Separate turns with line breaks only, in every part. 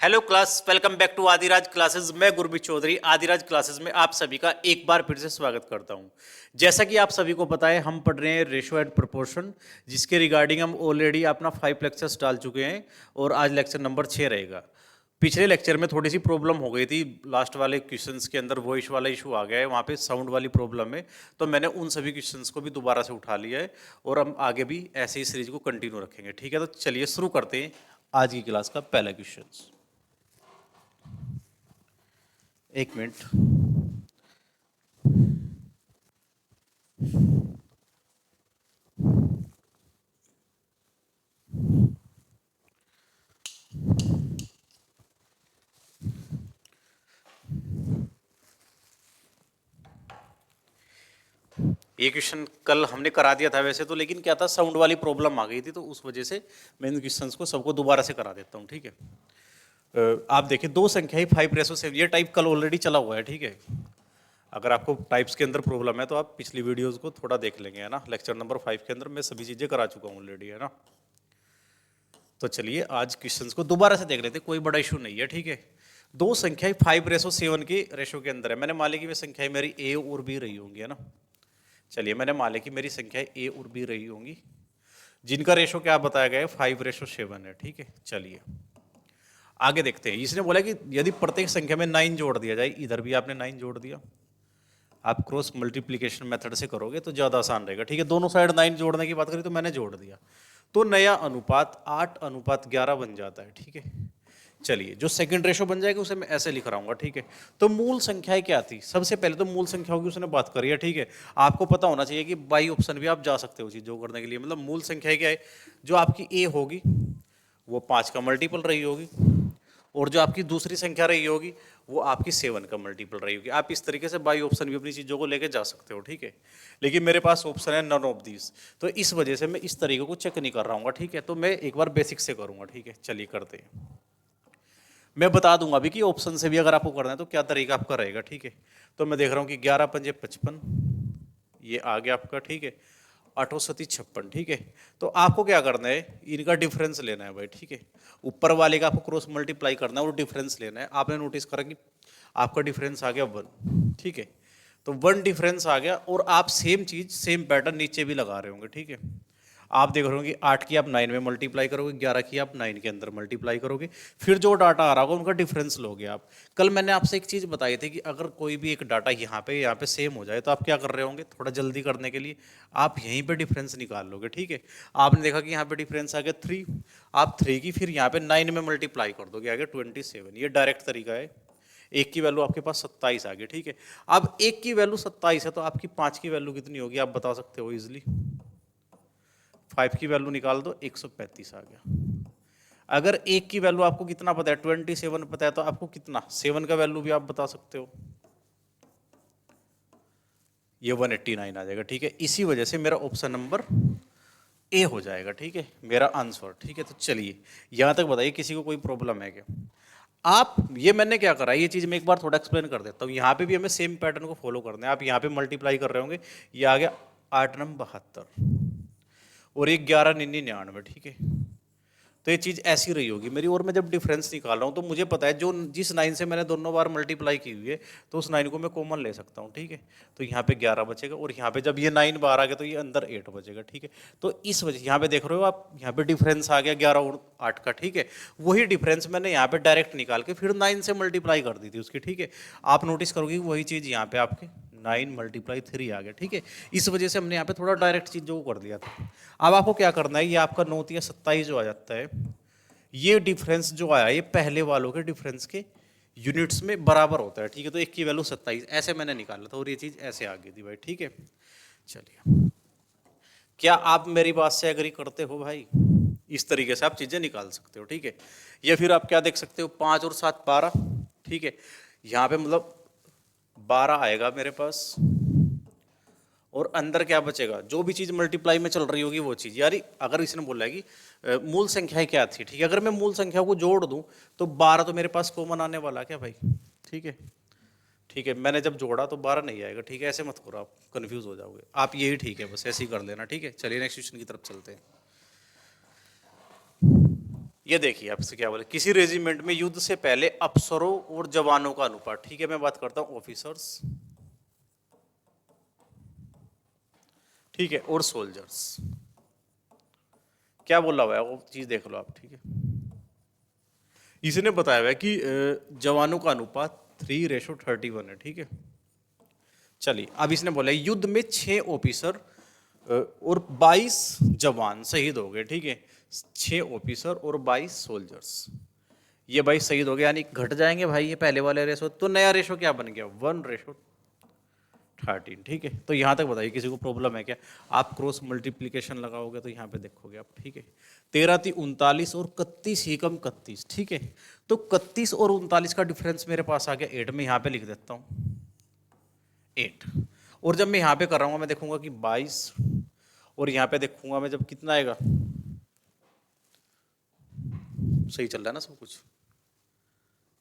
Hello class, welcome back to Adiraj classes. मैं Gurmeet Chaudhary Adiraj classes में आप सभी का एक बार फिर से स्वागत करता हूं। जैसा कि आप सभी को पता है, हम पढ़ रहे हैं रेशो एंड प्रोपोर्शन, जिसके रिगार्डिंग हम ऑलरेडी अपना 5 लेक्चर्स डाल चुके हैं और आज लेक्चर नंबर 6 रहेगा। पिछले लेक्चर में थोड़ी सी प्रॉब्लम हो गई थी, लास्ट वाले क्वेश्चंस के अंदर वॉइस वाला इशू आ गया है, वहाँ पे साउंड वाली प्रॉब्लम है। तो मैंने उन सभी क्वेश्चंस को भी दोबारा से उठा लिया है और हम आगे भी ऐसे ही सीरीज को कंटिन्यू रखेंगे। ठीक है, तो चलिए शुरू करते हैं आज की क्लास का पहला क्वेश्चन। एक मिनट। ये क्वेश्चन कल हमने करा दिया था वैसे तो, लेकिन क्या था, साउंड वाली प्रॉब्लम आ गई थी, तो उस वजह से मैं इन क्वेश्चंस को सबको दोबारा से करा देता हूँ। ठीक है, आप देखिए, दो संख्या ही 5:7, ये टाइप कल ऑलरेडी चला हुआ है। ठीक है, अगर आपको टाइप्स के अंदर प्रॉब्लम है तो आप पिछली वीडियोस को थोड़ा देख लेंगे, है ना। लेक्चर नंबर 5 के अंदर मैं सभी चीज़ें करा चुका हूँ ऑलरेडी, है ना। तो चलिए आज क्वेश्चंस को दोबारा से देख लेते हैं, कोई बड़ा इशू नहीं है। ठीक है, दो संख्याएं 5:7 के रेशो के अंदर है। मैंने मान ली कि वे संख्याएं मेरी ए और बी रही होंगी, है ना। चलिए, मैंने मान लिया कि मेरी संख्याएं ए और बी रही होंगी, जिनका रेशो क्या बताया गया है, 5:7 है। ठीक है, चलिए आगे देखते हैं। इसने बोला कि यदि प्रत्येक संख्या में 9 जोड़ दिया जाए, इधर भी आपने 9 जोड़ दिया, आप क्रॉस मल्टीप्लिकेशन मेथड से करोगे तो ज़्यादा आसान रहेगा। ठीक है, दोनों साइड 9 जोड़ने की बात करें तो मैंने जोड़ दिया, तो नया अनुपात 8:11 बन जाता है। ठीक है, चलिए जो सेकंड रेशो बन जाएगा उसे मैं ऐसे लिख रहा हूँ। ठीक है, तो मूल संख्याएं क्या थी, सबसे पहले तो मूल संख्याओं की उसने बात करी है। ठीक है, आपको पता होना चाहिए कि बाई ऑप्शन भी आप जा सकते हो चीज़ों करने के लिए। मतलब मूल संख्या क्या है, जो आपकी ए होगी वो 5 का मल्टीपल रही होगी, और जो आपकी दूसरी संख्या रही होगी वो आपकी 7 का मल्टीपल रही होगी। आप इस तरीके से बाई ऑप्शन भी अपनी चीज़ों को लेके जा सकते हो। ठीक है, लेकिन मेरे पास ऑप्शन है नन ऑफ दिस, तो इस वजह से मैं इस तरीके को चेक नहीं कर रहा हूँ। ठीक है, तो मैं एक बार बेसिक से करूँगा। ठीक है, चलिए करते हैं। मैं बता दूंगा अभी कि ऑप्शन से भी अगर आपको करना है तो क्या तरीका आपका रहेगा। ठीक है, तो मैं देख रहा हूँ कि 11×5 = 55, ये आ गया आपका। ठीक है, 8×7 = 56। ठीक है, तो आपको क्या करना है, इनका डिफरेंस लेना है भाई। ठीक है, ऊपर वाले का आपको क्रॉस मल्टीप्लाई करना है और डिफरेंस लेना है। आपने नोटिस करा कि आपका डिफरेंस आ गया 1। ठीक है, तो 1 डिफरेंस आ गया, और आप सेम चीज सेम पैटर्न नीचे भी लगा रहे होंगे। ठीक है, आप देख रहे हो कि 8 की आप 9 में मल्टीप्लाई करोगे, 11 की आप 9 के अंदर मल्टीप्लाई करोगे, फिर जो डाटा आ रहा होगा उनका डिफरेंस लोगे आप। कल मैंने आपसे एक चीज़ बताई थी कि अगर कोई भी एक डाटा यहाँ पे सेम हो जाए तो आप क्या कर रहे होंगे, थोड़ा जल्दी करने के लिए आप यहीं पे डिफरेंस निकाल लोगे। ठीक है, आपने देखा कि यहाँ पे डिफरेंस आ गया 3, आप 3 की फिर यहाँ पे 9 में मल्टीप्लाई कर दोगे, आ गया 27। ये डायरेक्ट तरीका है। एक की वैल्यू आपके पास 27 आ गई। ठीक है, अब एक की वैल्यू 27 है तो आपकी 5 की वैल्यू कितनी होगी आप बता सकते हो इजिली। 5 की वैल्यू निकाल दो, 135 आ गया। अगर एक की वैल्यू आपको कितना पता है, 27 पता है, तो आपको कितना 7 का वैल्यू भी आप बता सकते हो, ये 189 आ जाएगा। ठीक है, इसी वजह से मेरा ऑप्शन नंबर ए हो जाएगा। ठीक है, मेरा आंसर। ठीक है, तो चलिए यहां तक बताइए किसी को कोई प्रॉब्लम है क्या। आप ये मैंने क्या करा, ये चीज मैं एक बार थोड़ा एक्सप्लेन कर देता हूँ। यहाँ पे भी हमें सेम पैटर्न को फॉलो करना है। आप यहाँ पे मल्टीप्लाई कर रहे होंगे, ये आ गया 8×9 = 72 और एक 11×99। ठीक है, तो ये चीज़ ऐसी रही होगी मेरी, और मैं जब डिफरेंस निकाल रहा हूँ तो मुझे पता है जो जिस 9 से मैंने दोनों बार मल्टीप्लाई की हुई है तो उस 9 को मैं कॉमन ले सकता हूँ। ठीक है, तो यहाँ पे 11 बचेगा, और यहाँ पे जब ये 9 बाहर आ गया तो ये अंदर 8 बचेगा। ठीक है, तो इस वजह यहाँ पे देख रहे हो आप, यहाँ पे डिफरेंस आ गया 11 और 8 का। ठीक है, वही डिफरेंस मैंने यहाँ पे डायरेक्ट निकाल के फिर 9 से मल्टीप्लाई कर दी थी उसकी। ठीक है, आप नोटिस करोगे वही चीज़ यहाँ पे आपके 9 × 3 आ गया। ठीक है, इस वजह से हमने यहाँ पे थोड़ा डायरेक्ट चीज़ों को कर दिया था। अब आपको क्या करना है, ये आपका 9×3 = 27 जो आ जाता है, ये डिफरेंस जो आया ये पहले वालों के डिफरेंस के यूनिट्स में बराबर होता है। ठीक है, तो एक की वैल्यू 27 ऐसे मैंने निकाला था और ये चीज ऐसे आ गई थी भाई। ठीक है, चलिए क्या आप मेरी बात से एग्री करते हो भाई। इस तरीके से आप चीजें निकाल सकते हो। ठीक है, या फिर आप क्या देख सकते हो, 5 और 7 12। ठीक है, यहाँ पे मतलब 12 आएगा मेरे पास, और अंदर क्या बचेगा, जो भी चीज़ मल्टीप्लाई में चल रही होगी वो चीज़। यार अगर इसने बोला है कि मूल संख्याएं क्या थी, ठीक है, अगर मैं मूल संख्या को जोड़ दूं तो 12 तो मेरे पास कॉमन आने वाला क्या भाई। ठीक है, ठीक है, मैंने जब जोड़ा तो 12 नहीं आएगा। ठीक है, ऐसे मत करो, आप कंफ्यूज हो जाओगे आप, यही ठीक है, बस ऐसे ही कर लेना। ठीक है, चलिए नेक्स्ट क्वेश्चन की तरफ चलते हैं। ये देखिए आपसे क्या बोले, किसी रेजिमेंट में युद्ध से पहले अफसरों और जवानों का अनुपात, ठीक है मैं बात करता हूं ऑफिसर्स, ठीक है, और सोल्जर्स। क्या बोला हुआ है वो चीज देख लो आप, ठीक है। इसने बताया हुआ है कि जवानों का अनुपात 3:31 है, ठीक है। चलिए अब इसने बोला है, युद्ध में 6 ऑफिसर और 22 जवान शहीद हो गए, ठीक है। 6 ऑफिसर और 22 सोल्जर्स, ये भाई शहीद हो गए, यानी घट जाएंगे भाई ये पहले वाले रेशो। तो नया रेशो क्या बन गया, 1:13, ठीक है। तो यहाँ तक बताइए किसी को प्रॉब्लम है क्या? आप क्रॉस मल्टीप्लीकेशन लगाओगे तो यहाँ पे देखोगे आप, ठीक है। 13 × 39 और 31 ही कम 31, ठीक है। तो 31 और 39 का डिफरेंस मेरे पास आ गया 8, में यहाँ पे लिख देता हूँ 8। और जब मैं यहाँ पे कर रहा हूँ मैं देखूंगा कि 22, और यहाँ पे देखूंगा मैं जब कितना आएगा, सही चल रहा है ना सब कुछ,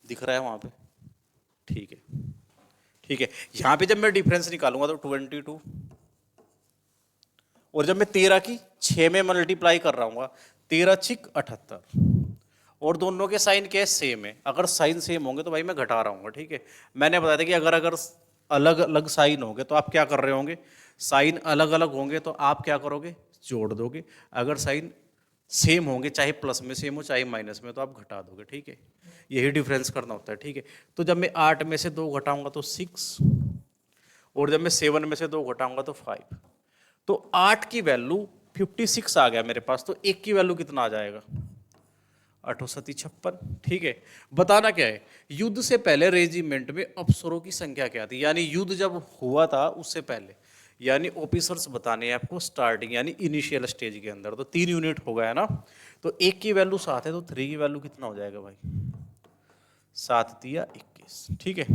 दिख रहा है वहाँ पे, ठीक है, ठीक है। यहाँ पे जब मैं डिफरेंस निकालूंगा तो 22, और जब मैं 13 की 6 में मल्टीप्लाई कर रहा हूँ 13 × 6 = 78, और दोनों के साइन क्या सेम है। अगर साइन सेम होंगे तो भाई मैं घटा रहा हूँ, ठीक है। मैंने बताया था कि अगर अलग अलग साइन होंगे तो आप क्या कर रहे होंगे, साइन अलग अलग होंगे तो आप क्या करोगे, जोड़ दोगे। अगर साइन सेम होंगे, चाहे प्लस में सेम हो चाहे माइनस में, तो आप घटा दोगे, ठीक है। यही डिफरेंस करना होता है, ठीक है। तो जब मैं 8 में से 2 घटाऊंगा तो 6, और जब मैं 7 में से 2 घटाऊंगा तो 5। तो 8 की वैल्यू 56 आ गया मेरे पास, तो 1 की वैल्यू कितना आ जाएगा, 8 × 7 = 56, ठीक है। बताना क्या है, युद्ध से पहले रेजिमेंट में अफसरों की संख्या क्या थी, यानी युद्ध जब हुआ था उससे पहले, यानी ऑफिसर्स बताने हैं आपको स्टार्टिंग यानी इनिशियल स्टेज के अंदर। तो 3 यूनिट हो गया ना, तो 1 की वैल्यू 7 है, तो 3 की वैल्यू कितना हो जाएगा भाई, 7 × 3 = 21, ठीक है।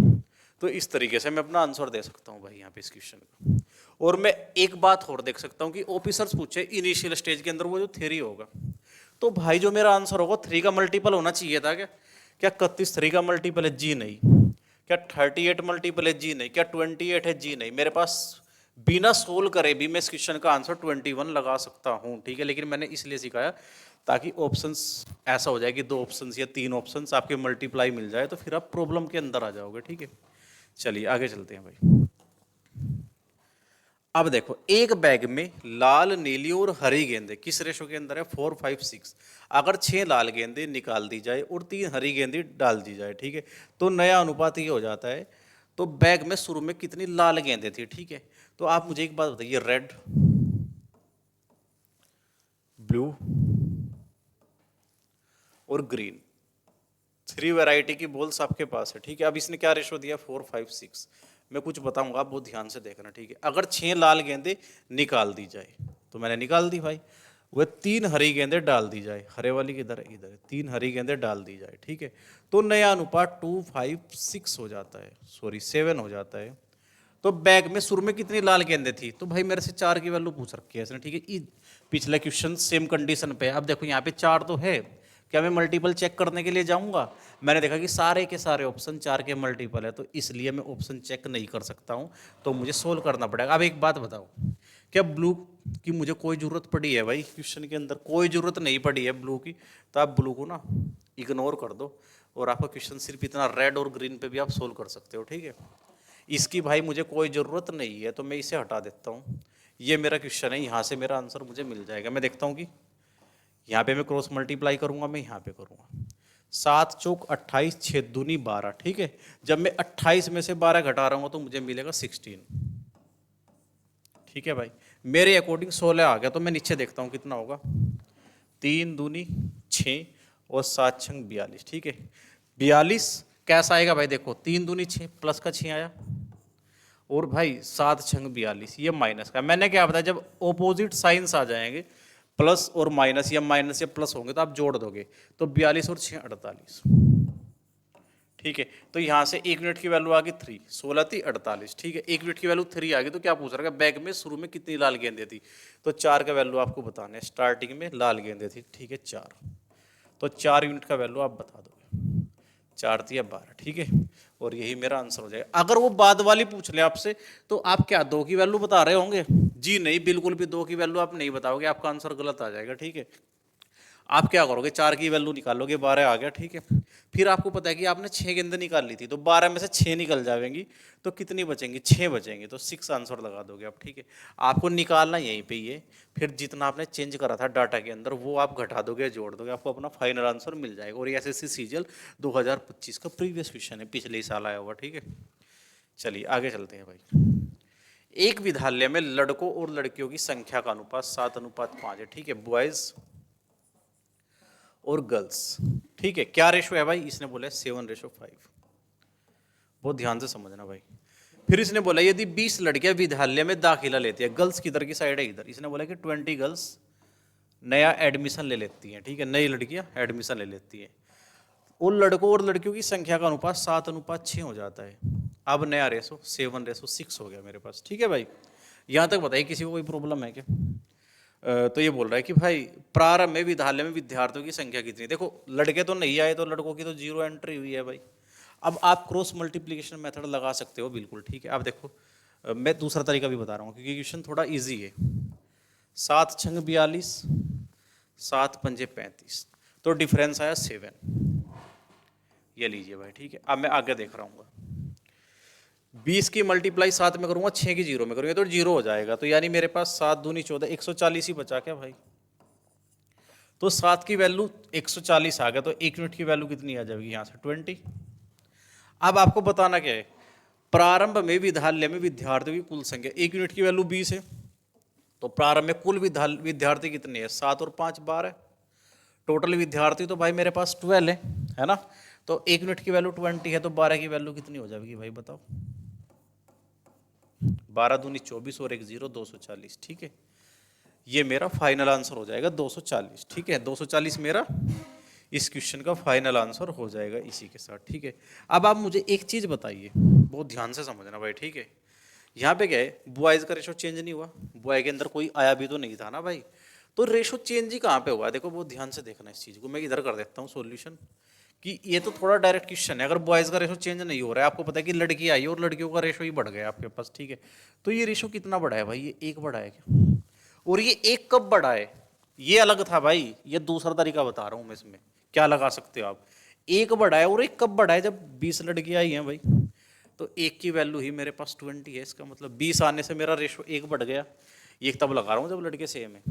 तो इस तरीके से मैं अपना आंसर दे सकता हूँ भाई यहाँ पे इस क्वेश्चन का। और मैं एक बात और देख सकता हूँ कि ऑफिसर्स पूछे इनिशियल स्टेज के अंदर, वो जो 3 होगा, तो भाई जो मेरा आंसर होगा 3 का मल्टीपल होना चाहिए था। क्या 31 3 का मल्टीपल है, जी नहीं। क्या 38 मल्टीपल है, जी नहीं। क्या 28 है, जी नहीं। मेरे पास बिना सोल्व करे भी मैं इस क्वेश्चन का आंसर 21 लगा सकता हूँ, ठीक है। लेकिन मैंने इसलिए सिखाया ताकि ऑप्शंस ऐसा हो जाए कि 2 ऑप्शंस या 3 ऑप्शंस आपके मल्टीप्लाई मिल जाए, तो फिर आप प्रॉब्लम के अंदर आ जाओगे, ठीक है। चलिए आगे चलते हैं भाई। अब देखो, एक बैग में लाल, नीली और हरी गेंदे किस रेशो के अंदर है, 4 5 6। अगर 6 लाल गेंदे निकाल दी जाए और 3 हरी गेंदे डाल दी जाए, ठीक है, तो नया अनुपात ये हो जाता है। तो बैग में शुरू में कितनी लाल गेंदे थी, ठीक है। तो आप मुझे एक बात बताइए, रेड, ब्लू और ग्रीन, 3 वैरायटी की बॉल्स आपके पास है, ठीक है। अब इसने क्या रेशो दिया, 4 5 6। मैं कुछ बताऊंगा, आप बहुत ध्यान से देखना, ठीक है। अगर 6 लाल गेंदे निकाल दी जाए, तो मैंने निकाल दी भाई। वह 3 हरी गेंदे डाल दी जाए, हरे वाली किधर है, इधर है, 3 हरी गेंदे डाल दी जाए, ठीक है। तो नया अनुपात 2 5 6 हो जाता है, सॉरी 7 हो जाता है। तो बैग में शुरू में कितनी लाल गेंदे थी, तो भाई मेरे से 4 की वैल्यू पूछ रखी है इसने, ठीक है। पिछला क्वेश्चन सेम कंडीशन पे है। अब देखो यहाँ पे 4 तो है, क्या मैं मल्टीपल चेक करने के लिए जाऊंगा, मैंने देखा कि सारे के सारे ऑप्शन 4 के मल्टीपल है, तो इसलिए मैं ऑप्शन चेक नहीं कर सकता हूं, तो मुझे सोल्व करना पड़ेगा। अब एक बात बताओ, क्या ब्लू की मुझे कोई जरूरत पड़ी है भाई, क्वेश्चन के अंदर कोई जरूरत नहीं पड़ी है ब्लू की, तो आप ब्लू को ना इग्नोर कर दो, और आपका क्वेश्चन सिर्फ इतना रेड और ग्रीन पे भी आप सोल्व कर सकते हो, ठीक है। इसकी भाई मुझे कोई ज़रूरत नहीं है, तो मैं इसे हटा देता हूँ। ये मेरा क्वेश्चन है, यहाँ से मेरा आंसर मुझे मिल जाएगा। मैं देखता हूँ कि यहाँ पे मैं क्रॉस मल्टीप्लाई करूँगा, मैं यहाँ पे करूँगा, 7 चौक 28, 6 दूनी 12, ठीक है। जब मैं 28 में से 12 घटा रहा हूँ तो मुझे मिलेगा 16, ठीक है भाई। मेरे अकॉर्डिंग 16 आ गया, तो मैं नीचे देखता हूँ कितना होगा, 3 दूनी 6 और 7 छंग 42, ठीक है। 42 कैसा आएगा भाई, देखो 3 दूनी 6 प्लस का 6 आया, और भाई 7 छंग 42, ये माइनस का। मैंने क्या बताया, जब ऑपोजिट साइंस आ जाएंगे, प्लस और माइनस या माइनस या प्लस होंगे, तो आप जोड़ दोगे, तो 42 और 6 48, ठीक है। तो यहाँ से 1 यूनिट की वैल्यू आ गई 3, 16 थी 48, ठीक है। 1 यूनिट की वैल्यू 3 आ गई, तो क्या पूछ रहा है, बैग में शुरू में कितनी लाल गेंदें थी, तो 4 का वैल्यू आपको बताना है। स्टार्टिंग में लाल गेंदें थी, ठीक है 4, तो 4 यूनिट का वैल्यू आप बता दोगे, 4 × 12, ठीक है। और यही मेरा आंसर हो जाएगा। अगर वो बाद वाली पूछ ले आपसे, तो आप क्या 2 की वैल्यू बता रहे होंगे, जी नहीं, बिल्कुल भी 2 की वैल्यू आप नहीं बताओगे, आपका आंसर गलत आ जाएगा, ठीक है। आप क्या करोगे, 4 की वैल्यू निकालोगे, 12 आ गया, ठीक है। फिर आपको पता है कि आपने 6 गेंदें निकाल ली थी, तो 12 में से 6 निकल जाएंगी, तो कितनी बचेंगी, 6 बचेंगी, तो 6 आंसर लगा दोगे आप, ठीक है। आपको निकालना यहीं पे ही है, फिर जितना आपने चेंज करा था डाटा के अंदर वो आप घटा दोगे, जोड़ दोगे, आपको अपना फाइनल आंसर मिल जाएगा। और ये एसएससी सीजीएल 2025 का प्रीवियस क्वेश्चन है, पिछले साल आया हुआ, ठीक है। चलिए आगे चलते हैं भाई। एक विद्यालय में लड़कों और लड़कियों की संख्या का अनुपात 7:5 है, ठीक है, बॉयज और गर्ल्स, ठीक है। क्या रेशो है भाई, इसने बोला 7:5। बहुत ध्यान से समझना भाई। फिर इसने बोला यदि 20 लड़कियां विद्यालय में दाखिला लेती है, गर्ल्स किधर की साइड है, इधर, इसने बोला कि 20 गर्ल्स नया एडमिशन ले लेती हैं, ठीक है, नई लड़कियां एडमिशन ले लेती हैं, और लड़कों और लड़कियों की संख्या का अनुपात 7:6 हो जाता है। अब नया रेशो 7:6 हो गया मेरे पास, ठीक है भाई। यहाँ तक बताइए किसी को कोई प्रॉब्लम है क्या? तो ये बोल रहा है कि भाई प्रारंभ में विद्यालय में विद्यार्थियों की संख्या कितनी, देखो लड़के तो नहीं आए, तो लड़कों की तो 0 एंट्री हुई है भाई। अब आप क्रॉस मल्टीप्लिकेशन मेथड लगा सकते हो, बिल्कुल ठीक है। आप देखो मैं दूसरा तरीका भी बता रहा हूँ क्योंकि क्वेश्चन थोड़ा इजी है। 7 छंग 42, 7 पंजे 35, तो डिफरेंस आया 7, ये लीजिए भाई, ठीक है। अब मैं आगे देख रहा हूँ, 20 की मल्टीप्लाई 7 में करूंगा, 6 की 0 में करूंगा, तो 0 हो जाएगा, तो यानी मेरे पास 7 दूनी 14, 140 ही बचा क्या भाई। तो 7 की वैल्यू 140 आ गया, तो 1 यूनिट की वैल्यू कितनी आ जाएगी यहाँ से 20। अब आपको बताना क्या है, प्रारंभ में विद्यालय में विद्यार्थियों की कुल संख्या, 1 यूनिट की वैल्यू 20 है, तो प्रारंभ में कुल विद्यार्थी कितने हैं, 7 और 5 12, टोटल विद्यार्थी तो भाई मेरे पास 12 है ना। तो 1 यूनिट की वैल्यू 20 है, तो 12 की वैल्यू कितनी हो जाएगी भाई बताओ, 12 दूनी 24 और 1 0, 240, ठीक है। ये मेरा फाइनल आंसर हो जाएगा 240, ठीक है। 240 मेरा इस क्वेश्चन का फाइनल आंसर हो जाएगा इसी के साथ, ठीक है। अब आप मुझे एक चीज बताइए, बहुत ध्यान से समझना भाई, ठीक है। यहाँ पे क्या है, बॉयज का रेशो चेंज नहीं हुआ, बॉय के अंदर कोई आया भी तो नहीं था ना भाई, तो रेशो चेंज ही कहाँ पे हुआ है, देखो बहुत ध्यान से देखना इस चीज को। मैं इधर कर देता हूँ सॉल्यूशन, कि ये तो थोड़ा डायरेक्ट क्वेश्चन है। अगर बॉयज का रेशो चेंज नहीं हो रहा है, आपको पता है कि लड़की आई और लड़कियों का रेशो ही बढ़ गया आपके पास, ठीक है, तो ये रेशो कितना बढ़ा है भाई, ये 1 बढ़ा है क्या, और ये 1 कब बढ़ा है, ये अलग था भाई, ये दूसरा तरीका बता रहा हूँ मैं, इसमें क्या लगा सकते हो आप, 1 बढ़ा है, और 1 कब बढ़ा है, जब 20 लड़कियां आई हैं भाई, तो 1 की वैल्यू ही मेरे पास 20 है, इसका मतलब 20 आने से मेरा रेशो 1 बढ़ गया। ये तब लगा रहा हूँ जब लड़के सेम है,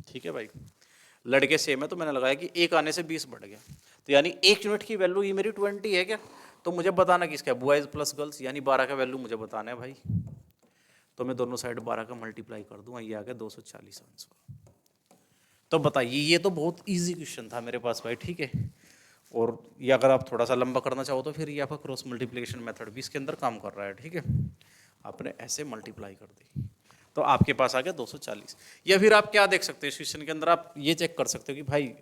ठीक है भाई, लड़के सेम है तो मैंने लगाया कि 1 आने से 20 बढ़ गया, तो यानी 1 यूनिट की वैल्यू ही मेरी 20 है क्या। तो मुझे बताना किसका है, बॉयज प्लस गर्ल्स, यानी 12 का वैल्यू मुझे बताना है भाई। तो मैं दोनों साइड 12 का मल्टीप्लाई कर दूंगा, ये आ गया 240 आंसर। तो बताइए, ये तो बहुत इजी क्वेश्चन था मेरे पास भाई, ठीक है। और ये अगर आप थोड़ा सा लंबा करना चाहो तो फिर ये आपका क्रॉस मल्टीप्लिकेशन मेथड भी इसके अंदर काम कर रहा है, ठीक है। आपने ऐसे मल्टीप्लाई कर दी तो आपके पास आ गया 240। या फिर आप क्या देख सकते हो इस क्वेश्चन के अंदर, आप ये चेक कर सकते हो कि भाई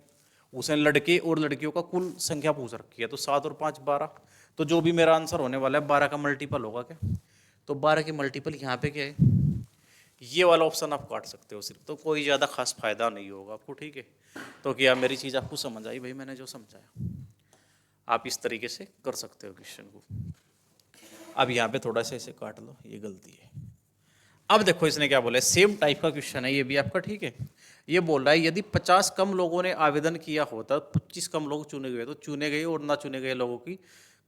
उसने लड़के और लड़कियों का कुल संख्या पूछ रखी है, तो 7 और 5 12, तो जो भी मेरा आंसर होने वाला है 12 का मल्टीपल होगा क्या, तो 12 के मल्टीपल यहाँ पे क्या है, ये वाला ऑप्शन आप काट सकते हो सिर्फ, तो कोई ज़्यादा खास फायदा नहीं होगा आपको, ठीक है। तो क्या मेरी चीज़ आपको समझ आई भाई, मैंने जो समझाया आप इस तरीके से कर सकते हो क्वेश्चन को। अब यहाँ पे थोड़ा सा इसे काट लो, ये गलती है। अब देखो इसने क्या बोला है, सेम टाइप का क्वेश्चन है ये भी आपका, ठीक है। ये बोल रहा है यदि 50 कम लोगों ने आवेदन किया होता, 25 कम लोग चुने गए, तो चुने गए और ना चुने गए लोगों की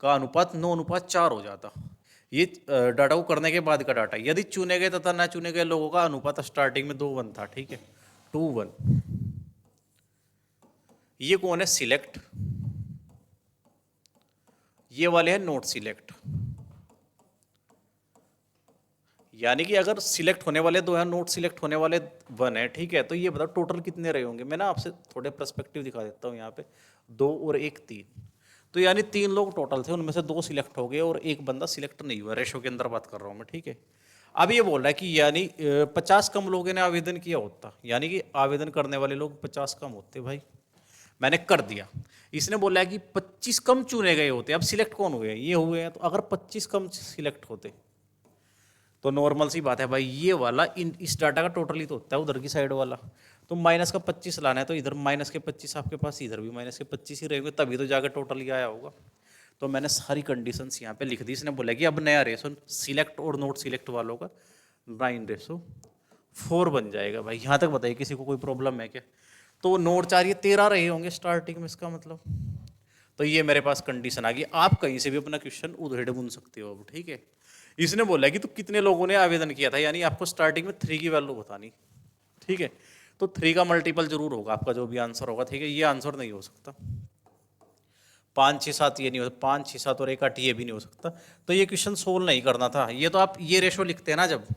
का अनुपात 9:4 हो जाता। ये डाटा को करने के बाद का डाटा, यदि चुने गए तथा ना चुने गए लोगों का अनुपात स्टार्टिंग में 2:1 था, ठीक है, 2:1। ये कौन है, सिलेक्ट, ये वाले हैं नोट सिलेक्ट, यानी कि अगर सिलेक्ट होने वाले 2 हैं, नोट सिलेक्ट होने वाले 1 है, ठीक है। तो ये बताओ टोटल कितने रहे होंगे, मैं ना आपसे थोड़े पर्सपेक्टिव दिखा देता हूँ यहाँ पे, 2 और 1 3, तो यानी 3 लोग टोटल थे, उनमें से 2 सिलेक्ट हो गए और 1 बंदा सिलेक्ट नहीं हुआ, रेशो के अंदर बात कर रहा हूँ मैं, ठीक है। अब ये बोल रहा है कि यानी 50 कम लोगों ने आवेदन किया होता, यानी कि आवेदन करने वाले लोग 50 कम होते भाई, मैंने कर दिया। इसने बोला है कि 25 कम चुने गए होते, अब सिलेक्ट कौन हुए, ये हुए हैं, तो अगर 25 कम सिलेक्ट होते तो नॉर्मल सी बात है भाई, ये वाला इस डाटा का टोटल ही तो होता है, उधर की साइड वाला तो माइनस का 25 लाना है, तो इधर माइनस के 25 आपके पास, इधर भी माइनस के 25 ही रहेंगे, तभी तो जाकर टोटल ही आया होगा। तो मैंने सारी कंडीशंस यहाँ पे लिख दी। इसने बोला कि अब नया रेशो सिलेक्ट और नोट सिलेक्ट वालों का 9:4 बन जाएगा भाई। यहाँ तक बताइए किसी को कोई प्रॉब्लम है क्या? तो 9 और 4 ये 13 रहे होंगे स्टार्टिंग में, इसका मतलब। तो ये मेरे पास कंडीशन आ गई। आप कहीं से भी अपना क्वेश्चन उधेड़ बुन सकते हो अब, ठीक है। इसने बोला कि तो कितने लोगों ने आवेदन किया था, यानी आपको स्टार्टिंग में 3 की वैल्यू बतानी, ठीक है। तो 3 का मल्टीपल जरूर होगा आपका जो भी आंसर होगा, ठीक है। ये आंसर नहीं हो सकता, 5 6 7 ये नहीं हो सकता, 5 6 7 और 1 8 ये भी नहीं हो सकता। तो ये क्वेश्चन सोल्व नहीं करना था। ये तो आप ये रेशो लिखते हैं ना जब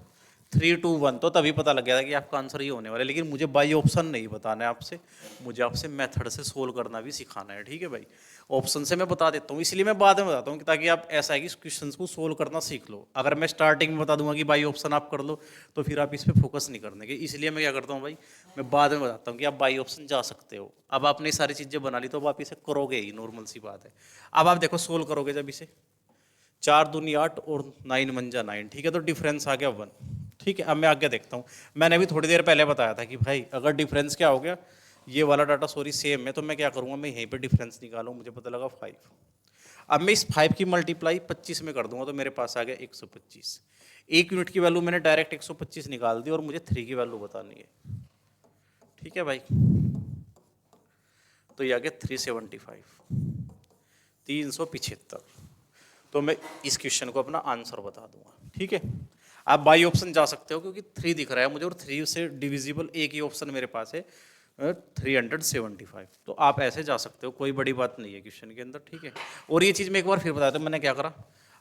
3 2 1, तो तभी पता लग गया था कि आपका आंसर ये होने वाला है। लेकिन मुझे बाई ऑप्शन नहीं बताना है आपसे, मुझे आपसे मेथड से सोल्व करना भी सिखाना है, ठीक है भाई। ऑप्शन से मैं बता देता हूँ, इसलिए मैं बाद में बताता हूँ ताकि आप ऐसा है कि क्वेश्चन को सोल्व करना सीख लो। अगर मैं स्टार्टिंग में बता दूंगा कि बाई ऑप्शन आप कर लो, तो फिर आप इस पर फोकस नहीं करने के। इसलिए मैं क्या करता हूँ भाई, मैं बाद में बताता हूँ कि आप बाई ऑप्शन जा सकते हो। अब आपने सारी चीज़ें बना ली तो अब आप इसे करोगे ही, नॉर्मल सी बात है। अब आप देखो सोल्व करोगे जब इसे, 4 दूनी 8 और 9 मंजा 9, ठीक है। तो डिफरेंस आ गया 1, ठीक है। अब मैं आगे देखता हूँ। मैंने भी थोड़ी देर पहले बताया था कि भाई अगर डिफरेंस क्या हो गया, ये वाला डाटा सॉरी सेम है, तो मैं क्या करूँगा, मैं यहीं पे डिफरेंस निकालूँ, मुझे पता लगा 5। अब मैं इस 5 की मल्टीप्लाई 25 में कर दूंगा, तो मेरे पास आ गया 125। 1 यूनिट की वैल्यू मैंने डायरेक्ट 125 निकाल दी और मुझे 3 की वैल्यू बतानी है, ठीक है भाई। तो ये आ गया 375, 375। तो मैं इस क्वेश्चन को अपना आंसर बता दूंगा, ठीक है। आप बाई ऑप्शन जा सकते हो क्योंकि 3 दिख रहा है मुझे और 3 से डिविजिबल एक ही ऑप्शन मेरे पास है, 375। तो आप ऐसे जा सकते हो, कोई बड़ी बात नहीं है क्वेश्चन के अंदर, ठीक है। और ये चीज़ मैं एक बार फिर बताया था, मैंने क्या करा,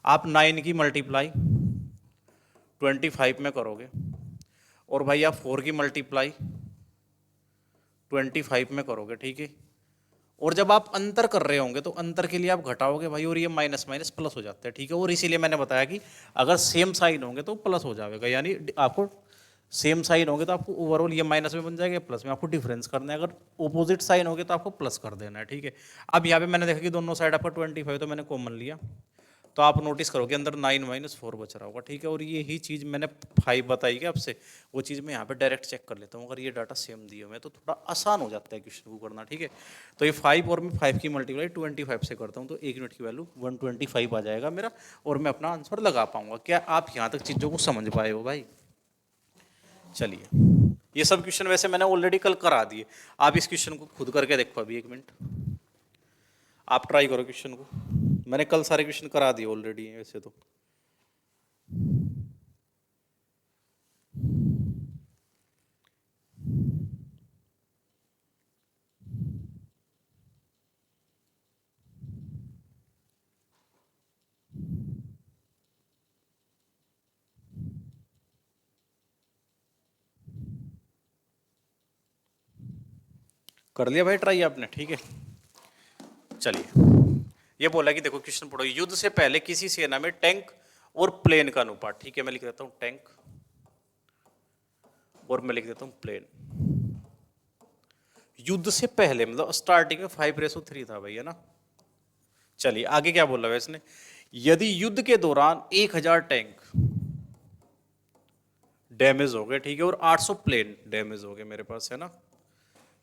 आप 9 की मल्टीप्लाई 25 में करोगे और भाई आप 4 की मल्टीप्लाई 25 में करोगे, ठीक है। और जब आप अंतर कर रहे होंगे तो अंतर के लिए आप घटाओगे भाई, और ये माइनस माइनस प्लस हो जाता है, ठीक है। और इसीलिए मैंने बताया कि अगर सेम साइन होंगे तो प्लस हो जाएगा, यानी आपको सेम साइन होंगे तो आपको ओवरऑल ये माइनस में बन जाएगा, प्लस में आपको डिफरेंस करना है। अगर ऑपोजिट साइन होंगे तो आपको प्लस कर देना है, ठीक है। अब यहाँ पे मैंने देखा कि दोनों साइड आपका 25, तो मैंने कॉमन लिया, तो आप नोटिस करोगे अंदर 9 - 4 बच रहा होगा, ठीक है। और ये ही चीज़ मैंने 5 बताई क्या आपसे, वो चीज़ मैं यहाँ पे डायरेक्ट चेक कर लेता हूँ। अगर ये डाटा सेम दिए हुए हैं तो थोड़ा आसान हो जाता है क्वेश्चन को करना, ठीक है। तो ये 5 और मैं 5 की मल्टीप्लाई 25 से करता हूँ, तो 1 यूनिट की वैल्यू 125 आ जाएगा मेरा, और मैं अपना आंसर लगा पाऊंगा। क्या आप यहाँ तक चीज़ों को समझ पाए हो भाई? चलिए, ये सब क्वेश्चन वैसे मैंने ऑलरेडी कल करा दिए, आप इस क्वेश्चन को खुद करके देखो अभी, 1 मिनट आप ट्राई करो क्वेश्चन को। मैंने कल सारे क्वेश्चन करा दिए ऑलरेडी वैसे तो। कर लिया भाई ट्राई आपने, ठीक है। चलिए, ये बोला कि देखो क्वेश्चन पढ़ो, युद्ध से पहले किसी सेना में टैंक और प्लेन का अनुपात, ठीक है। मैं लिख देता हूं टैंक और मैं लिख देता हूं प्लेन। युद्ध से पहले मतलब स्टार्टिंग में 5:3 था भाई, है ना। चलिए आगे क्या बोला है इसने, यदि युद्ध के दौरान 1000 टैंक डैमेज हो गए, ठीक है, और 800 प्लेन डैमेज हो गए मेरे पास, है ना।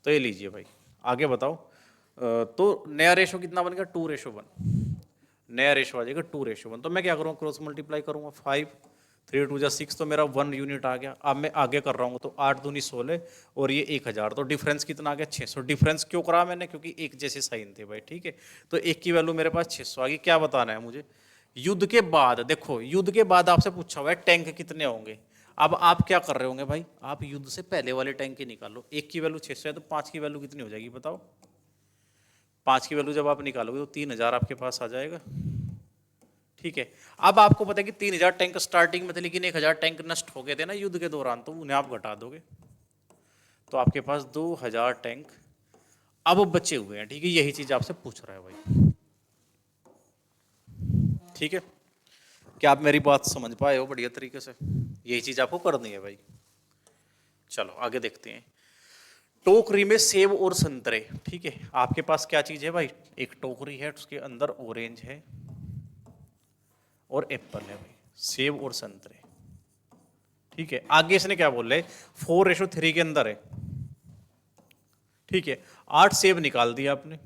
तो ये लीजिए भाई, आगे बताओ। तो नया रेशो कितना बन गया, 2:1। नया रेशो आ जाएगा 2:1। तो मैं क्या करूँगा, क्रॉस मल्टीप्लाई करूँगा, 5 3 2 जा 6, तो मेरा 1 यूनिट आ गया। अब मैं आगे कर रहा हूँ, तो 8 दूनी 16 और ये 1000, तो डिफरेंस कितना आ गया, 600। डिफरेंस क्यों करा मैंने, क्योंकि एक जैसे साइन थे भाई, ठीक है। तो एक की वैल्यू मेरे पास 600 आ गई। क्या बताना है मुझे, युद्ध के बाद, देखो युद्ध के बाद आपसे पूछा हुआ है टैंक कितने होंगे। अब आप क्या कर रहे होंगे भाई, आप युद्ध से पहले वाले टैंक की निकालो। एक की वैल्यू 600 है, तो 5 की वैल्यू कितनी हो जाएगी बताओ। 5 की वैल्यू जब आप निकालोगे तो 3000 आपके पास आ जाएगा, ठीक है। अब आपको पता है कि 3000 टैंक स्टार्टिंग में थे, लेकिन 1000 टैंक नष्ट हो गए थे ना युद्ध के दौरान, तो उन्हें आप घटा दोगे, तो आपके पास 2000 टैंक अब बचे हुए हैं, ठीक है। यही चीज आपसे पूछ रहा है भाई, ठीक है। क्या आप मेरी बात समझ पाए हो बढ़िया तरीके से, यही चीज आपको करनी है भाई। चलो आगे देखते हैं। टोकरी में सेब और संतरे, ठीक है। आपके पास क्या चीज है भाई, एक टोकरी है, उसके अंदर ऑरेंज है और एप्पल है भाई, सेब और संतरे, ठीक है। आगे इसने क्या बोल रहे, 4:3 के अंदर है, ठीक है। 8 सेब निकाल दिया आपने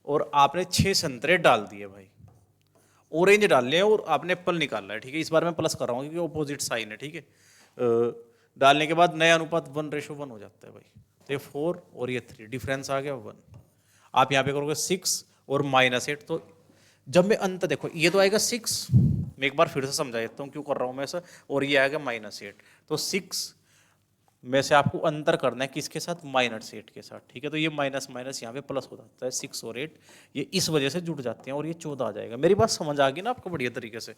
और आपने 6 संतरे डाल दिए भाई, ऑरेंज डाल लिया और आपने एप्पल निकाला है, ठीक है। इस बार मैं प्लस कर रहा हूँ क्योंकि ऑपोजिट साइन है, ठीक है। डालने के बाद नया अनुपात 1:1 हो जाता है भाई। तो ये 4 और ये 3, डिफरेंस आ गया 1। आप यहाँ पे करोगे 6 और -8, तो जब मैं अंत देखो ये तो आएगा 6, मैं एक बार फिर से समझा देता हूँ क्यों कर रहा हूँ मैं ऐसा, और ये आएगा -8, तो 6 में से आपको अंतर करना है किसके साथ, -8 के साथ, ठीक है। तो ये माइनस माइनस यहाँ पे प्लस हो जाता है, 6 और 8 ये इस वजह से जुड़ जाते हैं और ये 14 आ जाएगा। मेरी बात समझ आ गई ना आपको बढ़िया तरीके से।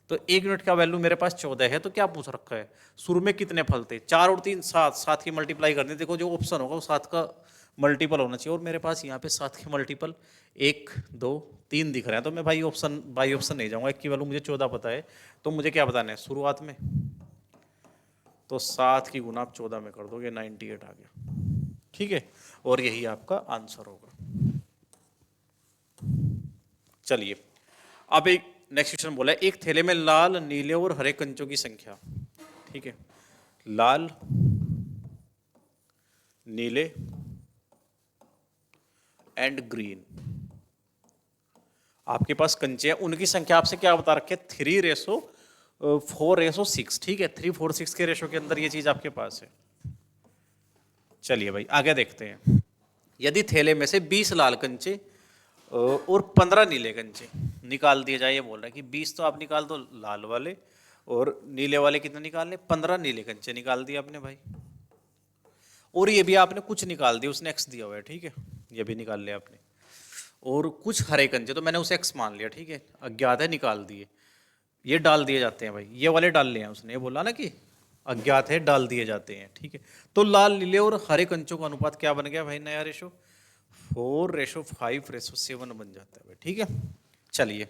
तो 1 यूनिट का वैल्यू मेरे पास 14 है, तो क्या पूछ रखा है, शुरू में कितने फल थे, 4 और 3 7, 7 की मल्टीप्लाई करनी, देखो जो ऑप्शन होगा वो 7 का मल्टीपल होना चाहिए, और मेरे पास यहाँ पे 7 के मल्टीपल 1 2 3 दिख रहे हैं, तो मैं बाई ऑप्शन नहीं जाऊँगा। 1 की वैल्यू मुझे 14 पता है, तो मुझे क्या बताना है शुरुआत में, तो 7 की गुना आप 14 में कर दोगे, 98 आ गया, ठीक है। और यही आपका आंसर होगा। चलिए अब एक नेक्स्ट क्वेश्चन बोला है, एक थैले में लाल नीले और हरे कंचों की संख्या, ठीक है, लाल नीले एंड ग्रीन आपके पास कंचे हैं, उनकी संख्या आपसे क्या बता रखे, 3:4:6, ठीक है, 3:4:6 के रेशो के अंदर ये चीज आपके पास है। चलिए भाई आगे देखते हैं, यदि थैले में से 20 लाल कंचे और 15 नीले कंचे निकाल दिए जाए, ये बोल रहा है कि 20 तो आप निकाल दो लाल वाले, और नीले वाले कितने निकालने, 15 नीले कंचे निकाल दिए आपने भाई, और ये भी आपने कुछ निकाल दिया, उसने एक्स दिया हुआ है, ठीक है, ये भी निकाल लिया आपने, और कुछ हरे कंचे तो मैंने उसे एक्स मान लिया, ठीक है, अज्ञात है निकाल दिए, ये डाल दिए जाते हैं भाई, ये वाले डाल लिए हैं, उसने ये बोला ना कि अज्ञात है डाल दिए जाते हैं, ठीक है। तो लाल नीले और हरे कंचों का अनुपात क्या बन गया भाई, नया रेशो 4:5:7 बन जाता है भाई, ठीक है। चलिए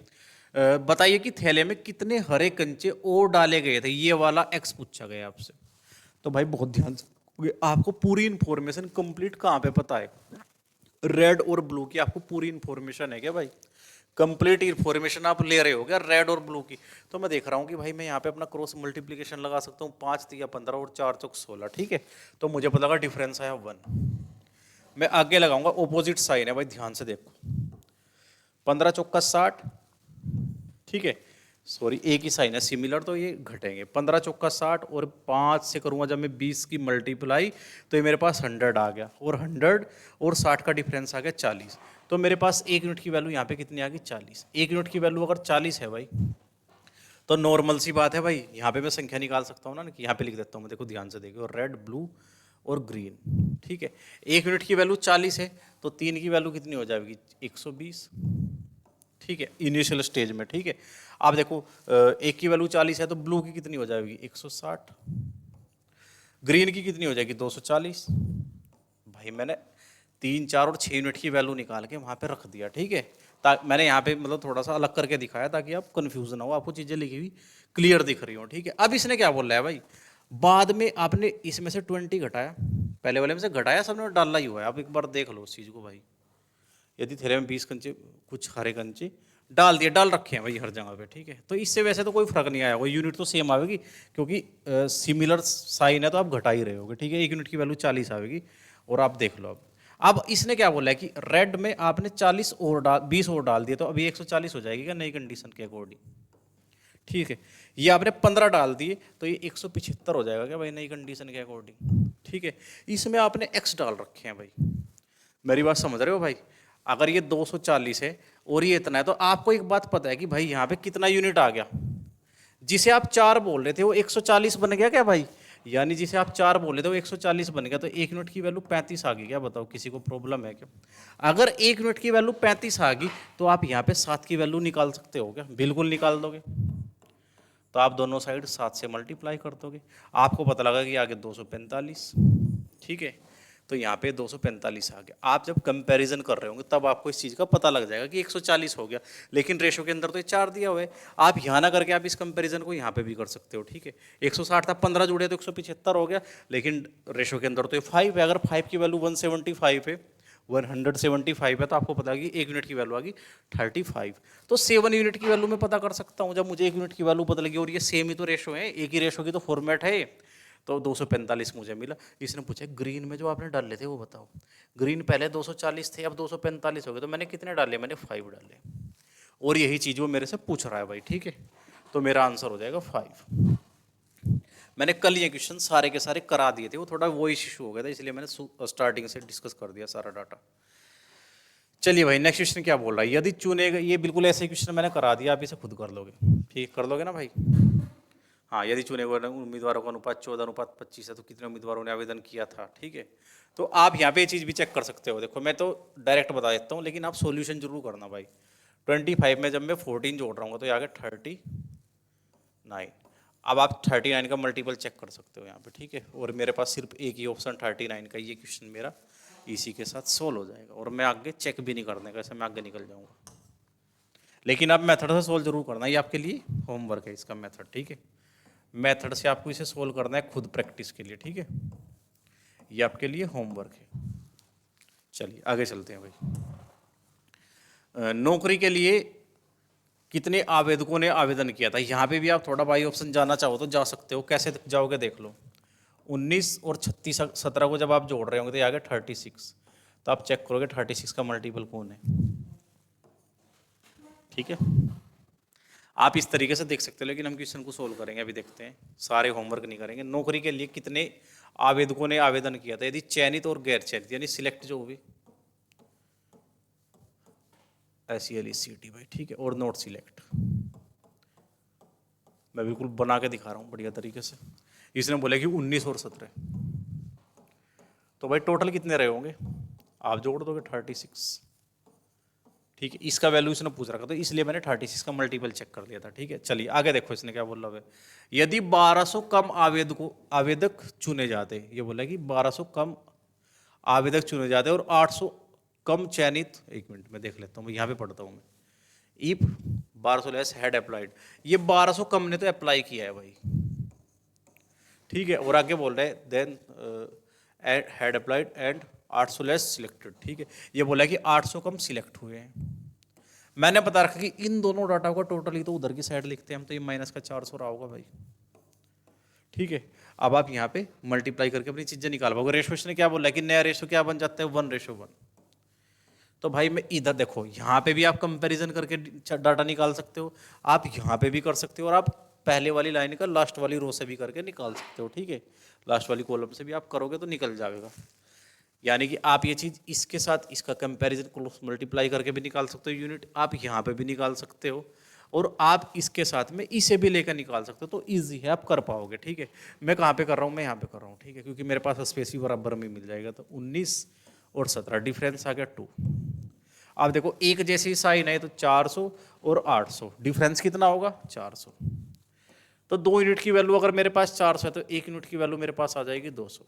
बताइए कि थैले में कितने हरे कंचे और डाले गए थे, ये वाला एक्स पूछा गया आपसे। तो भाई बहुत ध्यान से, आपको पूरी इंफॉर्मेशन कंप्लीट कहाँ पे पता है, रेड और ब्लू की आपको पूरी इंफॉर्मेशन है क्या भाई, कंप्लीट इंफॉर्मेशन आप ले रहे हो क्या रेड और ब्लू की। तो मैं देख रहा हूँ कि भाई मैं यहाँ पे अपना क्रॉस मल्टीप्लिकेशन लगा सकता हूँ, 5×3=15 और 4×4=16, ठीक है, तो मुझे पता लगा डिफरेंस आया 1। मैं आगे लगाऊंगा, ऑपोजिट साइन है भाई, ध्यान से देखो, 15×4=60, ठीक है, सॉरी एक ही साइन है सिमिलर, तो ये घटेंगे, 15×4=60 और 5 से करूंगा जब मैं 20 की मल्टीप्लाई, तो ये मेरे पास 100 आ गया, और 100 और 60 का डिफरेंस आ गया 40, तो मेरे पास 1 यूनिट की वैल्यू यहाँ पे कितनी आ गई, 40। 1 यूनिट की वैल्यू अगर 40 है भाई, तो नॉर्मल सी बात है भाई, यहाँ पे मैं संख्या निकाल सकता हूँ ना, कि यहाँ पे लिख देता हूँ मैं, देखो ध्यान से देखो, रेड ब्लू और ग्रीन, ठीक है। 1 यूनिट की वैल्यू 40 है, तो 3 की वैल्यू कितनी हो जाएगी, 120, ठीक है, इनिशियल स्टेज में, ठीक है। आप देखो 1 की वैल्यू 40 है, तो ब्लू की कितनी हो जाएगी 160, ग्रीन की कितनी हो जाएगी 240। भाई मैंने 3 4 और 6 यूनिट की वैल्यू निकाल के वहाँ पे रख दिया, ठीक है, मैंने यहाँ पे मतलब थोड़ा सा अलग करके दिखाया ताकि आप कंफ्यूज ना हो, आपको चीज़ें लिखी हुई क्लियर दिख रही हो, ठीक है। अब इसने क्या बोल रहा है भाई, बाद में आपने इसमें से 20 घटाया, पहले वाले में से घटाया, सबने डालना ही हुआ है, आप एक बार देख लो उस चीज़ को भाई। यदि थैले में 20 कंचे, कुछ हरे कंचे डाल दिए, डाल रखे हैं भाई हर जगह पे, ठीक है, तो इससे वैसे तो कोई फर्क नहीं आया, वो यूनिट तो सेम आएगी, क्योंकि सिमिलर साइन है, तो आप घटा ही रहे होगे, ठीक है। 1 यूनिट की वैल्यू 40 आएगी, और आप देख लो अब इसने क्या बोला है कि रेड में आपने 40 और 20 और डाल दिए, तो अभी 140 हो जाएगी क्या नई कंडीशन के अकॉर्डिंग, ठीक है। ये आपने 15 डाल दिए, तो ये 175 हो जाएगा क्या भाई नई कंडीशन के अकॉर्डिंग, ठीक है। इसमें आपने एक्स डाल रखे हैं भाई, मेरी बात समझ रहे हो भाई, अगर ये 240 है और ये इतना है, तो आपको एक बात पता है कि भाई यहाँ पे कितना यूनिट आ गया, जिसे आप 4 बोल रहे थे वो 140 बन गया क्या भाई, यानी जिसे आप 4 बोल रहे थे वो 140 बन गया, तो 1 यूनिट की वैल्यू 35 आ गई क्या, बताओ किसी को प्रॉब्लम है क्या। अगर 1 यूनिट की वैल्यू 35 आ गई, तो आप यहाँ पे 7 की वैल्यू निकाल सकते हो क्या, बिल्कुल निकाल दोगे, तो आप दोनों साइड 7 से मल्टीप्लाई कर दोगे, आपको पता लगा कि आगे 245, ठीक है, तो यहाँ पे 245 आ गया। आप जब कंपैरिजन कर रहे होंगे तब आपको इस चीज़ का पता लग जाएगा कि 140 हो गया, लेकिन रेशो के अंदर तो ये 4 दिया हुआ है, आप यहाँ ना करके आप इस कंपैरिजन को यहाँ पे भी कर सकते हो, ठीक है। 160 था, 15 जुड़े तो 175 हो गया, लेकिन रेशो के अंदर तो ये 5 है, अगर 5 की वैल्यू 175 है, 175 है, तो आपको पता है कि 1 यूनिट की वैल्यू आ गई 35, तो 7 यूनिट की वैल्यू मैं पता कर सकता हूँ जब मुझे 1 यूनिट की वैल्यू पता लगी, और ये सेम ही तो रेशो है, एक ही रेशो की तो फॉर्मेट है, तो 245 मुझे मिला। इसने पूछा ग्रीन में जो आपने डाले थे वो बताओ, ग्रीन पहले 240 थे, अब 245 हो गए, तो मैंने कितने डाले, मैंने 5 डाले, और यही चीज़ वो मेरे से पूछ रहा है भाई, ठीक है, तो मेरा आंसर हो जाएगा 5। मैंने कल ये क्वेश्चन सारे के सारे करा दिए थे, वो थोड़ा वॉइस इशू हो गया था, इसलिए मैंने स्टार्टिंग से डिस्कस कर दिया सारा डाटा। चलिए भाई नेक्स्ट क्वेश्चन क्या बोल रहा है, यदि चुने गए, ये बिल्कुल ऐसे क्वेश्चन मैंने करा दिया, आप इसे खुद कर लोगे, ठीक कर लोगे ना भाई। हाँ, यदि चुने गए उम्मीदवारों का अनुपात 14:25 है तो कितने उम्मीदवारों ने आवेदन किया था, ठीक है। तो आप यहाँ पे ये चीज़ भी चेक कर सकते हो। देखो मैं तो डायरेक्ट बता देता हूँ, लेकिन आप सॉल्यूशन जरूर करना भाई। 25 में जब मैं 14 जोड़ रहा हूँ तो ये आ गया 39। अब आप 39 का मल्टीपल चेक कर सकते हो यहाँ पे, ठीक है। और मेरे पास सिर्फ एक ही ऑप्शन 39 का, ये क्वेश्चन मेरा इसी के साथ सोल्व हो जाएगा, और मैं आगे चेक भी नहीं करने का, ऐसे मैं आगे निकल जाऊँगा। लेकिन आप मेथड से सोल्व जरूर करना, ये आपके लिए होमवर्क है इसका मेथड, ठीक है। मेथड से आपको इसे सोल्व करना है खुद प्रैक्टिस के लिए, ठीक है। ये आपके लिए होमवर्क है। चलिए आगे चलते हैं भाई। नौकरी के लिए कितने आवेदकों ने आवेदन किया था, यहाँ पे भी आप थोड़ा बाई ऑप्शन जाना चाहो तो जा सकते हो। कैसे जाओगे देख लो, 19 और 36 17 को जब आप जोड़ रहे होंगे तो आ गया 36, तो आप चेक करोगे 36 का मल्टीपल कौन है, ठीक है। आप इस तरीके से देख सकते हो, लेकिन हम क्वेश्चन को सोल्व करेंगे, अभी देखते हैं, सारे होमवर्क नहीं करेंगे। नौकरी के लिए कितने आवेदकों ने आवेदन किया था, यदि चयनित और गैर चयनित, यानी सिलेक्ट जो हुई SELECT भाई, ठीक है, और नॉट सिलेक्ट। मैं बिल्कुल बना के दिखा रहा हूँ बढ़िया तरीके से। इसने बोला कि 19 और 17, तो भाई टोटल कितने रहे होंगे, आप जोड़ दोगे 36, ठीक है। इसका वैल्यू इसने पूछ रखा था, इसलिए मैंने 36 का मल्टीपल चेक कर लिया था, ठीक है। चलिए आगे देखो इसने क्या बोला है, यदि 1200 कम आवेदक चुने जाते, ये बोला कि 1200 कम आवेदक चुने जाते और 800 कम चयनित, एक मिनट मैं देख लेता हूँ, यहाँ पे पढ़ता हूँ मैं, इफ 1200 लेस हैड अप्लाइड, ये 1200 कम ने तो अप्लाई किया है भाई, ठीक है। और आगे बोल रहे हैं then had applied and 800 less selected, ठीक है। ये बोला कि 800 कम सिलेक्ट हुए हैं। मैंने बता रखा कि इन दोनों डाटा का टोटल ही तो उधर की साइड लिखते हैं हम, तो ये माइनस का 400 रहा होगा भाई, ठीक है। अब आप यहाँ पे मल्टीप्लाई करके अपनी चीजें निकाल पाओगे। रेशो ने क्या बोला कि नया रेशो क्या बन जाता है, 1:1। तो भाई मैं इधर देखो, यहाँ पे भी आप कंपैरिजन करके डाटा निकाल सकते हो, आप यहाँ पे भी कर सकते हो, और आप पहले वाली लाइन का लास्ट वाली रो से भी करके निकाल सकते हो, ठीक है। लास्ट वाली कॉलम से भी आप करोगे तो निकल जाएगा। यानी कि आप ये चीज़ इसके साथ इसका कंपैरिजन क्रॉस मल्टीप्लाई करके भी निकाल सकते हो यूनिट, आप यहाँ पे भी निकाल सकते हो, और आप इसके साथ में इसे भी लेकर निकाल सकते हो, तो इजी है, आप कर पाओगे, ठीक है। मैं कहाँ पे कर रहा हूँ, मैं यहाँ पे कर रहा हूँ, ठीक है, क्योंकि मेरे पास स्पेस भी बराबर में मिल जाएगा। तो 19 और 17 डिफरेंस आ गया 2। आप देखो एक जैसी साइन है तो 400 और 800, डिफरेंस कितना होगा 400। तो 2 यूनिट की वैल्यू अगर मेरे पास 400 है तो 1 यूनिट की वैल्यू मेरे पास आ जाएगी 200,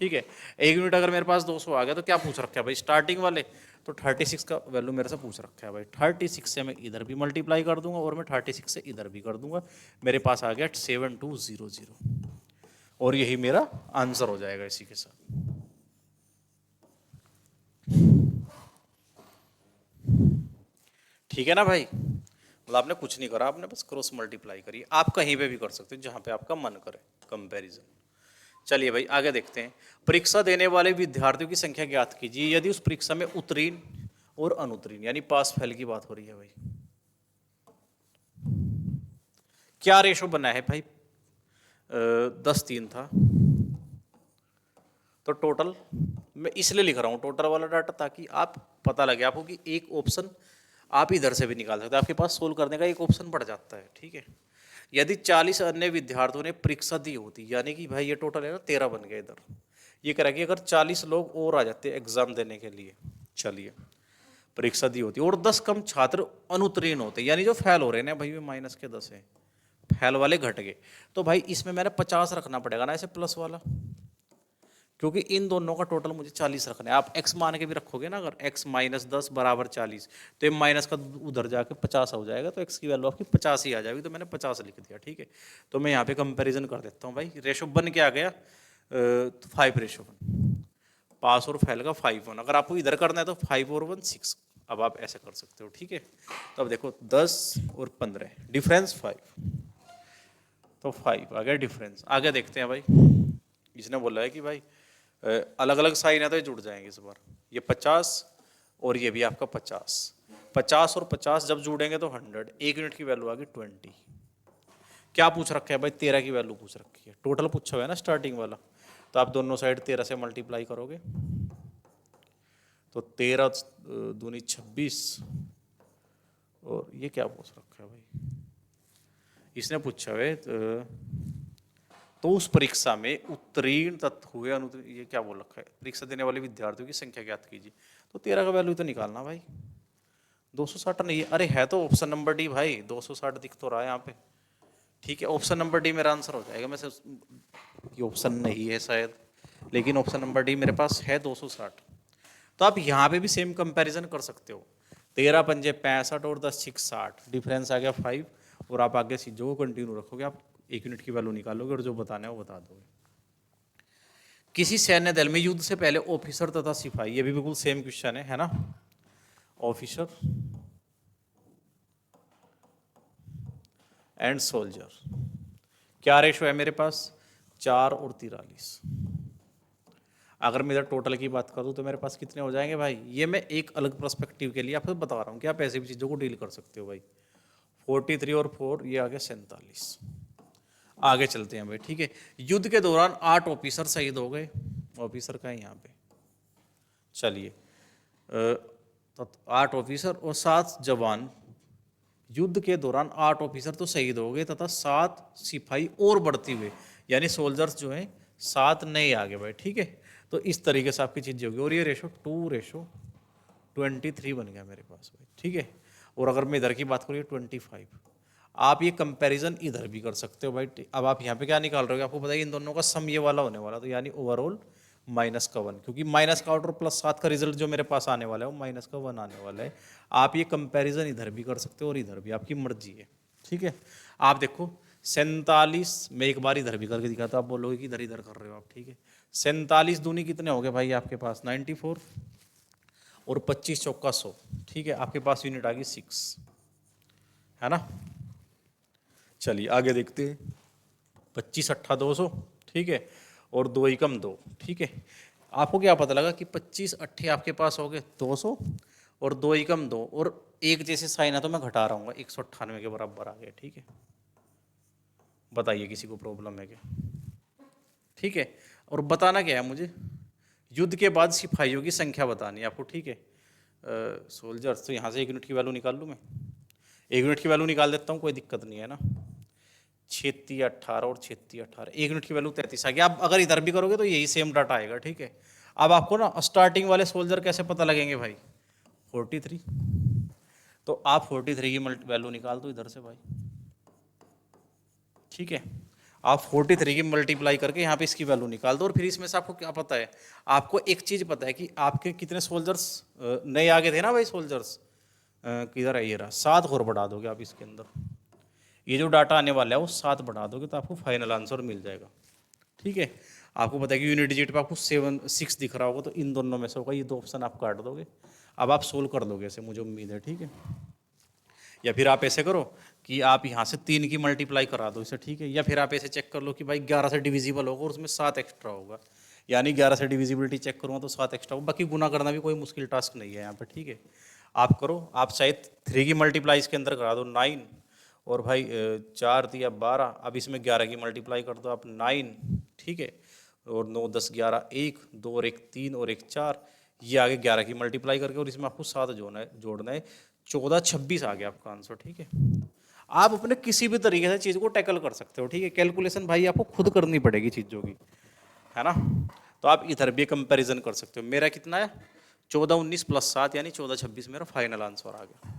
ठीक है। 1 यूनिट अगर मेरे पास 200 आ गया तो क्या पूछ रखा है भाई स्टार्टिंग वाले, तो 36 का वैल्यू मेरे से पूछ रखा है भाई। 36 से मैं इधर भी मल्टीप्लाई कर दूंगा और मैं 36 से इधर भी कर दूंगा, मेरे पास आ गया 7200, और यही मेरा आंसर हो जाएगा इसी के साथ। ठीक है ना भाई, मतलब आपने कुछ नहीं करा, आपने बस क्रॉस मल्टीप्लाई करी। आप कहीं पे भी कर सकते हो जहां पे आपका मन करे कंपैरिजन। चलिए भाई आगे देखते हैं। परीक्षा देने वाले विद्यार्थियों की संख्या ज्ञात कीजिए यदि उस परीक्षा में उत्तीर्ण और अनुत्तीर्ण यानी पास फेल की बात हो रही है भाई। क्या रेशो बना है भाई, 10:3 था, तो टोटल मैं इसलिए लिख रहा हूँ टोटल वाला डाटा ताकि आप पता लगे आपको कि एक ऑप्शन आप इधर से भी निकाल सकते हैं, आपके पास सोल्व करने का एक ऑप्शन बढ़ जाता है, ठीक है। यदि 40 अन्य विद्यार्थियों ने परीक्षा दी होती, यानी कि भाई ये टोटल है ना 13 बन गया इधर, ये कह रहा है कि अगर 40 लोग और आ जाते एग्जाम देने के लिए, चलिए परीक्षा दी होती, और 10 कम छात्र अनुत्तीर्ण होते, यानी जो फेल हो रहे हैं ना भाई, माइनस के 10 है, फेल वाले घट गए, तो भाई इसमें मैंने 50 रखना पड़ेगा ना ऐसे प्लस वाला, क्योंकि इन दोनों का टोटल मुझे 40 रखना है। आप x मान के भी रखोगे ना, अगर x - 10 बराबर 40, तो ये माइनस का उधर जाके 50 हो जाएगा, तो x की वैल्यू आपकी 50 ही आ जाएगी, तो मैंने 50 लिख दिया, ठीक है। तो मैं यहाँ पे कंपैरिजन कर देता हूँ भाई, रेशो बन के आ गया 5:1, पास और फेल का 5:1। अगर आपको इधर करना है तो 5 और 1 6, अब आप ऐसे कर सकते हो, ठीक है। तो अब देखो 10 और 15 डिफरेंस 5, तो 5 आ गया डिफरेंस। आगे देखते हैं भाई, इसने बोला है कि भाई अलग अलग साइन है तो ये जुड़ जाएंगे इस बार, ये 50 और ये भी आपका 50 और 50 जब जुड़ेंगे तो 100, 1 यूनिट की वैल्यू आ गई 20। क्या पूछ रखा है भाई, 13 की वैल्यू पूछ रखी है, टोटल पूछा हुआ है ना स्टार्टिंग वाला, तो आप दोनों साइड 13 से मल्टीप्लाई करोगे तो 13 दूनी 26, और ये क्या पूछ रखा है भाई, इसने पूछा है तो उस परीक्षा में उत्तीर्ण तत्व हुए ये क्या बोल रखा है, परीक्षा देने वाले विद्यार्थियों की संख्या ज्ञात कीजिए, तो 13 का वैल्यू तो निकालना भाई, 260 नहीं है, अरे है तो ऑप्शन नंबर डी भाई, 260 दिख तो रहा है यहाँ पे, ठीक है, ऑप्शन नंबर डी मेरा आंसर हो जाएगा। मैं से ये ऑप्शन नहीं है शायद, लेकिन ऑप्शन नंबर डी मेरे पास है 260। तो आप यहाँ पे भी सेम कंपैरिजन कर सकते हो, 13 पंजे 65 और 10 6 60, डिफरेंस आ गया 5, और आप आगे जो कंटिन्यू रखोगे आप 1 यूनिट की वैल्यू निकालोगे और जो बताना है वो बता दोगे। किसी सैन्य दल में युद्ध से पहले ऑफिसर तथा सिपाही, ये भी बिल्कुल सेम क्वेश्चन है ना, ऑफिसर एंड सोल्जर, क्या रेशो है मेरे पास, 4 और 43। अगर मैं इधर टोटल की बात करूं तो मेरे पास कितने हो जाएंगे भाई, ये मैं एक अलग पर्सपेक्टिव के लिए आपको बता रहा हूं कि आप ऐसी भी चीज़ों को डील कर सकते हो भाई। 43 और 4 ये आ गया 47। आगे चलते हैं भाई, ठीक है। युद्ध के दौरान 8 ऑफिसर शहीद हो गए, ऑफिसर का है यहाँ पे, चलिए 8 ऑफिसर और 7 जवान, युद्ध के दौरान 8 ऑफिसर तो शहीद हो गए तथा 7 सिपाही और बढ़ती हुए, यानी सोल्जर्स जो हैं 7 नए आ गए भाई, ठीक है। तो इस तरीके से आपकी चीज़ें होगी, और ये रेशो 2:23 बन गया मेरे पास भाई, ठीक है। और अगर मैं इधर की बात करूँ 25, आप ये कंपैरिजन इधर भी कर सकते हो भाई। अब आप यहाँ पे क्या निकाल रहे हो, आपको पता है इन दोनों का सम ये वाला होने वाला, तो यानी ओवरऑल -1, क्योंकि -8 और +7 का रिजल्ट जो मेरे पास आने वाला है वो -1 आने वाला है। आप ये कंपैरिजन इधर भी कर सकते हो और इधर भी, आपकी मर्जी है, ठीक है। आप देखो 47, मैं एक बार इधर भी करके दिखाता, आप बोलोगे कि इधर इधर कर रहे हो आप, ठीक है। 47 दूनी कितने हो गए भाई आपके पास 94, और 25 चौका 100, ठीक है। आपके पास यूनिट आ गई 6, है ना। चलिए आगे देखते हैं, 25 8 200, ठीक है, और 2 एकम 2, ठीक है। आपको क्या पता लगा कि 25 8 आपके पास हो गए 200, और 2 एकम 2, और एक जैसे साइन है तो मैं घटा रहा हूँ, 198 के बराबर आ गया, ठीक है। बताइए किसी को प्रॉब्लम है क्या, ठीक है। और बताना क्या है मुझे, युद्ध के बाद सिपाहियों की संख्या बतानी है आपको, ठीक है। सोल्जर्स, तो यहाँ से 1 यूनिट की वैल्यू निकाल लूँ मैं, 1 यूनिट की वैल्यू निकाल देता हूँ, कोई दिक्कत नहीं है ना। 36 18 और 36 18, 1 यूनिट की वैल्यू 33 आ गया। आप अगर इधर भी करोगे तो यही सेम डाटा आएगा, ठीक है। अब आपको ना स्टार्टिंग वाले सोल्जर कैसे पता लगेंगे भाई, 43, तो आप 43 की वैल्यू निकाल दो इधर से भाई, ठीक है। आप 43 की मल्टीप्लाई करके यहाँ पे इसकी वैल्यू निकाल दो, और फिर इसमें से आपको क्या पता है, आपको एक चीज़ पता है कि आपके कितने सोल्जर्स नए आ गए थे ना भाई, सोल्जर्स किधर है, ये रहा, 7 और बढ़ा दोगे आप इसके अंदर, ये जो डाटा आने वाला है वो 7 बढ़ा दोगे तो आपको फाइनल आंसर मिल जाएगा, ठीक है। आपको पता है कि यूनिट डिजिट पे आपको 7 6 दिख रहा होगा, तो इन दोनों में से होगा, ये 2 ऑप्शन आप काट दोगे। अब आप सोल्व कर दोगे ऐसे, मुझे उम्मीद है, ठीक है। या फिर आप ऐसे करो कि आप यहाँ से 3 की मल्टीप्लाई करा दो इसे, ठीक है। या फिर आप ऐसे चेक कर लो कि भाई 11 से डिविजिबल होगा और उसमें 7 एक्स्ट्रा होगा, यानी 11 से डिविजिबिलिटी चेक करूँगा तो 7 एक्स्ट्रा होगा। बाकी गुना करना भी कोई मुश्किल टास्क नहीं है यहाँ पे, ठीक है। आप करो, आप शायद 3 की मल्टीप्लाई इसके अंदर करा दो 9, और भाई 4 दिया 12, अब इसमें 11 की मल्टीप्लाई कर दो आप 9, ठीक है। और 9 10 11 1 2 और 1 3 और 1 4, ये आगे 11 की मल्टीप्लाई करके, और इसमें आपको 7 जोड़ना है 14 26 आ गया आपका आंसर, ठीक है। आप अपने किसी भी तरीके से चीज़ को टैकल कर सकते हो, ठीक है। कैलकुलेशन भाई आपको खुद करनी पड़ेगी चीज़ों की, है ना। तो आप इधर भी कंपैरिजन कर सकते हो। मेरा कितना है 14 19 + 7 यानी 14 26 मेरा फाइनल आंसर आ गया।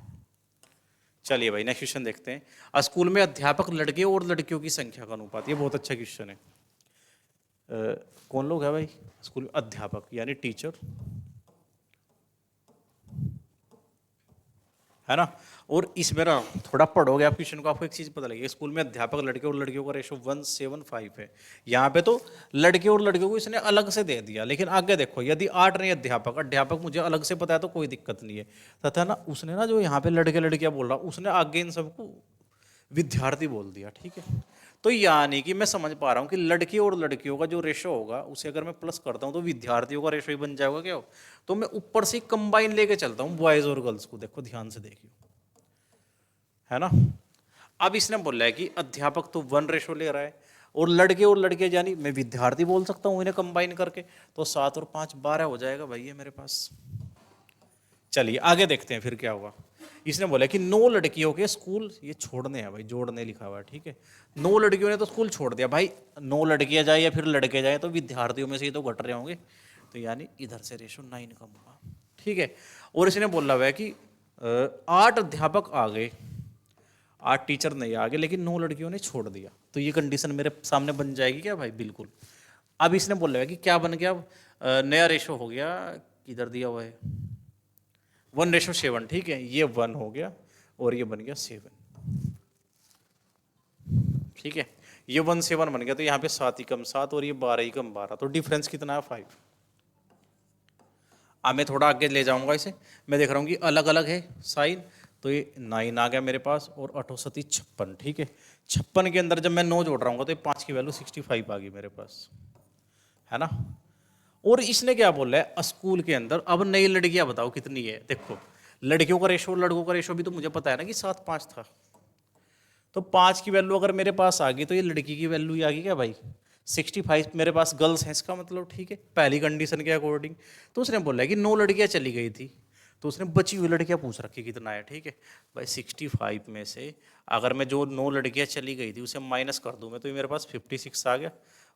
चलिए भाई नेक्स्ट क्वेश्चन देखते हैं। स्कूल में अध्यापक लड़के और लड़कियों की संख्या का अनुपात, ये बहुत अच्छा क्वेश्चन है। कौन लोग है भाई स्कूल में, अध्यापक यानी टीचर, है ना। और इसमें ना थोड़ा पढ़ोगे आप क्वेश्चन को, आपको एक चीज़ पता लगेगी, स्कूल में अध्यापक लड़के और लड़कियों का रेशो 1:7:5 है। यहाँ पे तो लड़के और लड़कियों को इसने अलग से दे दिया, लेकिन आगे देखो यदि 8 नहीं अध्यापक मुझे अलग से पता है तो कोई दिक्कत नहीं है, तथा ना उसने ना जो यहाँ पे लड़के लड़कियाँ बोल रहा उसने आगे इन सबको विद्यार्थी बोल दिया, ठीक है। तो यानी कि मैं समझ पा रहा हूँ कि लड़की और लड़कियों का जो रेशो होगा उसे अगर मैं प्लस करता हूँ तो विद्यार्थियों का रेशो ही बन जाएगा क्या हो? तो मैं ऊपर से कंबाइन लेके चलता हूँ बॉयज और गर्ल्स को, देखो ध्यान से देखियो, है ना। अब इसने बोला है कि अध्यापक तो 1 ले रहा है और लड़के यानी मैं विद्यार्थी बोल सकता हूँ इन्हें कंबाइन करके, तो 7 और 5 12 हो जाएगा भाई ये मेरे पास। चलिए आगे देखते हैं फिर क्या हुआ। इसने बोला कि 9 लड़कियों के स्कूल ये छोड़ने हैं भाई, जोड़ने लिखा हुआ है, ठीक है। 9 लड़कियों ने तो स्कूल छोड़ दिया भाई, 9 लड़कियां जाए या फिर लड़के जाए तो विद्यार्थियों में से ही तो घट रहे होंगे, तो यानी इधर से रेशो 9 कम होगा, ठीक है। और इसने बोला हुआ है कि 8 अध्यापक आ गए, 8 टीचर नहीं आ गए, लेकिन 9 लड़कियों ने छोड़ दिया, तो ये कंडीशन मेरे सामने बन जाएगी क्या भाई? बिल्कुल। अब इसने बोला है कि क्या बन गया, नया रेशो हो गया, किधर दिया हुआ है 1:7, ठीक है। ये 1 हो गया और ये बन गया 7, ठीक है। ये 1:7 बन गया, तो यहाँ पे 7 ही कम 7 और ये 12 ही कम 12, तो डिफरेंस कितना है 5। अब मैं थोड़ा आगे ले जाऊंगा इसे, मैं देख रहा हूँ कि अलग अलग है साइन, तो ये 9 आ गया मेरे पास और 8 7 56, ठीक है। 56 के अंदर जब मैं 9 जोड़ रहा हूँ तो ये 5 की वैल्यू 65 आ गई मेरे पास, है ना। और इसने क्या बोला है स्कूल के अंदर, अब नई लड़कियां बताओ कितनी है। देखो लड़कियों का रेशो लड़कों का रेशो भी तो मुझे पता है ना कि 7 5 था, तो 5 की वैल्यू अगर मेरे पास आ गई तो ये लड़की की वैल्यू ही आ गई क्या भाई 65 मेरे पास गर्ल्स हैं इसका मतलब, ठीक है, पहली कंडीशन के अकॉर्डिंग। तो उसने बोला है कि 9 लड़कियां चली गई थी, तो उसने बची हुई लड़कियां पूछ रखी कितना है, ठीक है भाई। 65 में से अगर मैं जो 9 लड़कियां चली गई थी उसे माइनस कर दूं मैं, तो ये मेरे पास 56 आ गया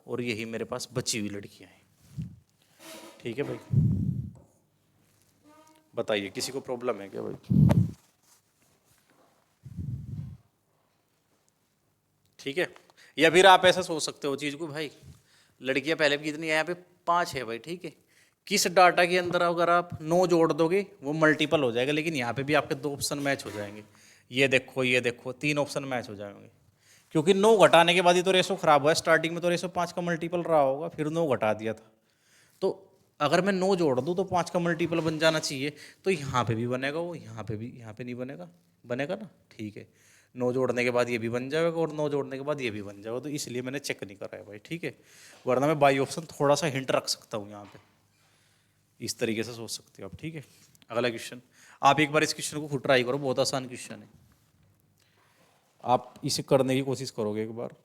और यही मेरे पास बची हुई लड़कियां हैं, ठीक है भाई। बताइए किसी को प्रॉब्लम है क्या भाई? ठीक है। या फिर आप ऐसा सोच सकते हो चीज को भाई, लड़कियां पहले भी कितनी है यहाँ पे 5 है भाई, ठीक है। किस डाटा के अंदर अगर आप 9 जोड़ दोगे वो मल्टीपल हो जाएगा, लेकिन यहाँ पे भी आपके 2 ऑप्शन मैच हो जाएंगे। ये देखो 3 ऑप्शन मैच हो जाएंगे, क्योंकि 9 घटाने के बाद ही तो रेशो खराब हुआ है। स्टार्टिंग में तो रेशो 5 का मल्टीपल रहा होगा, फिर 9 घटा दिया था, तो अगर मैं 9 जोड़ दूँ तो 5 का मल्टीपल बन जाना चाहिए, तो यहाँ पे भी बनेगा वो, यहाँ पे भी, यहाँ पे नहीं बनेगा, बनेगा ना, ठीक है। 9 जोड़ने के बाद ये भी बन जाएगा और 9 जोड़ने के बाद ये भी बन जाएगा, तो इसलिए मैंने चेक नहीं करा है भाई, ठीक है। वरना मैं बाई ऑप्शन थोड़ा सा हिंट रख सकता हूँ यहाँ पे, इस तरीके से सोच सकते हो आप, ठीक है। अगला क्वेश्चन, आप एक बार इस क्वेश्चन को खुद ट्राई करो, बहुत आसान क्वेश्चन है, आप इसे करने की कोशिश करोगे एक बार।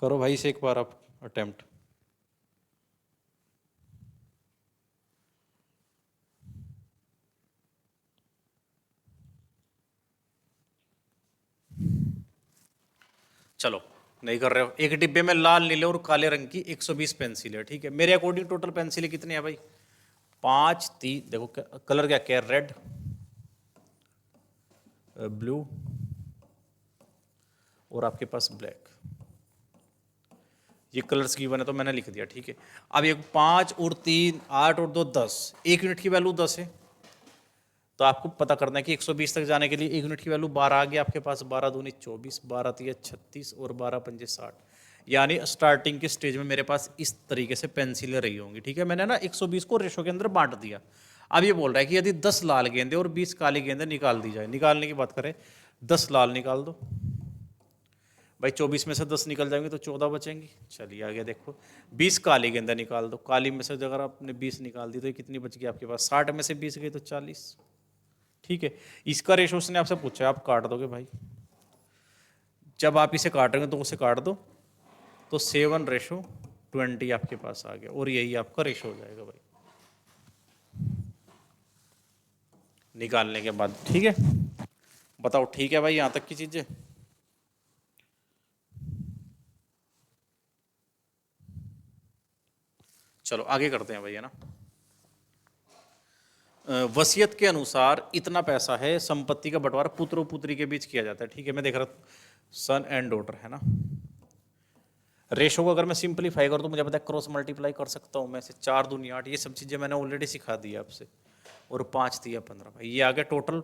करो भाई इसे एक बार आप अटेम्प्ट। चलो नहीं कर रहे हो, एक डिब्बे में लाल नीले और काले रंग की 120 पेंसिल है, ठीक है। मेरे अकॉर्डिंग टोटल पेंसिल कितनी है भाई 5 3, देखो कलर क्या क्या, रेड ब्लू और आपके पास ब्लैक, ये कलर्स गिवन है तो मैंने लिख दिया, ठीक है। अब ये 5 और 3 8 और 2 10, 1 यूनिट की वैल्यू 10 है, तो आपको पता करना है कि 120 तक जाने के लिए 1 यूनिट की वैल्यू 12 आ गई आपके पास, 12 दूनी 24, 12 तिया 36 और 12 पंजे 60, यानी स्टार्टिंग के स्टेज में मेरे पास इस तरीके से पेंसिलें रही होंगी, ठीक है। मैंने ना 120 को रेशो के अंदर बांट दिया। अब ये बोल रहा है कि यदि 10 लाल गेंदे और 20 काली गेंदे निकाल दी जाए, निकालने की बात करें, 10 लाल निकाल दो भाई, 24 में से 10 निकल जाएंगे तो 14 बचेंगी। चलिए आगे देखो, 20 काली गेंदा निकाल दो, काली में से अगर आपने 20 निकाल दी तो ये कितनी बच गई आपके पास, 60 में से 20 गई तो 40, ठीक है। इसका रेशो उसने आपसे पूछा, आप काट दोगे भाई, जब आप इसे काटेंगे तो उसे काट दो, तो 7:20 आपके पास आ गया और यही आपका रेशो हो जाएगा भाई निकालने के बाद, ठीक है। बताओ ठीक है भाई यहां तक की चीजें। चलो आगे करते हैं भाई, है ना। वसीयत के अनुसार इतना पैसा है, संपत्ति का बंटवारा पुत्र और पुत्री के बीच किया जाता है, ठीक है। मैं देख रहा सन एंड डॉटर, है ना। रेशो को अगर मैं सिंपलीफाई करूँ तो मुझे पता है क्रॉस मल्टीप्लाई कर सकता हूँ मैं से, 4 दूनी 8, ये सब चीज़ें मैंने ऑलरेडी सिखा दी आपसे, और 5 दिया 15 भाई, ये आ गया टोटल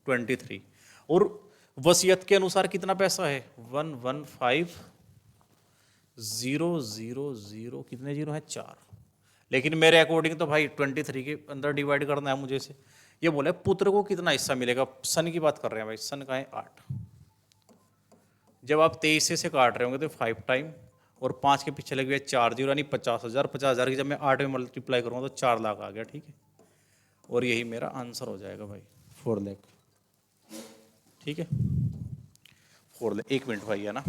23। और वसीयत के अनुसार कितना पैसा है 115,000, कितने जीरो है 4, लेकिन मेरे अकॉर्डिंग तो भाई 23 के अंदर डिवाइड करना है मुझे से। ये बोले पुत्र को कितना हिस्सा मिलेगा, सन की बात कर रहे हैं भाई, सन का है 8, जब आप 23 से काट रहे होंगे तो 5 टाइम, और 5 के पीछे लगे हुए 4 जीरो, यानी 50,000। 50,000 की जब मैं 8 में मल्टीप्लाई करूँगा तो 4 लाख आ गया, ठीक है। और यही मेरा आंसर हो जाएगा भाई, 4 लाख, ठीक है। 4 लाख, 1 मिनट भाई, है ना।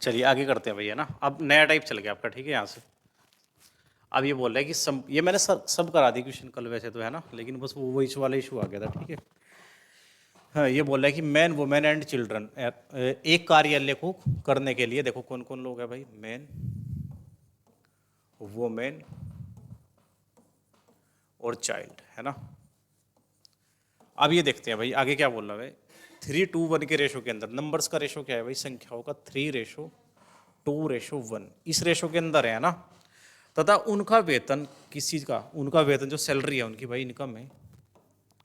चलिए आगे करते हैं भैया ना। अब नया टाइप चल गया आपका, ठीक है। यहाँ से अब ये बोल रहा है कि सब, ये मैंने सब करा दी क्वेश्चन कल वैसे तो, है ना, लेकिन बस वो इस वाला इशू आ गया था, ठीक है। हाँ, ये बोल रहा है कि मैन वुमेन एंड चिल्ड्रन, एक कार्यालय को करने के लिए, देखो कौन कौन लोग हैं भाई, मैन, वुमेन और चाइल्ड, है ना। अब ये देखते हैं भाई आगे क्या बोल रहा है। 3:1 के रेशो के अंदर, नंबर्स का रेशो क्या है भाई, संख्याओं का 3:2:1, इस रेशो के अंदर है ना। तथा उनका वेतन, किस चीज़ का, उनका वेतन जो सैलरी है उनकी भाई, इनकम है।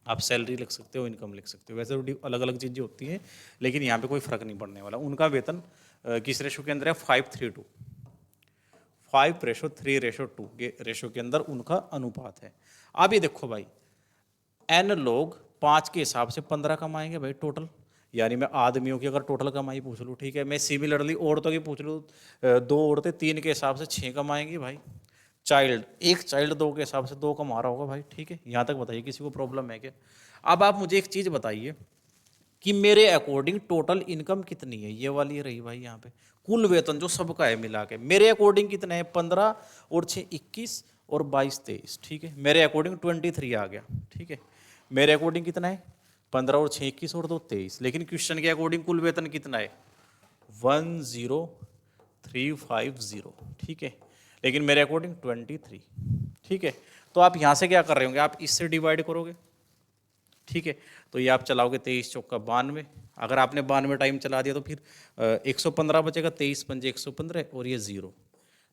आप सैलरी लिख सकते हो, इनकम लिख सकते हो, वैसे तो अलग अलग चीज़ें होती हैं, लेकिन यहाँ पे कोई फर्क नहीं पड़ने वाला। उनका वेतन किस रेशो के अंदर है, 5:3:2, 5:3:2 के रेशो के अंदर उनका अनुपात है। अब ये देखो भाई, एन लोग 5 के हिसाब से 15 कमाएंगे भाई टोटल, यानी मैं आदमियों की अगर टोटल कमाई पूछ लूँ, ठीक है। मैं सिमिलरली औरतों की पूछ लूँ, 2 औरतें 3 के हिसाब से 6 कमाएंगी भाई। चाइल्ड, एक चाइल्ड 2 के हिसाब से 2 कमा रहा होगा भाई, ठीक है। यहाँ तक बताइए किसी को प्रॉब्लम है क्या। अब आप मुझे एक चीज़ बताइए कि मेरे अकॉर्डिंग टोटल इनकम कितनी है, ये वाली रही भाई। यहाँ पे कुल वेतन जो सबका है मिला के मेरे अकॉर्डिंग कितना है, 15 और 6 21 और 22 23, ठीक है। मेरे अकॉर्डिंग 23 आ गया, ठीक है। मेरे अकॉर्डिंग कितना है, 15 और 6 21 और 2 23, लेकिन क्वेश्चन के अकॉर्डिंग कुल वेतन कितना है, 10350, ठीक है। लेकिन मेरे अकॉर्डिंग 23, ठीक है। तो आप यहाँ से क्या कर रहे होंगे, आप इससे डिवाइड करोगे, ठीक है। तो ये आप चलाओगे 23 चौका 92, अगर आपने 92 टाइम चला दिया तो फिर 115 बचेगा, 23 पंजे 115 और ये 0।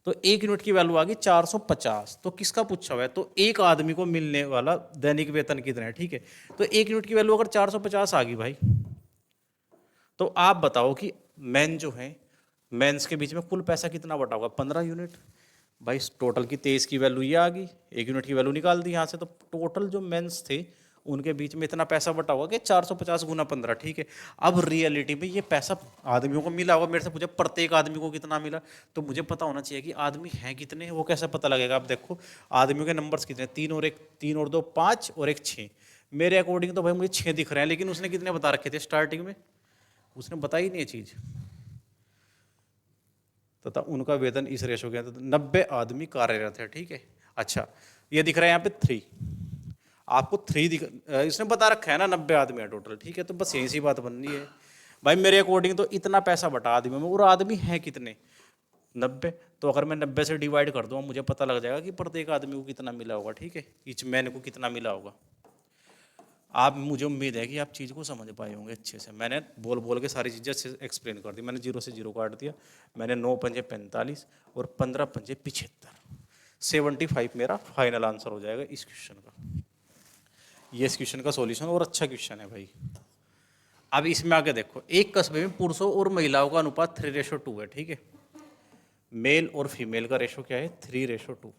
तो 1 यूनिट की वैल्यू आ गई 450। तो किसका पूछा हुआ है, तो एक आदमी को मिलने वाला दैनिक वेतन कितना है, ठीक है। तो 1 यूनिट की वैल्यू अगर 450 आ गई भाई, तो आप बताओ कि मैन जो है, मेंस के बीच में कुल पैसा कितना बटा होगा, 15 यूनिट। भाई टोटल की 23 की वैल्यू ये आ गई, 1 यूनिट की वैल्यू निकाल दी यहाँ से। तो टोटल जो मेंस थे उनके बीच में इतना पैसा बटा हुआ कि 450 गुना 15, ठीक है। अब रियलिटी में ये पैसा आदमियों को मिला होगा, मेरे से पूछे प्रत्येक आदमी को कितना मिला, तो मुझे पता होना चाहिए कि आदमी हैं कितने, वो कैसे पता लगेगा। आप देखो आदमियों के नंबर्स कितने, 3 और 2 5 और 1 6। मेरे अकॉर्डिंग तो भाई मुझे 6 दिख रहे हैं, लेकिन उसने कितने बता रखे थे स्टार्टिंग में, उसने बताई नहीं ये चीज़। तथा उनका वेतन इस रेशो के अंदर 90 आदमी कार्यरत है, ठीक है। अच्छा ये दिख रहा है यहाँ पे 3, आपको 3 इसने बता रखा है ना 90 आदमी है टोटल, ठीक है। तो बस यही सी बात बन रही है भाई मेरे अकॉर्डिंग। तो इतना पैसा बटा आदमियों में, और आदमी है कितने 90। तो अगर मैं 90 से डिवाइड कर दूँ मुझे पता लग जाएगा कि प्रत्येक आदमी को कितना मिला होगा, ठीक है, ईच मैन को कितना मिला होगा। आप, मुझे उम्मीद है कि आप चीज़ को समझ पाए होंगे अच्छे से। मैंने बोल बोल के सारी चीज़ें अच्छे से एक्सप्लेन कर दी। मैंने 0 से 0 काट दिया, मैंने 9 पंजे 45 और 15 पंजे 75, 75 मेरा फाइनल आंसर हो जाएगा इस क्वेश्चन का। ये इस क्वेश्चन का सॉल्यूशन, और अच्छा क्वेश्चन है भाई। अब इसमें आगे देखो, एक कस्बे में पुरुषों और महिलाओं का अनुपात 3:2 है, ठीक है। मेल और फीमेल का रेशो क्या है 3:2।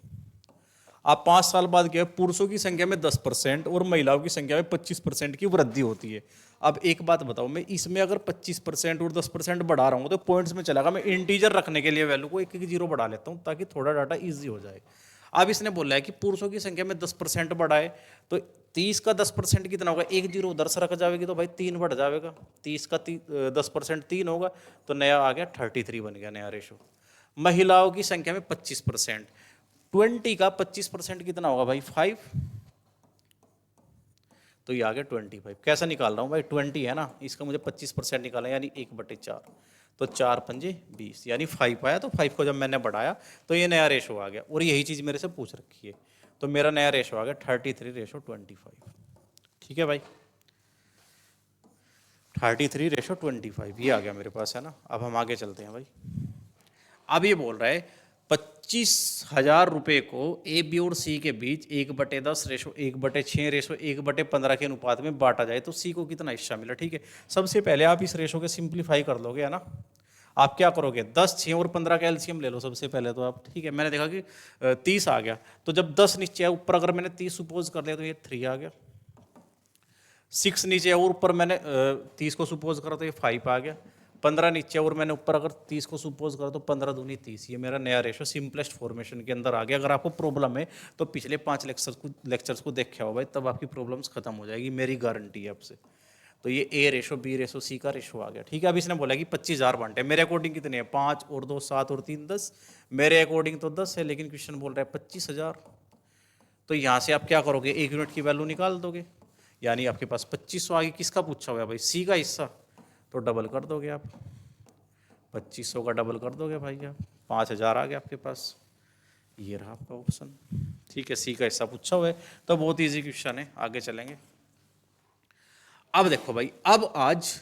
आप 5 साल बाद क्या है, पुरुषों की संख्या में 10% और महिलाओं की संख्या में 25% की वृद्धि होती है। अब एक बात बताओ, मैं इसमें अगर 25% और 10% बढ़ा रहा हूँ तो पॉइंट्स में चलेगा। मैं इंटीजर रखने के लिए वैल्यू को 1 0 बढ़ा लेता हूँ ताकि थोड़ा डाटा ईजी हो जाए। अब इसने बोला है कि पुरुषों की संख्या में 10% बढ़ाए, तो 30 का 10% कितना होगा, 1 0 उधर से रख जाएगी तो भाई 3 बढ़ जाएगा। 30 का 10% 3 होगा, तो नया आ गया 33 बन गया नया रेशो। महिलाओं की संख्या में 25%, 20 का 25% कितना होगा भाई 5, तो ये आ गया 25। कैसा निकाल रहा हूँ भाई, 20 है ना, इसका मुझे 25% निकाला यानी 1/4, तो 4 पंजे 20 यानी 5 आया। तो 5 को जब मैंने बढ़ाया तो ये नया रेशो आ गया, और यही चीज़ मेरे से पूछ रखी है। तो मेरा नया रेशो आ गया 33:25, ठीक है भाई। 33:25 ये आ गया मेरे पास, है ना। अब हम आगे चलते हैं भाई। अब ये बोल रहा है 25,000 रुपये को ए बी और सी के बीच 1/10 रेशो 1/6 रेशो 1/15 के अनुपात में बांटा जाए तो सी को कितना हिस्सा मिला, ठीक है। सबसे पहले आप इस रेशो के सिंप्लीफाई कर लोगे, है ना। आप क्या करोगे, 10, 6 और 15 का एलसीएम ले लो सबसे पहले तो आप, ठीक है। मैंने देखा कि 30 आ गया, तो जब 10 नीचे है ऊपर अगर मैंने 30 सुपोज कर लिया तो ये 3 आ गया। 6 नीचे और ऊपर मैंने 30 को सुपोज करा तो ये 5 आ गया। 15 नीचे और मैंने ऊपर अगर 30 को सुपोज करा तो 15 दूनी 30, ये मेरा नया रेशो सिंपलेस्ट फॉर्मेशन के अंदर आ गया। अगर आपको प्रॉब्लम है तो पिछले 5 लेक्चर्स को देखा हो भाई, तब आपकी प्रॉब्लम्स खत्म हो जाएगी, मेरी गारंटी है आपसे। तो ये ए रेशो बी रेशो सी का रेशो आ गया, ठीक है। अब इसने बोला कि 25,000 बांटे, मेरे अकॉर्डिंग कितने हैं 5 और 2 7 और 3 10, मेरे अकॉर्डिंग तो 10 है, लेकिन क्वेश्चन बोल रहा है 25,000। तो यहाँ से आप क्या करोगे, 1 यूनिट की वैल्यू निकाल दोगे, यानी आपके पास 2500 आगे। किसका पूछा हुआ है भाई, सी का हिस्सा, तो डबल कर दोगे आप, 2500 का डबल कर दोगे भाई आप, 5,000 आ गया आपके पास। ये रहा आपका ऑप्शन, ठीक है। सी का हिस्सा पूछा हुआ है, तो बहुत इजी क्वेश्चन है। आगे चलेंगे। अब देखो भाई, अब आज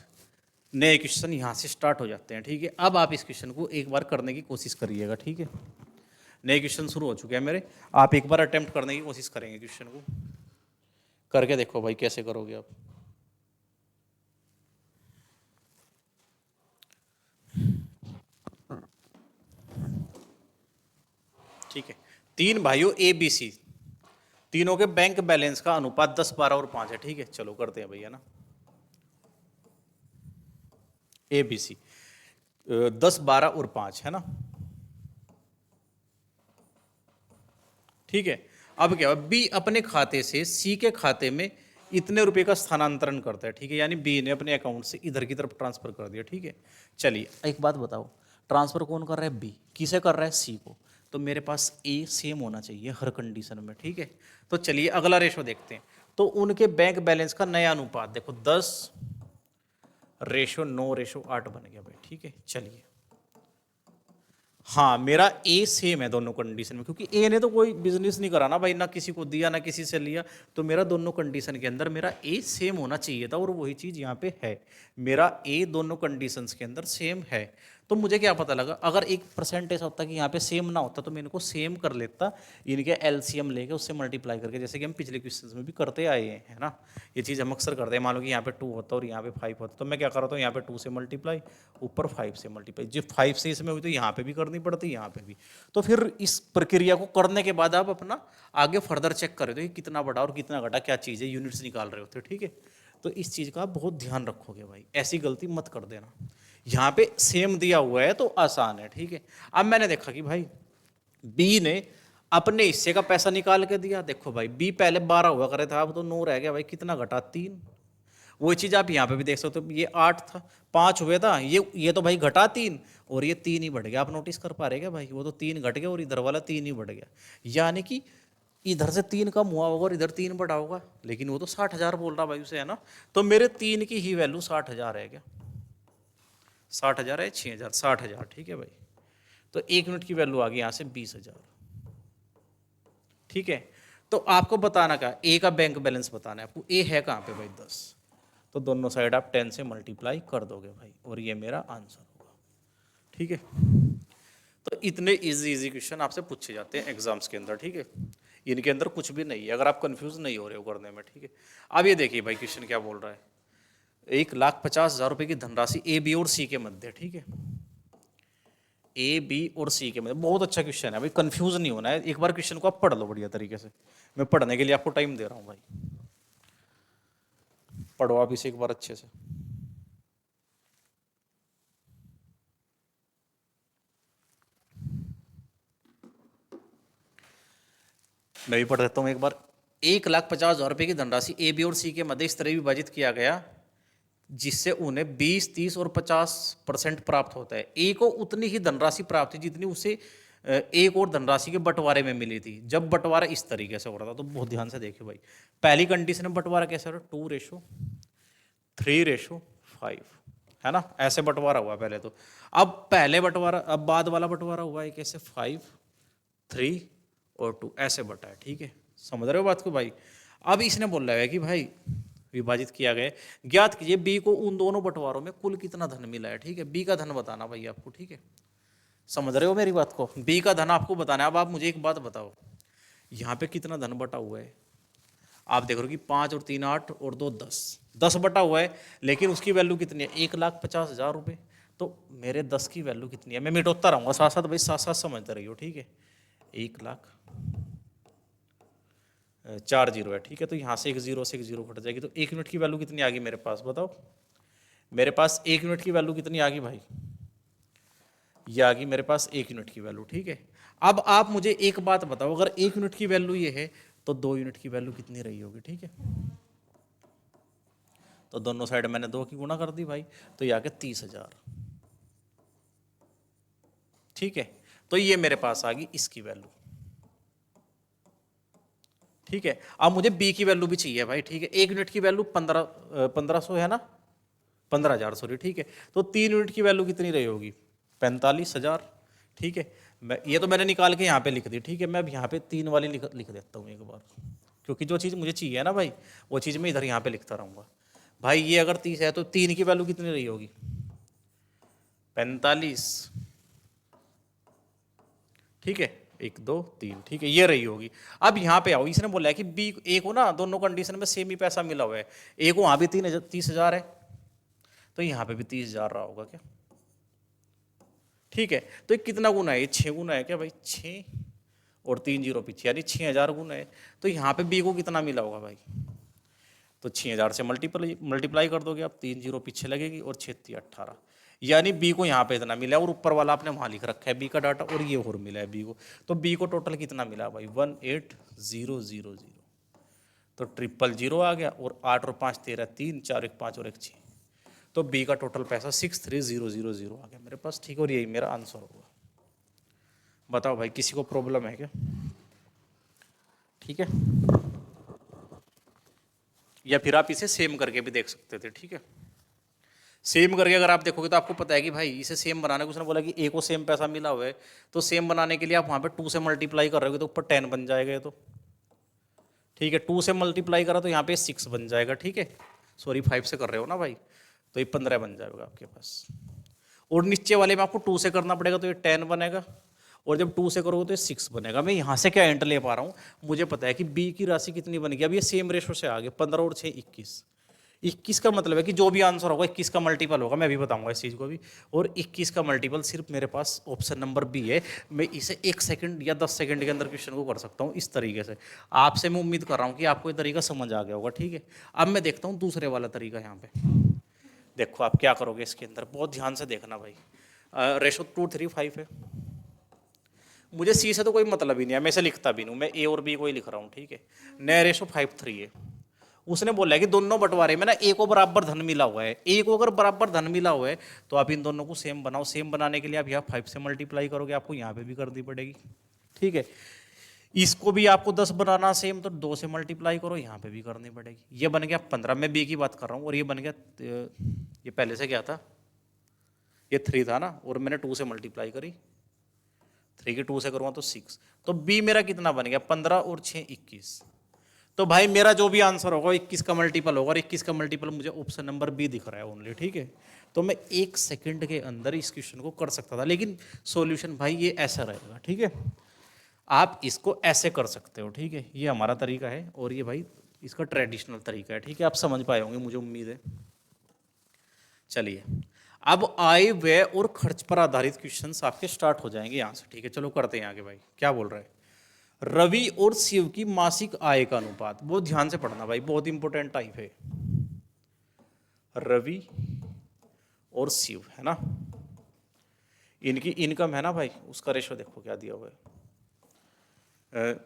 नए क्वेश्चन यहाँ से स्टार्ट हो जाते हैं, ठीक है। अब आप इस क्वेश्चन को एक बार करने की कोशिश करिएगा, ठीक है। नए क्वेश्चन शुरू हो चुके हैं मेरे, आप एक बार अटेम्प्ट करने की कोशिश करेंगे क्वेश्चन को, करके देखो भाई कैसे करोगे आप। ठीक है, 3 भाइयों ए बी सी, तीनों के बैंक बैलेंस का अनुपात 10 12 और 5 है, ठीक है। चलो करते हैं भैया ना, ए बी सी 10 12 और 5 है ना, ठीक है। अब क्या, बी अपने खाते से सी के खाते में इतने रुपए का स्थानांतरण करता है, ठीक है। यानी बी ने अपने अकाउंट से इधर की तरफ ट्रांसफर कर दिया, ठीक है। चलिए एक बात बताओ, ट्रांसफर कौन कर रहा है, बी। किसे कर रहा है, सी को। तो मेरे पास ए सेम होना चाहिए हर कंडीशन में, ठीक है। तो चलिए अगला रेशो देखते हैं। तो उनके बैंक बैलेंस का नया अनुपात देखो 10:9:8 बन गया भाई, ठीक है। चलिए हाँ, मेरा ए सेम है दोनों कंडीशन में, क्योंकि ए ने तो कोई बिजनेस नहीं करा ना भाई, ना किसी को दिया ना किसी से लिया। तो मेरा दोनों कंडीशन के अंदर मेरा ए सेम होना चाहिए था, और वही चीज़ यहाँ पे है, मेरा ए दोनों कंडीशंस के अंदर सेम है। तो मुझे क्या पता लगा, अगर एक परसेंट ऐसा होता कि यहाँ पे सेम ना होता तो मैं इनको सेम कर लेता, इनके एलसीएम लेके उससे मल्टीप्लाई करके, जैसे कि हम पिछले क्वेश्चंस में भी करते आए हैं, है ना। ये चीज़ हम अक्सर करते हैं। मान लो कि यहाँ पे 2 होता और यहाँ पे 5 होता, तो मैं क्या करता हूँ, यहाँ पे 2 से मल्टीप्लाई, ऊपर 5 से मल्टीप्लाई। जो 5 से इसमें हुई तो यहाँ पे भी करनी पड़ती, यहाँ पे भी। तो फिर इस प्रक्रिया को करने के बाद आप अपना आगे फर्दर चेक कर रहे हो कि कितना बढ़ा और कितना घटा, क्या चीज़ है, यूनिट्स निकाल रहे होते हो, ठीक है। तो इस चीज़ का आप बहुत ध्यान रखोगे भाई, ऐसी गलती मत कर देना। यहाँ पे सेम दिया हुआ है तो आसान है, ठीक है। अब मैंने देखा कि भाई बी ने अपने हिस्से का पैसा निकाल के दिया। देखो भाई बी पहले 12 हुआ करे था, अब तो 9 रह गया भाई, कितना घटा, 3। वही चीज़ आप यहाँ पे भी देख सकते हो, ये 8 था, 5 हुए था, ये तो भाई घटा 3 और ये 3 ही बढ़ गया। आप नोटिस कर पा रहे क्या भाई, वो तो 3 घट गया और इधर वाला 3 ही बढ़ गया। यानी कि इधर से 3 कम हुआ होगा और इधर 3 बढ़ा होगा, लेकिन वो तो 60,000 बोल रहा भाई उसे, है ना। तो मेरे 3 की ही वैल्यू 60,000 है क्या, 60,000 है, 6,000, 60,000, ठीक है भाई। तो 1 यूनिट की वैल्यू आ गई यहाँ से 20,000, ठीक है। तो आपको बताना क्या, ए का बैंक बैलेंस बताना है आपको। ए है कहाँ पे भाई, 10। तो दोनों साइड आप 10 से मल्टीप्लाई कर दोगे भाई, और ये मेरा आंसर होगा, ठीक है। तो इतने इजी इजी क्वेश्चन आपसे पूछे जाते हैं एग्जाम्स के अंदर, ठीक है। इनके अंदर कुछ भी नहीं है, अगर आप कंफ्यूज नहीं हो रहे हो करने में, ठीक है। अब ये देखिए भाई क्वेश्चन क्या बोल रहा है, 1,50,000 रुपए की धनराशि ए बी और सी के मध्य, ठीक है। ए बी और सी के मध्य, बहुत अच्छा क्वेश्चन है भाई, कंफ्यूज नहीं होना है। एक बार क्वेश्चन को आप पढ़ लो बढ़िया तरीके से, मैं पढ़ने के लिए आपको टाइम दे रहा हूँ भाई, पढ़ो आप इसे एक बार अच्छे से। मैं भी पढ़ देता हूँ एक बार। 1,50,000 रुपए की धनराशि ए बी और सी के मध्य इस तरह विभाजित किया गया जिससे उन्हें 20, 30 और 50% प्राप्त होता है। ए को उतनी ही धनराशि प्राप्त थी जितनी उसे एक और धनराशि के बंटवारे में मिली थी, जब बंटवारा इस तरीके से हो रहा था। तो बहुत ध्यान से देखिए भाई, पहली कंडीशन में बंटवारा कैसे हो रहा है, 2:3:5, है ना, ऐसे बंटवारा हुआ पहले तो। अब पहले बंटवारा, अब बाद वाला बंटवारा हुआ है कैसे, 5, 3 और 2 ऐसे बटा है, ठीक है। समझ रहे हो बात को भाई। अब इसने बोल रहा है कि भाई विभाजित किया गया, ज्ञात कीजिए बी को उन दोनों बंटवारों में कुल कितना धन मिला है, ठीक है। बी का धन बताना भाई आपको, ठीक है। समझ रहे हो मेरी बात को, बी का धन आपको बताना है। अब आप मुझे एक बात बताओ, यहाँ पे कितना धन बटा हुआ है, आप देख रहे हो कि 5 और 3 8 और 2 10, 10 बटा हुआ है, लेकिन उसकी वैल्यू कितनी है, 1,50,000 रुपये। तो मेरे 10 की वैल्यू कितनी है, मैं मिटोता रहूंगा साथ साथ भाई, साथ साथ समझते रहिए, ठीक है। 1,04,000 जीरो है, ठीक है। तो यहाँ से एक जीरो से एक जीरो कट जाएगी, तो 1 यूनिट की वैल्यू कितनी आ गई मेरे पास, बताओ। मेरे पास 1 यूनिट की वैल्यू कितनी आ गई भाई, ये आ गई मेरे पास 1 यूनिट की वैल्यू, ठीक है। अब आप मुझे एक बात बताओ, अगर 1 यूनिट की वैल्यू ये है तो 2 यूनिट की वैल्यू कितनी रही होगी, ठीक है। तो दोनों साइड मैंने 2 की गुणा कर दी भाई, तो ये आ गया 30,000, ठीक है। तो ये मेरे पास आ गई इसकी वैल्यू, ठीक है। अब मुझे बी की वैल्यू भी चाहिए भाई, ठीक है। 1 यूनिट की वैल्यू 1500 है ना, 15,000 सॉरी, ठीक है। तो 3 यूनिट की वैल्यू कितनी रही होगी, 45,000, ठीक है। मैं ये तो मैंने निकाल के यहाँ पे लिख दी, ठीक है। मैं अब यहाँ पे 3 वाली लिख देता हूँ एक बार, क्योंकि जो चीज़ मुझे चाहिए ना भाई, वो चीज़ मैं इधर यहाँ पे लिखता रहूँगा भाई। ये अगर 30 है तो 3 की वैल्यू कितनी रही होगी, 45, ठीक है। 1 2 3, ठीक है, ये रही होगी। अब यहाँ पे आओ, इसने बोला है कि बी ए को ना दोनों कंडीशन में सेम ही पैसा मिला हुआ है, ए को वहाँ भी 30,000 है, तो यहाँ पे भी 30,000 रहा होगा क्या, ठीक है। तो ये कितना गुना है, ये 6 गुना है क्या भाई, 6 और 3 जीरो पीछे, यानी 6,000 गुना है। तो यहाँ पे बी को कितना मिला होगा भाई, तो 6,000 से मल्टीप्लाई कर दोगे आप, 3 जीरो पीछे लगेगी और 6 3 18, यानी बी को यहाँ पे इतना मिला है, और ऊपर वाला आपने वहाँ लिख रखा है बी का डाटा, और ये और मिला है बी को। तो बी को टोटल कितना मिला भाई, 18,000, तो 000 आ गया, और 8 और 5 13, 3 4 1 5 और 1 6, तो बी का टोटल पैसा 63,000 आ गया मेरे पास, ठीक है। और यही मेरा आंसर होगा। बताओ भाई किसी को प्रॉब्लम है क्या, ठीक है। या फिर आप इसे सेम करके भी देख सकते थे, ठीक है। सेम करके अगर आप देखोगे तो आपको पता है कि भाई इसे सेम बनाने को उसने बोला कि ए को सेम पैसा मिला हुआ है, तो सेम बनाने के लिए आप वहाँ पे 2 से मल्टीप्लाई कर रहे हो तो ऊपर 10 बन जाएगा ये तो, ठीक है। 2 से मल्टीप्लाई करा तो यहाँ पे 6 बन जाएगा, ठीक है। सॉरी 5 से कर रहे हो ना भाई, तो ये 15 बन जाएगा आपके पास। और नीचे वाले में आपको 2 से करना पड़ेगा तो ये 10 बनेगा, और जब 2 से करोगे तो ये 6 बनेगा। मैं यहाँ से क्या एंट ले पा रहा हूँ, मुझे पता है कि बी की राशि कितनी बनेगी। अब ये सेम रेशो से आगे 15 और 6 21। 21 का मतलब है कि जो भी आंसर होगा 21 का मल्टीपल होगा, मैं भी बताऊंगा इस चीज़ को भी। और 21 का मल्टीपल सिर्फ मेरे पास ऑप्शन नंबर बी है। मैं इसे 1 सेकंड या 10 सेकंड के अंदर क्वेश्चन को कर सकता हूँ इस तरीके से। आपसे मैं उम्मीद कर रहा हूँ कि आपको ये तरीका समझ आ गया होगा, ठीक है। अब मैं देखता हूँ दूसरे वाला तरीका। यहाँ पे देखो आप क्या करोगे इसके अंदर, बहुत ध्यान से देखना भाई। रेशो 2:3:5 है। मुझे सी से तो कोई मतलब ही नहीं है, मैं इसे लिखता भी नहीं, मैं ए और बी को ही लिख रहा हूँ, ठीक है। नया रेशो 5:3 है। उसने बोला है कि दोनों बंटवारे में ना ए को बराबर धन मिला हुआ है। ए को अगर बराबर धन मिला हुआ है तो आप इन दोनों को सेम बनाओ। सेम बनाने के लिए आप यहाँ 5 से मल्टीप्लाई करोगे, आपको यहाँ पे भी करनी पड़ेगी, ठीक है। इसको भी आपको 10 बनाना सेम, तो 2 से मल्टीप्लाई करो, यहाँ पे भी करनी पड़ेगी। ये बन गया 15, मैं बी की बात कर रहा हूँ। और ये बन गया, ये पहले से क्या था, ये 3 था ना, और मैंने 2 से मल्टीप्लाई करी। 3 की 2 से करूँगा तो 6, तो बी मेरा कितना बन गया, 15 और 6 21। तो भाई मेरा जो भी आंसर होगा 21 का मल्टीपल होगा, और 21 का मल्टीपल मुझे ऑप्शन नंबर बी दिख रहा है ओनली, ठीक है। तो मैं 1 सेकंड के अंदर इस क्वेश्चन को कर सकता था, लेकिन सॉल्यूशन भाई ये ऐसा रहेगा, ठीक है। आप इसको ऐसे कर सकते हो, ठीक है। ये हमारा तरीका है, और ये भाई इसका ट्रेडिशनल तरीका है, ठीक है। आप समझ पाए होंगे, मुझे उम्मीद है। चलिए, अब आय व्यय और खर्च पर आधारित क्वेश्चंस आपके स्टार्ट हो जाएंगे यहाँ से, ठीक है। चलो करते हैं आगे। भाई क्या बोल रहे हैं, रवि और शिव की मासिक आय का अनुपात। बहुत ध्यान से पढ़ना भाई, बहुत इंपॉर्टेंट टाइप है। रवि और शिव है ना, इनकी इनकम है ना भाई, उसका रेशो देखो क्या दिया हुआ है।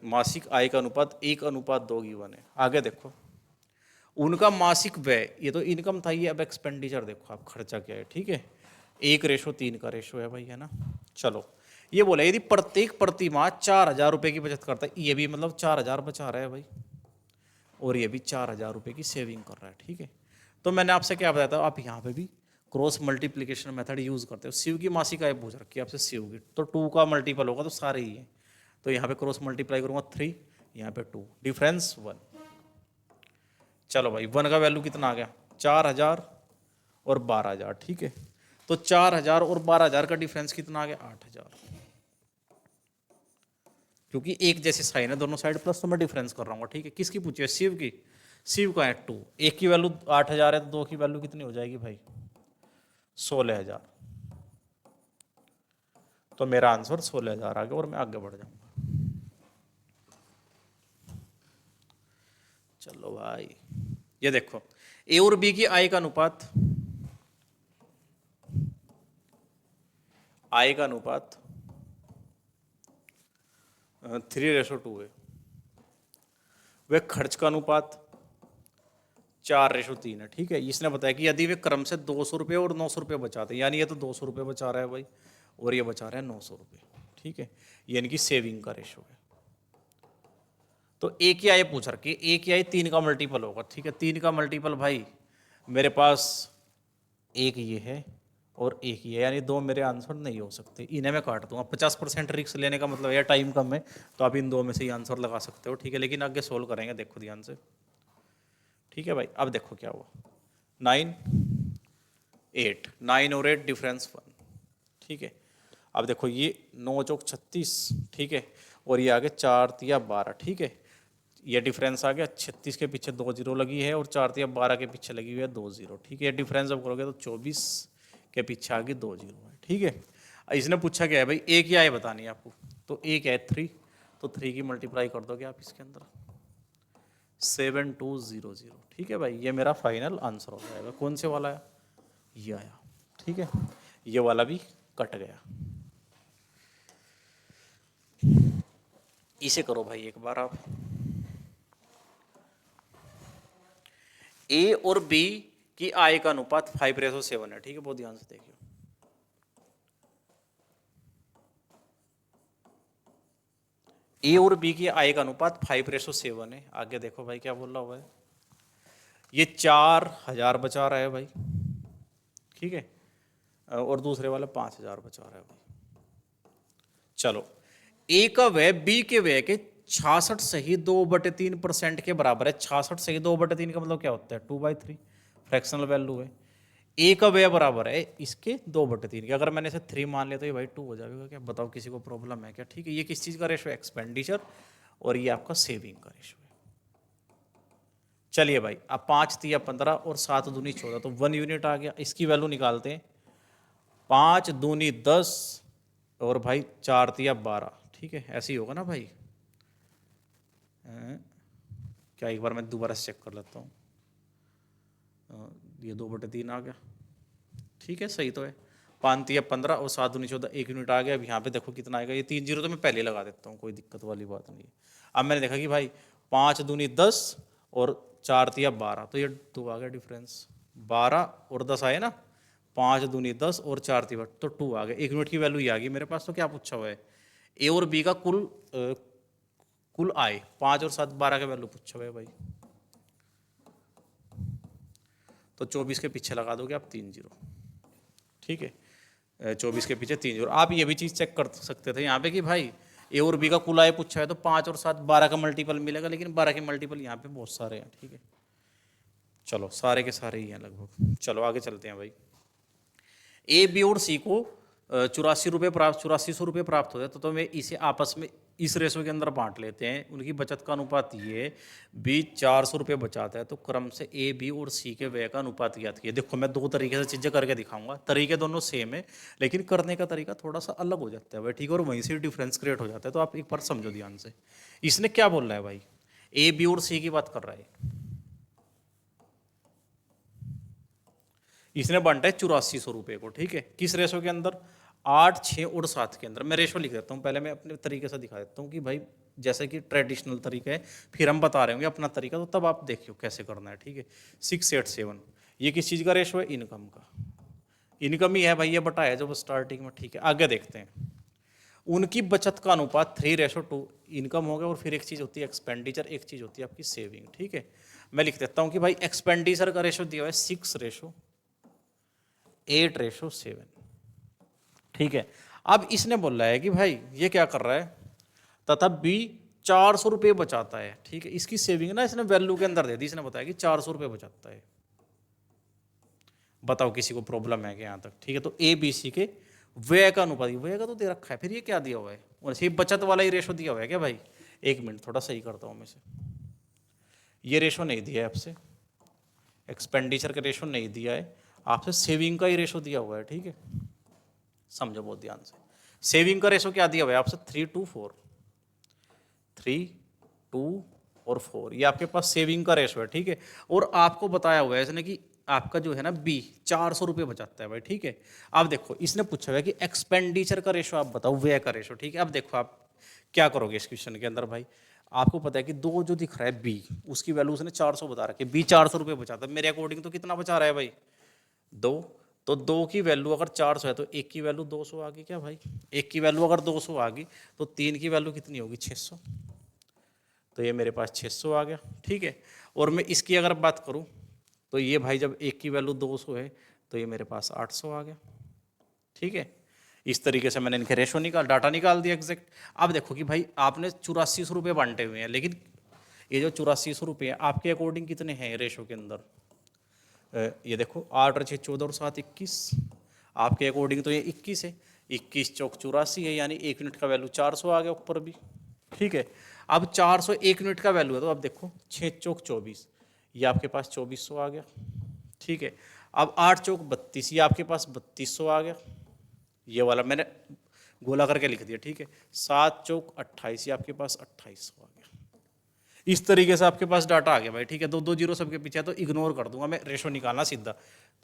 मासिक आय का अनुपात 1:2 गिवन है। आगे देखो, उनका मासिक व्यय, ये तो इनकम था, ये अब एक्सपेंडिचर देखो आप, खर्चा क्या है, ठीक है। 1:3 का रेशो है भाई, है ना। चलो, ये बोला यदि प्रत्येक प्रतिमाह 4,000 रुपये की बचत करता है, ये भी मतलब 4,000 बचा रहा है भाई, और ये भी 4,000 रुपये की सेविंग कर रहा है, ठीक है। तो मैंने आपसे क्या बताया था, आप यहाँ पे भी क्रॉस मल्टीप्लीकेशन मेथड यूज करते हो। शिव की मासिक आय पूछ रखी है आपसे, शिव की, तो 2 का मल्टीपल होगा तो सारे ही है। तो यहाँ पे क्रॉस मल्टीप्लाई करूँगा 3, यहाँ पे 2, डिफरेंस 1। चलो भाई 1 का वैल्यू कितना आ गया, 4,000 और 12,000, ठीक है। तो 4,000 और 12,000 का डिफरेंस कितना आ गया, 8,000। क्योंकि एक जैसे साइन है दोनों साइड प्लस, तो मैं डिफरेंस कर रहा हूँ, ठीक है। किसकी पूछी है, शिव की। शिव का है 2, एक की वैल्यू 8,000 है, तो 2 की वैल्यू कितनी हो जाएगी भाई, 16,000। तो मेरा आंसर 16,000 आ गया, और मैं आगे बढ़ जाऊंगा। चलो भाई, ये देखो, ए और बी की आय का अनुपात, आय का अनुपात 3:2 है। वह खर्च का अनुपात 4:3 है, ठीक है। इसने बताया कि यदि वे क्रम से 200 रुपये और 900 रुपये बचाते हैं, यानी ये तो 200 रुपये बचा रहा है भाई, और ये बचा रहा है 900 रुपये, ठीक है। ये इनकी सेविंग का रेशो है। तो ए की आय पूछ रखी है, ए की आय 3 का मल्टीपल होगा, ठीक है। 3 का मल्टीपल भाई मेरे पास एक ये है और एक ये, यानी 2 मेरे आंसर नहीं हो सकते, इन्हें मैं काट दूंगा। 50% रिस्क लेने का मतलब है, टाइम कम है, तो आप इन 2 में से ही आंसर लगा सकते हो, ठीक है। लेकिन आगे सोल्व करेंगे, देखो ध्यान से, ठीक है भाई। अब देखो क्या हुआ, 9 8, 9 और 8 डिफरेंस 1, ठीक है। अब देखो ये 9 चौक 36, ठीक है, और ये आगे 4 तिया 12, ठीक है। ये डिफरेंस आ गया, 36 के पीछे 2 0 लगी है, और 4 तिया 12 के पीछे लगी हुई है 2 0, ठीक है। डिफरेंस अब करोगे तो 24 के पीछे आगे 2 0 है, ठीक है। इसने पूछा क्या है भाई, ए की आय बतानी है आपको, तो ए क्या है 3, तो 3 की मल्टीप्लाई कर दोगे आप इसके अंदर, 7200, ठीक है भाई। ये मेरा फाइनल आंसर हो जाएगा। कौन से वाला है, ये आया, ठीक है। ये वाला भी कट गया। इसे करो भाई एक बार आप, ए और बी की आय का अनुपात 5:7 है, ठीक है। बहुत ध्यान से देखिए, ए और बी की आय का अनुपात 5:7 है। आगे देखो भाई क्या बोल रहा हुआ है, ये 4,000 बचा रहा है भाई, ठीक है, और दूसरे वाला 5,000 बचा रहा है भाई। चलो, ए का व्यय बी के व्यय के 66 सही 2/3% के बराबर है। 66 सही 2/3 का मतलब क्या होता है, 2/3, फ्रैक्शनल वैल्यू है। ए का व्यय बराबर है इसके 2/3 के। अगर मैंने इसे 3 मान लिया तो ये भाई 2 हो जाएगा क्या? बताओ किसी को प्रॉब्लम है क्या? ठीक है, ये किस चीज़ का रेशो है? एक्सपेंडिचर, और ये आपका सेविंग का रेशो है। चलिए भाई, अब 5 तिया 15 और 7 दूनी 14, तो 1 यूनिट आ गया। इसकी वैल्यू निकालते हैं। 5 दूनी 10 और भाई 4 तिया 12, ठीक है, ऐसे ही होगा ना भाई? क्या, एक बार मैं दोबारा से चेक कर लेता हूँ। ये 2/3 आ गया, ठीक है, सही तो है। 5 तिया 15 और 7 दूनी 14, 1 यूनिट आ गया। अब यहाँ पे देखो कितना आएगा, ये 3 जीरो तो मैं पहले लगा देता हूँ, कोई दिक्कत वाली बात नहीं है। अब मैंने देखा कि भाई 5 दूनी 10 और 4 तिया 12, तो ये 2 आ गया डिफरेंस। 12 और 10 आए ना, 5 दूनी 10 और 4 तिया तो 2 आ गया। 1 यूनिट की वैल्यू ये आ गई मेरे पास। तो क्या पूछा हुआ है? ए और बी का कुल आय, 5 और 7 12 का वैल्यू पूछा हुआ है भाई। तो 24 के पीछे लगा दोगे आप 3 जीरो, ठीक है, 24 के पीछे 3 जीरो। आप ये भी चीज़ चेक कर सकते थे यहाँ पे कि भाई ए और बी का कुल आय पूछा है, तो 5 और 7 12 का मल्टीपल मिलेगा, लेकिन 12 के मल्टीपल यहाँ पे बहुत सारे हैं, ठीक है। चलो, सारे के सारे ही हैं लगभग। चलो आगे चलते हैं भाई। ए बी और सी को 8400 रुपये प्राप्त होते हैं, तो वे इसे आपस में इस रेशो के अंदर बांट लेते हैं। उनकी बचत का अनुपात ये है, बी 400 रुपये बचाता है, तो क्रम से ए बी और सी के व्यय का अनुपात याद किया। देखो, मैं 2 तरीके से चीज़ें करके दिखाऊंगा। तरीके दोनों सेम है, लेकिन करने का तरीका थोड़ा सा अलग हो जाता है भाई, ठीक है, और वहीं से डिफरेंस क्रिएट हो जाता है। तो आप एक बार समझो ध्यान से। इसने क्या बोल रहा है भाई? ए बी और सी की बात कर रहा है। इसने बांटा है 8400 रुपये को, ठीक है, किस रेशो के अंदर? 8, 6 और 7 के अंदर। मैं रेशो लिख देता हूँ पहले, मैं अपने तरीके से दिखा देता हूँ कि भाई जैसे कि ट्रेडिशनल तरीका है, फिर हम बता रहे होंगे अपना तरीका, तो तब आप देखियो कैसे करना है, ठीक है। 6, 8, 7, ये किस चीज़ का रेशो है? इनकम का। इनकम ही है भाई, ये बटाया जब स्टार्टिंग में, ठीक है। आगे देखते हैं। उनकी बचत का अनुपात 3:2 इनकम हो गया, और फिर एक चीज़ होती है एक्सपेंडिचर, एक चीज़ होती है आपकी सेविंग, ठीक है। मैं लिख देता हूँ कि भाई एक्सपेंडिचर का रेशो दिया हुआ है 6:8:7, ठीक है। अब इसने बोला है कि भाई ये क्या कर रहा है, तथा बी 400 रुपये बचाता है, ठीक है। इसकी सेविंग ना इसने वैल्यू के अंदर दे दी। इसने बताया कि 400 रुपये बचाता है। बताओ किसी को प्रॉब्लम है क्या यहाँ तक? ठीक है, तो ए बी सी के व्यय का अनुपात, व्यय का तो दे रखा है, फिर ये क्या दिया हुआ है? वैसे बचत वाला ही रेशो दिया हुआ है क्या भाई? 1 मिनट, थोड़ा सही करता हूँ मैं से। ये रेशो नहीं दिया है आपसे, एक्सपेंडिचर का रेशो नहीं दिया है आपसे, सेविंग का ही रेशो दिया हुआ है, ठीक है। समझो बहुत ध्यान से। सेविंग का रेशो क्या दिया हुआ है आपसे? 3:4, 3, 2 और 4, ये आपके पास सेविंग का रेशो है, ठीक है। और आपको बताया हुआ है इसने कि आपका जो है ना बी 400 रुपये बचाता है भाई, ठीक है। अब देखो, इसने पूछा हुआ है कि एक्सपेंडिचर का रेशो आप बताओ, व्यय का रेशो, ठीक है। अब देखो आप क्या करोगे इस क्वेश्चन के अंदर भाई। आपको पता है कि 2 जो दिख रहा है बी, उसकी वैल्यू उसने 400 बता रखी है। बी 400 रुपये बचाता है, मेरे अकॉर्डिंग तो कितना बचा रहा है भाई? 2। तो 2 की वैल्यू अगर 400 है, तो 1 की वैल्यू 200 आ गई क्या भाई? 1 की वैल्यू अगर 200 आ गई, तो 3 की वैल्यू कितनी होगी? 600। तो ये मेरे पास 600 आ गया, ठीक है। और मैं इसकी अगर बात करूं, तो ये भाई जब 1 की वैल्यू 200 है, तो ये मेरे पास 800 आ गया, ठीक है। इस तरीके से मैंने इनके रेशो डाटा निकाल दिया एग्जैक्ट। अब देखो कि भाई आपने 8400 रुपये बांटे हुए हैं, लेकिन ये जो 8400 रुपये आपके अकॉर्डिंग कितने हैं रेशो के अंदर? ये देखो 8 और 6 14 और 7 21, आपके अकॉर्डिंग तो ये 21 है। 21 चौक 84 है, यानी 1 यूनिट का वैल्यू 400 आ गया ऊपर भी, ठीक है। अब 400 1 यूनिट का वैल्यू है, तो अब देखो 6 चौक 24, ये आपके पास 2400 आ गया, ठीक है। अब 8 चौक 32, ये आपके पास 3200 आ गया, ये वाला मैंने गोला करके लिख दिया, ठीक है। 7 चौक 28, ये आपके पास 2800 आ गया। इस तरीके से आपके पास डाटा आ गया भाई, ठीक है। 2 2 जीरो सबके पीछे है, तो इग्नोर कर दूंगा मैं, रेशो निकालना सीधा।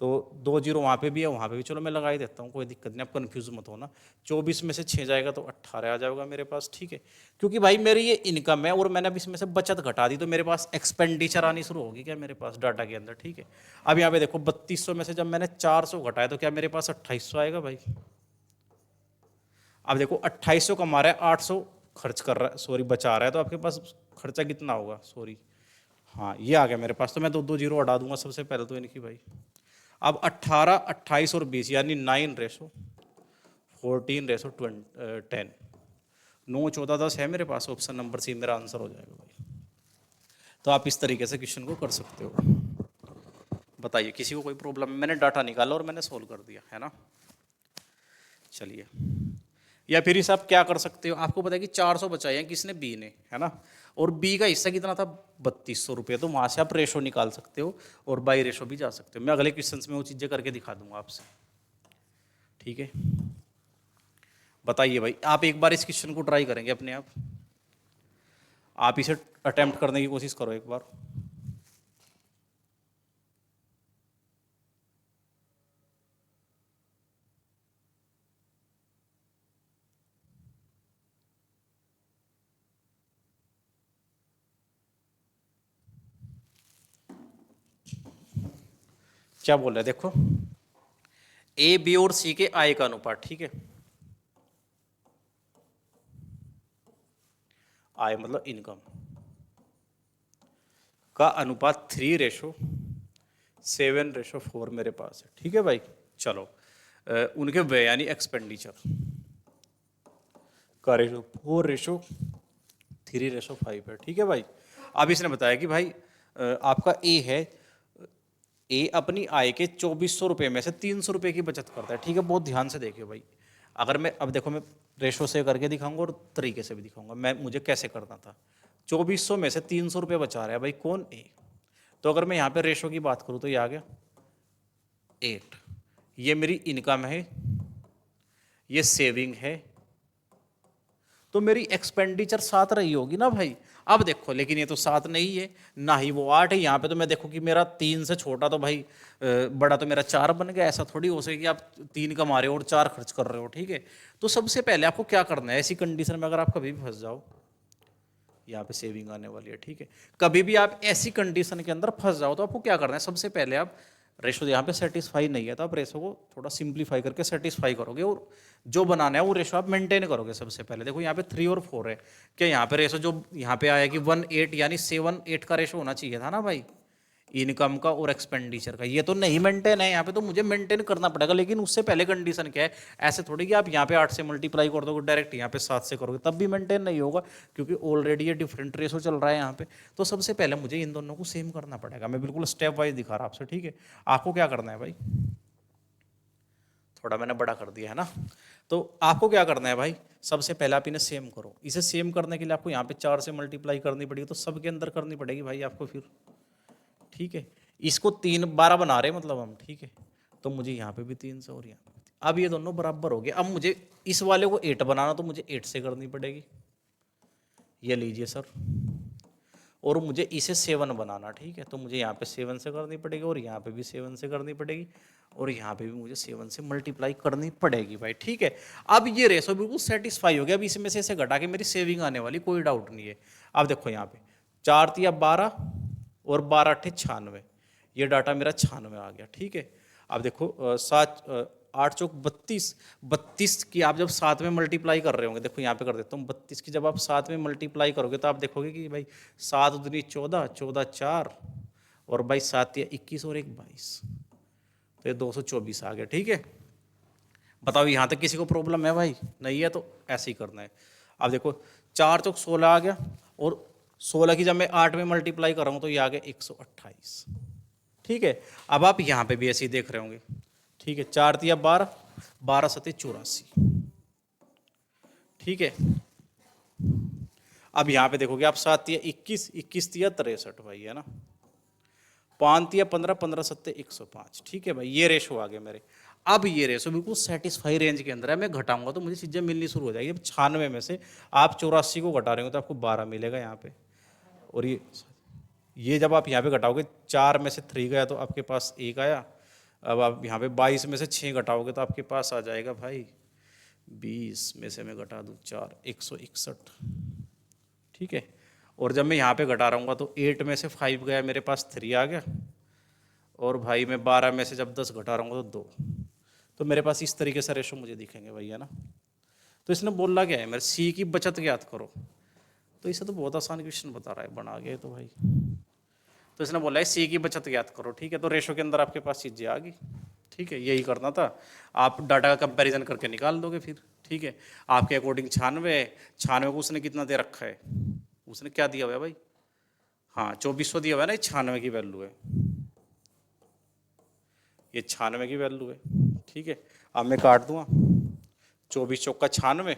तो 2 जीरो वहाँ पे भी है, वहाँ पे भी, चलो मैं लगा ही देता हूँ, कोई दिक्कत नहीं, आप कन्फ्यूज मत होना। 24 में से 6 जाएगा तो 18 आ जाएगा मेरे पास, ठीक है। क्योंकि भाई मेरी ये इनकम है, और मैंने अब इसमें से बचत घटा दी, तो मेरे पास एक्सपेंडिचर आनी शुरू होगी क्या मेरे पास डाटा के अंदर, ठीक है। अब यहाँ पे देखो 3200 में से जब मैंने 400 घटाया, तो क्या मेरे पास 2800 आएगा भाई? अब देखो 2800 कमा रहा है, 800 खर्च कर रहा है, सॉरी बचा रहा है, तो आपके पास खर्चा कितना होगा? सॉरी, हाँ ये आ गया मेरे पास। तो मैं 2 2 जीरो हटा दूंगा सबसे पहले तो इनकी भाई। अब 18, 28 और 20, यानी 9:14:10, 9 14 10 है मेरे पास। ऑप्शन नंबर सी मेरा आंसर हो जाएगा भाई। तो आप इस तरीके से क्वेश्चन को कर सकते हो। बताइए किसी को कोई प्रॉब्लम है? मैंने डाटा निकाला और मैंने सोल्व कर दिया है ना। चलिए, या फिर इसे आप क्या कर सकते हो, आपको पता है कि 400 बचाए हैं किसने, बी ने, है ना, और बी का हिस्सा कितना था, 3200 रुपये, तो वहाँ से आप रेशो निकाल सकते हो और बाई रेशो भी जा सकते हो। मैं अगले क्वेश्चन में वो चीज़ें करके दिखा दूंगा आपसे, ठीक है। बताइए भाई, आप एक बार इस क्वेश्चन को ट्राई करेंगे अपने आप इसे अटेम्प्ट करने की कोशिश करो एक बार। क्या बोल रहे हैं देखो, ए बी और सी के आय का अनुपात, ठीक है, आय मतलब इनकम का अनुपात 3:7:4 मेरे पास है, ठीक है भाई। चलो, उनके व्यय यानी एक्सपेंडिचर का रेशो 4:3:5 है, ठीक है भाई। अब इसने बताया कि भाई आपका ए है, ए अपनी आय के 2400 रुपये में से 300 रुपये की बचत करता है, ठीक है। बहुत ध्यान से देखिए भाई, अगर मैं अब देखो, मैं रेशो से करके दिखाऊंगा और तरीके से भी दिखाऊंगा मैं मुझे कैसे करना था। 2400 में से 300 रुपये बचा रहा है भाई, कौन, ए। तो अगर मैं यहाँ पे रेशो की बात करूँ तो ये आ गया 8, ये मेरी इनकम है, ये सेविंग है, तो मेरी एक्सपेंडिचर 7 रही होगी ना भाई। अब देखो, लेकिन ये तो 7 नहीं है, ना ही वो 8 है। यहाँ पे तो मैं देखो कि मेरा 3 से छोटा तो भाई बड़ा तो मेरा 4 बन गया। ऐसा थोड़ी हो सके कि आप 3 कमा रहे हो और 4 खर्च कर रहे हो, ठीक है। तो सबसे पहले आपको क्या करना है, ऐसी कंडीशन में अगर आप कभी भी फंस जाओ, यहाँ पे सेविंग आने वाली है, ठीक है। कभी भी आप ऐसी कंडीशन के अंदर फंस जाओ तो आपको क्या करना है, सबसे पहले आप रेशो यहाँ पे सेटिस्फाई नहीं है तो आप रेशो को थोड़ा सिंप्लीफाई करके सेटिस्फाई करोगे, और जो बनाना है वो रेशो आप मेंटेन करोगे। सबसे पहले देखो यहाँ पे 3 और 4 है, क्या यहाँ पे रेशो जो यहाँ पे आया कि 1:8 यानी 7:8 का रेशो होना चाहिए था ना भाई, इनकम का और एक्सपेंडिचर का। ये तो नहीं मेंटेन है यहाँ पे, तो मुझे मेंटेन करना पड़ेगा। लेकिन उससे पहले कंडीशन क्या है, ऐसे थोड़ी कि आप यहाँ पे 8 से मल्टीप्लाई कर दोगे डायरेक्ट यहाँ पे 7 से करोगे तब भी मेंटेन नहीं होगा, क्योंकि ऑलरेडी ये डिफरेंट रेशो चल रहा है यहाँ पे। तो सबसे पहले मुझे इन दोनों को सेम करना पड़ेगा। मैं बिल्कुल स्टेप वाइज दिखा रहा आपसे, ठीक है। आपको क्या करना है भाई, थोड़ा मैंने बड़ा कर दिया है ना, तो आपको क्या करना है भाई, सबसे पहले आप इन्हें सेम करो। इसे सेम करने के लिए आपको यहाँ पे 4 से मल्टीप्लाई करनी पड़ेगी, तो सबके अंदर करनी पड़ेगी भाई आपको फिर, ठीक है। इसको 3 12 बना रहे मतलब हम, ठीक है। तो मुझे यहाँ पे भी 3 से और यहाँ पे, अब ये दोनों बराबर हो गए। अब मुझे इस वाले को 8 बनाना, तो मुझे 8 से करनी पड़ेगी, ये लीजिए सर। और मुझे इसे 7 बनाना, ठीक है, तो मुझे यहाँ पे 7 से करनी पड़ेगी, और यहाँ पे भी 7 से करनी पड़ेगी, और यहाँ पे भी मुझे 7 से मल्टीप्लाई करनी पड़ेगी भाई, ठीक है। अब ये रेशो बिल्कुल सेटिस्फाई हो गया। अब इसमें से इसे घटा के मेरी सेविंग आने वाली, कोई डाउट नहीं है। अब देखो यहाँ पे 4 तिया 12 और 12 अट्ठे 96, ये डाटा मेरा 96 आ गया, ठीक है। अब देखो 8 चौक 32, 32 की आप जब 7 में मल्टीप्लाई कर रहे होंगे, देखो यहाँ पे कर देता हूँ, 32 की जब आप 7 में मल्टीप्लाई करोगे तो आप देखोगे कि भाई 7 दूनी 14, 14 4, और भाई 7 या 21 और 1 22, तो ये 224 आ गया, ठीक है। बताओ यहाँ तक किसी को प्रॉब्लम है भाई? नहीं है तो ऐसे ही करना है। अब देखो 4 चौक 16 आ गया, और 16 की जब मैं 8 में मल्टीप्लाई कर रहा हूँ तो ये आ गया 128, ठीक है। अब आप यहाँ पे भी ऐसे ही देख रहे होंगे, ठीक है। 4 तिया 12, 12 सते 84, ठीक है। अब यहाँ पे देखोगे आप 7 तिया 21, 21 तिया 63 भाई, है ना। 5 तिया 15, 15 सत्ते 105, ठीक है भाई। ये रेशो आ गए मेरे। अब ये रेशो बिल्कुल सेटिस्फाई रेंज के अंदर है। मैं घटाऊंगा तो मुझे चीज़ें मिलनी शुरू हो जाएगी। अब 96 में से आप 84 को घटा रहे हो तो आपको 12 मिलेगा यहाँ पे, और ये जब आप यहाँ पे घटाओगे, 4 में से 3 गया तो आपके पास 1 आया। अब आप यहाँ पे 22 में से 6 घटाओगे तो आपके पास आ जाएगा भाई 20 में से मैं घटा दूँ 4, 161, ठीक है। और जब मैं यहाँ पे घटा रहूँगा तो 8 में से 5 गया, मेरे पास 3 आ गया, और भाई मैं 12 में से जब 10 घटा रहूँगा तो 2, तो मेरे पास इस तरीके से रेशो मुझे दिखेंगे भाई, है ना। तो इसने बोला क्या है, मेरे सी की बचत ज्ञात करो। तो इसे तो बहुत आसान क्वेश्चन बता रहा है, बना गया तो भाई। तो इसने बोला है सी की बचत ज्ञात करो, ठीक है। तो रेशो के अंदर आपके पास चीज़ें आ गई, ठीक है। यही करना था, आप डाटा का कंपैरिजन करके निकाल दोगे फिर, ठीक है। आपके अकॉर्डिंग 96 को उसने कितना दे रखा है, उसने क्या दिया हुआ है भाई, हाँ 2400 दिया हुआ है ना, 96 की वैल्यू है। ये 96 की वैल्यू है, ठीक है। अब मैं काट दूंगा, 24 चौका 96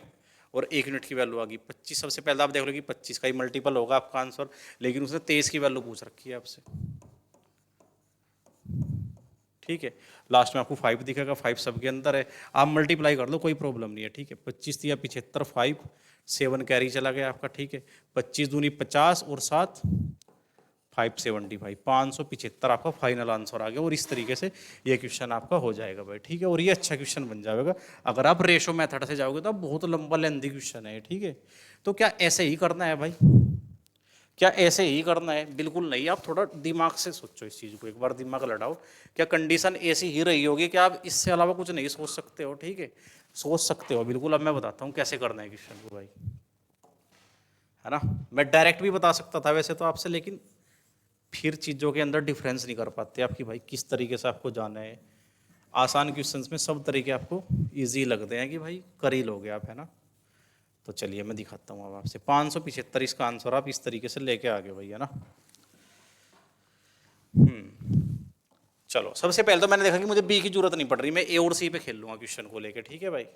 और 1 यूनिट की वैल्यू आ गई 25। सबसे पहले आप देख लो कि 25 का ही मल्टीपल होगा आपका आंसर, लेकिन उसने 23 की वैल्यू पूछ रखी है आपसे, ठीक है। लास्ट में आपको 5 दिखेगा, 5 सबके अंदर है, आप मल्टीप्लाई कर लो, कोई प्रॉब्लम नहीं है, ठीक है। 25 दिया 75, 5 7 कैरी चला गया आपका, ठीक है। 25 दूनी 50 और 7 575, 575 आपका फाइनल आंसर आ गया। और इस तरीके से ये क्वेश्चन आपका हो जाएगा भाई, ठीक है। और ये अच्छा क्वेश्चन बन जाएगा। अगर आप रेशो मेथड से जाओगे तो बहुत लंबा लेंथी क्वेश्चन है, ठीक है। तो क्या ऐसे ही करना है भाई? क्या ऐसे ही करना है? बिल्कुल नहीं, आप थोड़ा दिमाग से सोचो इस चीज़ को, एक बार दिमाग लड़ाओ। क्या कंडीशन ऐसी ही रही होगी कि आप इससे अलावा कुछ नहीं सोच सकते हो? ठीक है, सोच सकते हो बिल्कुल। अब मैं बताता हूँ कैसे करना है क्वेश्चन को भाई, है ना। मैं डायरेक्ट भी बता सकता था वैसे तो आपसे, लेकिन फिर चीज़ों के अंदर डिफरेंस नहीं कर पाते आपकी भाई, किस तरीके से आपको जाना है। आसान क्वेश्चंस में सब तरीके आपको इजी लगते हैं कि भाई कर ही लोगे आप, है ना। तो चलिए मैं दिखाता हूँ अब आपसे। 575 इसका आंसर आप इस तरीके से लेके आगे भाई, है ना। चलो सबसे पहले तो मैंने देखा कि मुझे बी की जरूरत नहीं पड़ रही, मैं ए और सी पे खेल लूंगा क्वेश्चन को लेके, ठीक है भाई।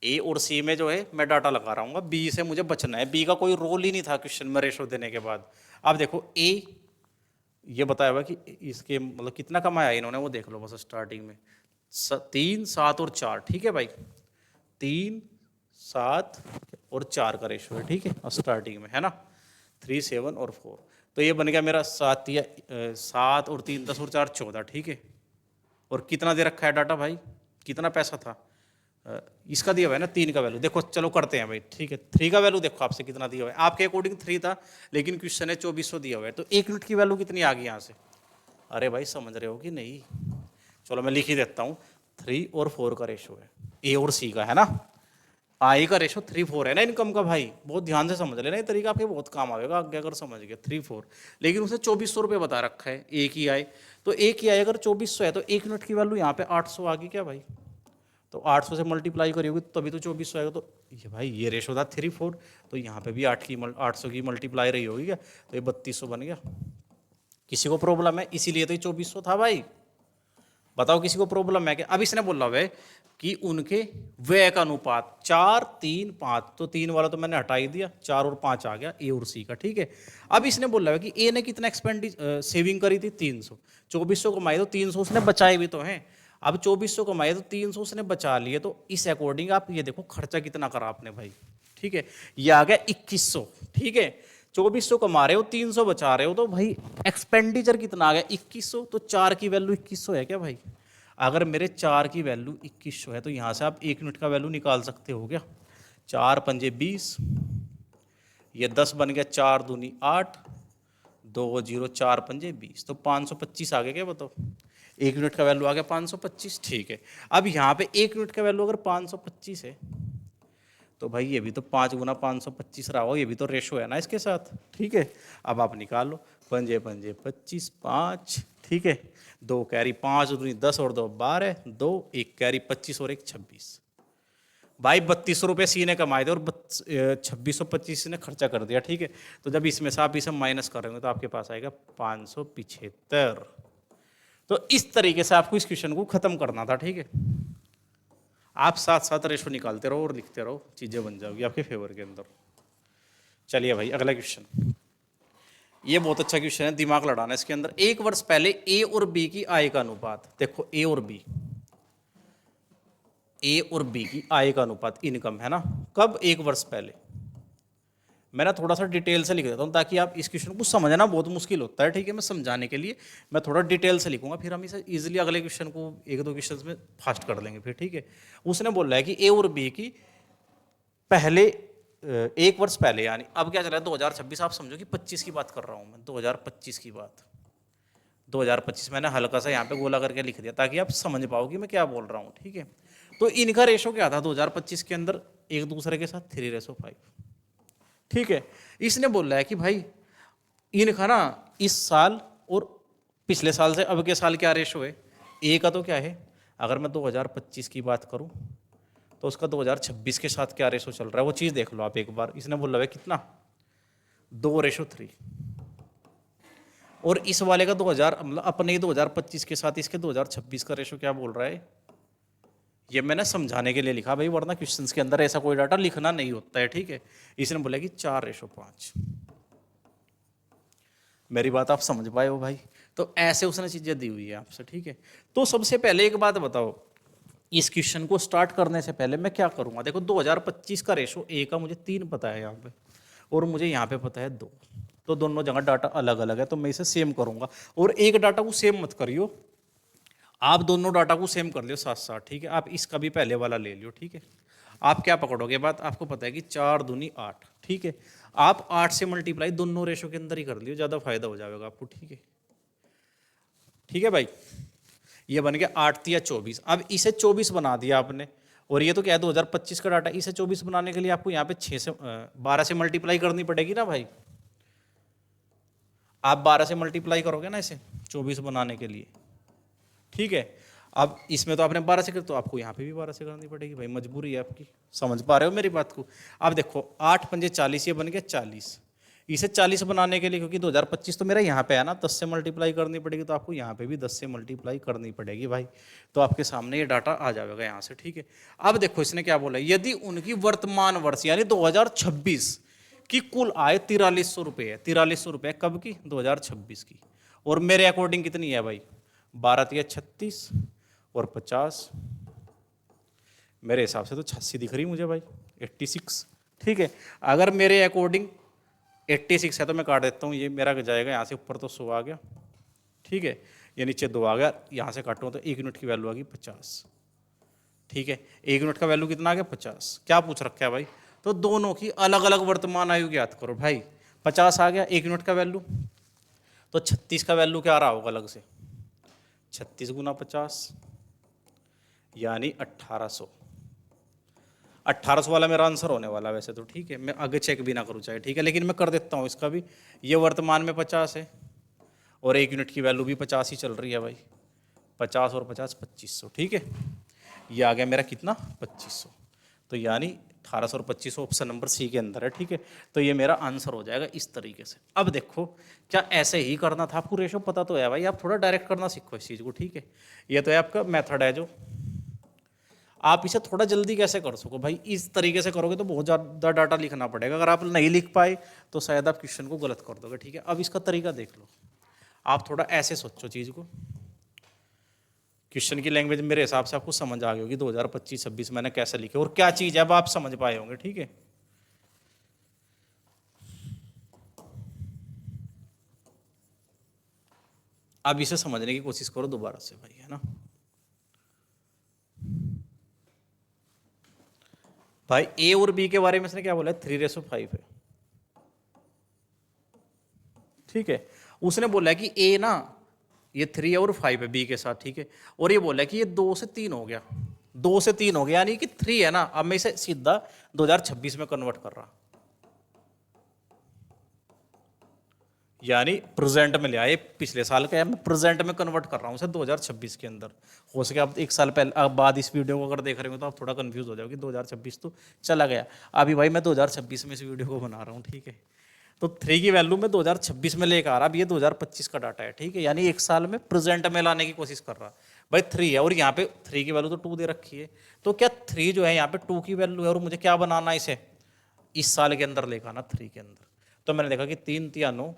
ए और सी में जो है मैं डाटा लगा रहा हूँ, बी से मुझे बचना है। बी का कोई रोल ही नहीं था क्वेश्चन में रेशो देने के बाद। अब देखो ए ये बताया हुआ कि इसके मतलब कितना कमाया इन्होंने, वो देख लो बस स्टार्टिंग में 3 7 और 4, ठीक है भाई। 3 7 और 4 का रेशो है, ठीक है, और स्टार्टिंग में, है ना। 3 7 और 4, तो ये बन गया मेरा 7 और 3 10 और 4 14, ठीक है। और कितना दे रखा है डाटा भाई, कितना पैसा था इसका दिया हुआ है ना 3 का वैल्यू। देखो चलो करते हैं भाई, ठीक है। 3 का वैल्यू देखो आपसे कितना दिया हुआ है, आपके अकॉर्डिंग 3 था, लेकिन क्वेश्चन है 2400 दिया हुआ है, तो 1 यूनिट की वैल्यू कितनी आ गई यहाँ से? अरे भाई समझ रहे हो कि नहीं? चलो मैं लिख ही देता हूँ, 3 और 4 का रेशो है ए और सी का, है ना। आई का रेशो 3 4 है ना इनकम का भाई, बहुत ध्यान से समझ लेना, ये तरीका आपके बहुत काम आएगा आगे अगर समझ गए। 3 4, लेकिन उसे 2400 रुपये बता रखा है, एक ही आए तो एक ही आए। अगर 2400 है तो 1 यूनिट की वैल्यू यहाँ पे 800 आ गई क्या भाई? तो 800 से मल्टीप्लाई करोगे तभी तो 2400 आएगा। तो ये भाई ये रेशो था 3 4, तो यहाँ पे भी 800 की मल्टीप्लाई रही होगी क्या, तो ये 3200 बन गया। किसी को प्रॉब्लम है? इसीलिए तो ये 2400 था भाई। बताओ किसी को प्रॉब्लम है क्या? अब इसने बोला हुआ है कि उनके व्यय का अनुपात 4 3 5, तो 3 वाला तो मैंने हटा ही दिया, 4 और 5 आ गया ए और सी का, ठीक है। अब इसने बोला है कि ए ने कितना सेविंग करी थी 300, 2400 कमाए तो 300 उसने बचाए भी तो हैं। अब 2400 कमाए तो 300 उसने बचा लिए, तो इस अकॉर्डिंग आप ये देखो खर्चा कितना करा आपने भाई, ठीक है। ये आ गया 2100, ठीक है। 2400 कमा रहे हो, 300 बचा रहे हो, तो भाई एक्सपेंडिचर कितना आ गया 2100। तो 4 की वैल्यू 2100 है क्या भाई? अगर मेरे 4 की वैल्यू 2100 है तो यहां से आप 1 यूनिट का वैल्यू निकाल सकते हो क्या? 4 पंजे 20, ये 10 बन गया, 4 दूनी 8, 2 0 4 पंजे 20, तो 525 आ गया क्या बताओ? 1 यूनिट का वैल्यू आ गया 525, ठीक है। अब यहाँ पे 1 यूनिट का वैल्यू अगर 525 है तो भाई ये भी तो 5 गुना 525 रहा हो, ये भी तो रेशो है ना इसके साथ, ठीक है। अब आप निकाल लो, पंजे पंजे 25 5, ठीक है। 2 कैरी 5 दूनी 10 और 2 12, 2 1 कैरी 25 और 1 26। भाई 3200 रुपये सी ने कमाए थे और 2625 ने खर्चा कर दिया, ठीक है। तो जब इसमें से आप इसे माइनस करेंगे तो आपके पास आएगा 575। तो इस तरीके से आपको इस क्वेश्चन को खत्म करना था, ठीक है। आप साथ साथ रेशो निकालते रहो और लिखते रहो, चीजें बन जाओगी आपके फेवर के अंदर। चलिए भाई अगला क्वेश्चन, ये बहुत अच्छा क्वेश्चन है, दिमाग लड़ाना इसके अंदर। 1 वर्ष पहले ए और बी की आय का अनुपात, देखो ए और बी की आय का अनुपात इनकम, है ना। कब? 1 वर्ष पहले। मैं ना थोड़ा सा डिटेल से लिख देता हूँ ताकि आप इस क्वेश्चन को समझना बहुत मुश्किल होता है, ठीक है। मैं समझाने के लिए मैं थोड़ा डिटेल से लिखूंगा, फिर हम इसे इजीली अगले क्वेश्चन को 1 2 क्वेश्चन में फास्ट कर लेंगे फिर, ठीक है। उसने बोला है कि ए और बी की पहले 1 वर्ष पहले, यानी अब क्या चल रहा है 2026, आप समझो कि 25 की बात कर रहा हूँ मैं, 2025 की बात। 2025 मैंने हल्का सा यहाँ पे गोला करके लिख दिया ताकि आप समझ पाओ कि मैं क्या बोल रहा हूँ, ठीक है। तो इनका रेशो क्या था 2025 के अंदर एक दूसरे के साथ 3:5, ठीक है। इसने बोला है कि भाई इनका ना इस साल और पिछले साल से अब के साल क्या रेशो है। ए का तो क्या है, अगर मैं 2025 की बात करूं तो उसका 2026 के साथ क्या रेशो चल रहा है वो चीज़ देख लो आप एक बार। इसने बोला है कितना, 2:3। और इस वाले का 2000 मतलब अपने 2025 के साथ इसके 2026 का रेशो क्या बोल रहा है। ये मैंने समझाने के लिए लिखा भाई, वरना क्वेश्चंस के अंदर ऐसा कोई डाटा लिखना नहीं होता है, ठीक है। इसने बोला कि 4:5। मेरी बात आप समझ पाए हो भाई। तो ऐसे उसने चीजें दी हुई है आपसे, ठीक है। तो सबसे पहले एक बात बताओ, इस क्वेश्चन को स्टार्ट करने से पहले मैं क्या करूंगा। देखो 2025 का रेशो ए का मुझे 3 पता है यहाँ पे, और मुझे यहाँ पे पता है 2। तो दोनों जगह डाटा अलग अलग है, तो मैं इसे सेम करूंगा। और एक डाटा को सेम मत करियो, आप दोनों डाटा को सेम कर लियो साथ साथ, ठीक है। आप इसका भी पहले वाला ले लियो, ठीक है। आप क्या पकड़ोगे बात, आपको पता है कि 4 दूनी 8, ठीक है। आप 8 से मल्टीप्लाई दोनों रेशो के अंदर ही कर लियो, ज़्यादा फायदा हो जाएगा आपको, ठीक है। ठीक है भाई, ये बन गया 8 तिया 24। अब इसे 24 बना दिया आपने, और ये तो क्या है 2025 का डाटा। इसे 24 बनाने के लिए आपको यहाँ पे 12 से मल्टीप्लाई करनी पड़ेगी ना भाई। आप 12 से मल्टीप्लाई करोगे ना इसे 24 बनाने के लिए, ठीक है। अब इसमें तो आपने 12 से कर, तो आपको यहाँ पे भी 12 से करनी पड़ेगी भाई, मजबूरी है आपकी। समझ पा रहे हो मेरी बात को। अब देखो 8 पंजे 40, ये बन गया 40। इसे 40 बनाने के लिए, क्योंकि 2025 तो मेरा यहाँ पे है ना, 10 से मल्टीप्लाई करनी पड़ेगी, तो आपको यहाँ पे भी 10 से मल्टीप्लाई करनी पड़ेगी भाई। तो आपके सामने ये डाटा आ जाएगा यहाँ से, ठीक है। अब देखो इसने क्या बोला, यदि उनकी वर्तमान वर्ष यानी 2026 की कुल आय 4300 रुपये है। 4300 रुपये कब की, 2026 की। और मेरे अकॉर्डिंग कितनी है भाई, 12 तिया 36 और 50, मेरे हिसाब से तो 86 दिख रही मुझे भाई, 86, ठीक है। अगर मेरे अकॉर्डिंग 86 है तो मैं काट देता हूँ, ये मेरा जाएगा यहाँ से ऊपर तो 100 आ गया, ठीक है। ये नीचे 2 आ गया, यहाँ से काटूँ तो 1 यूनिट की वैल्यू आ गई 50, ठीक है। 1 यूनिट का वैल्यू कितना आ गया 50। क्या पूछ रखा है भाई, तो दोनों की अलग अलग वर्तमान आयु ज्ञात करो भाई। 50 आ गया 1 यूनिट का वैल्यू, तो 36 का वैल्यू क्या आ रहा होगा अलग से, 36 गुना 50 यानी 1800। 1800 वाला मेरा आंसर होने वाला वैसे तो, ठीक है। मैं आगे चेक भी ना करूँ चाहे, ठीक है, लेकिन मैं कर देता हूँ इसका भी। ये वर्तमान में 50 है, और 1 यूनिट की वैल्यू भी 50 ही चल रही है भाई। 50 और 50 2500, ठीक है। ये आ गया मेरा कितना 2500। तो यानी 1800 और 2500 ऑप्शन नंबर सी के अंदर है, ठीक है। तो ये मेरा आंसर हो जाएगा इस तरीके से। अब देखो क्या ऐसे ही करना था, आपको रेशो पता तो है भाई, आप थोड़ा डायरेक्ट करना सीखो इस चीज़ को, ठीक है। ये तो है आपका मेथड है जो, आप इसे थोड़ा जल्दी कैसे कर सको भाई, इस तरीके से करोगे तो बहुत ज़्यादा डाटा लिखना पड़ेगा। अगर आप नहीं लिख पाए तो शायद आप क्वेश्चन को गलत कर दोगे, ठीक है। अब इसका तरीका देख लो, आप थोड़ा ऐसे सोचो चीज़ को। क्वेश्चन की लैंग्वेज मेरे हिसाब से आपको समझ आ गई होगी, 2025-26 मैंने कैसे लिखे और क्या चीज़ है, अब आप समझ पाए होंगे, ठीक है। अब इसे समझने की कोशिश करो दोबारा से भाई, है ना भाई। ए और बी के बारे में इसने क्या बोला है, 3:5 है, ठीक है। उसने बोला है कि ए ना ये 3 और 5 है बी के साथ, ठीक है। और ये बोला है कि ये 2 से 3 हो गया, 2 से 3 हो गया, यानी कि 3 है ना। अब मैं इसे सीधा 2026 में कन्वर्ट कर रहा, यानी प्रेजेंट में ले आए, पिछले साल का है, मैं प्रेजेंट में कन्वर्ट कर रहा हूँ उसे 2026 के अंदर। हो सके आप 1 साल पहले अब बाद इस वीडियो को अगर देख रहे हो तो आप थोड़ा कंफ्यूज हो जाओगे, 2026 तो चला गया, अभी भाई मैं 2026 में इस वीडियो को बना रहा हूँ, ठीक है। तो 3 की वैल्यू मैं 2026 में लेकर आ रहा, अब ये 2025 का डाटा है, ठीक है। यानी 1 साल में प्रेजेंट में लाने की कोशिश कर रहा भाई। 3 है और यहाँ पे 3 की वैल्यू तो 2 दे रखी है, तो क्या 3 जो है यहाँ पे 2 की वैल्यू है, और मुझे क्या बनाना इसे इस साल के अंदर लेकर आना 3 के अंदर। तो मैंने देखा कि 3 तिया 9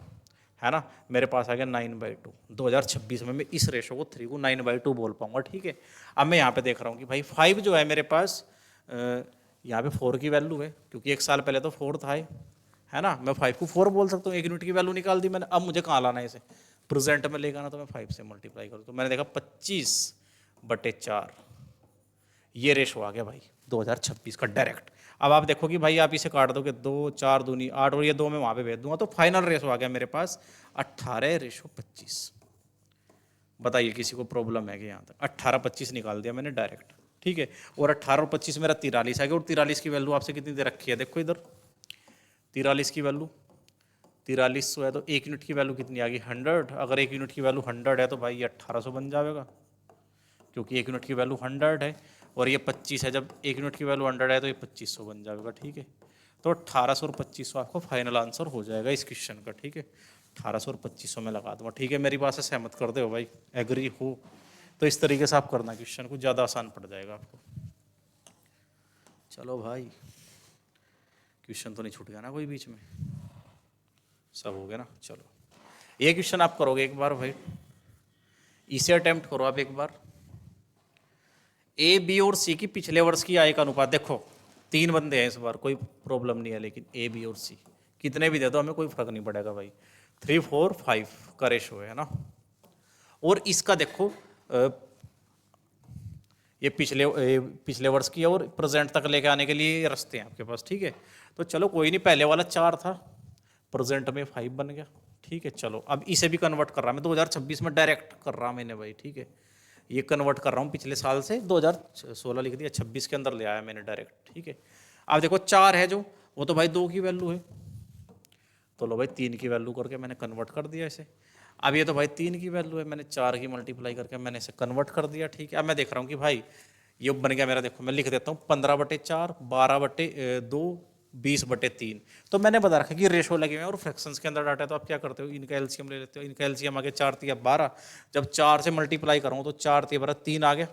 है ना, मेरे पास आ गया 9/2। 2026 में मैं इस रेशो को 3 को 9/2 बोल पाऊंगा, ठीक है। अब मैं यहाँ पे देख रहा हूँ कि भाई 5 जो है मेरे पास, यहाँ पे 4 की वैल्यू है, क्योंकि 1 साल पहले तो 4 था, है ना। मैं 5 को 4 बोल सकता हूँ, 1 यूनिट की वैल्यू निकाल दी मैंने। अब मुझे कहाँ लाना है इसे, प्रेजेंट में लेकर आना, तो मैं 5 से मल्टीप्लाई करूँ, तो मैंने देखा 25/4, ये रेशो आ गया भाई 2026 का डायरेक्ट। अब आप देखो कि भाई आप इसे काट दोगे, 2 4 दूनी 8 और ये 2 मैं वहाँ पे भेज दूंगा, तो फाइनल रेशो आ गया मेरे पास 18:25। बताइए किसी को प्रॉब्लम है कि यहाँ तक 18-25 निकाल दिया मैंने डायरेक्ट, ठीक है। और 18 और 25 मेरा 43 आ गया, और 43 की वैल्यू आपसे कितनी दे रखी है, देखो इधर 43 की वैल्यू 4300 है, तो 1 यूनिट की वैल्यू कितनी आ गई 100। अगर 1 यूनिट की वैल्यू 100 है तो भाई ये 1800 बन जाएगा, क्योंकि 1 यूनिट की वैल्यू 100 है, और ये 25 है, जब 1 यूनिट की वैल्यू 100 है तो ये 2500 बन जाएगा, ठीक है। तो 1800 और 2500 आपको फाइनल आंसर हो जाएगा इस क्वेश्चन का, ठीक है। 1800 और 2500 में लगा दूंगा, ठीक है। मेरी बात से सहमत कर दे हो भाई, एग्री हो तो इस तरीके से आप करना क्वेश्चन को, ज़्यादा आसान पड़ जाएगा आपको। चलो भाई, क्वेश्चन तो नहीं छूट गया ना कोई बीच में, सब हो गया ना। चलो ये क्वेश्चन आप करोगे एक बार भाई, इसे अटेम्प्ट करो आप एक बार। ए बी और सी की पिछले वर्ष की आय का अनुपात, देखो 3 बंदे हैं इस बार, कोई प्रॉब्लम नहीं है, लेकिन ए बी और सी कितने भी दे दो हमें कोई फर्क नहीं पड़ेगा भाई, 3 4 5 का रेशो है ना। और इसका देखो ये पिछले वर्ष की और प्रेजेंट तक लेके आने के लिए रास्ते हैं आपके पास, ठीक है। तो चलो कोई नहीं, पहले वाला 4 था, प्रेजेंट में 5 बन गया, ठीक है। चलो अब इसे भी कन्वर्ट कर रहा मैं 2026 में, डायरेक्ट कर रहा मैंने भाई, ठीक है। ये कन्वर्ट कर रहा हूँ पिछले साल से, 2016 लिख दिया, 26 के अंदर ले आया मैंने डायरेक्ट, ठीक है। अब देखो 4 है जो, वो तो भाई 2 की वैल्यू है, तो लो भाई 3 की वैल्यू करके मैंने कन्वर्ट कर दिया इसे। अब ये तो भाई 3 की वैल्यू है, मैंने 4 की मल्टीप्लाई करके मैंने इसे कन्वर्ट कर दिया, ठीक है। अब मैं देख रहा हूँ कि भाई ये बन गया मेरा, देखो मैं लिख देता हूँ 15/4, 12/2, 20/3। तो मैंने बता रखा कि रेशो लगे हुए हैं और फ्रैक्शंस के अंदर डाटा है, तो आप क्या करते हो, इनका एलसीएम ले लेते हो। इनका एलसीएम आ गया 4 × 12, जब 4 से मल्टीप्लाई करूँ तो 4 × 12 3 आ गया।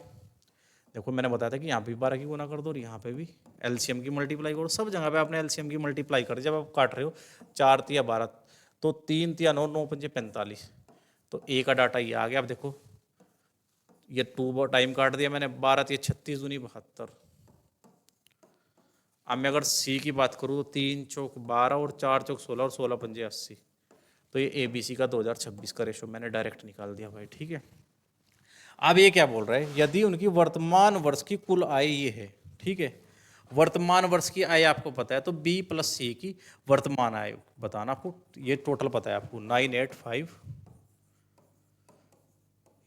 देखो मैंने बताया था कि यहाँ पे भी 12 की गुना कर दो और यहाँ पे भी एलसीएम की मल्टीप्लाई करो, सब जगह पे आपने एलसीएम की मल्टीप्लाई कर, जब आप काट रहे हो 4 × 12 तो 3 × 9 9 × 5 45, तो ए का डाटा ये आ गया। अब देखो ये 2 टाइम काट दिया मैंने, 12 × 36 दूनी 72। अब मैं अगर सी की बात करूँ तो 3 चौक 12 और 4 चौक 16 और 16 पंजे 80, तो ये ए बी सी का 2026 का रेशो मैंने डायरेक्ट निकाल दिया भाई, ठीक है। अब ये क्या बोल रहा है, यदि उनकी वर्तमान वर्ष की कुल आय ये है, ठीक है, वर्तमान वर्ष की आय आपको पता है, तो बी प्लस सी की वर्तमान आय बताना आपको, ये टोटल पता है आपको 985,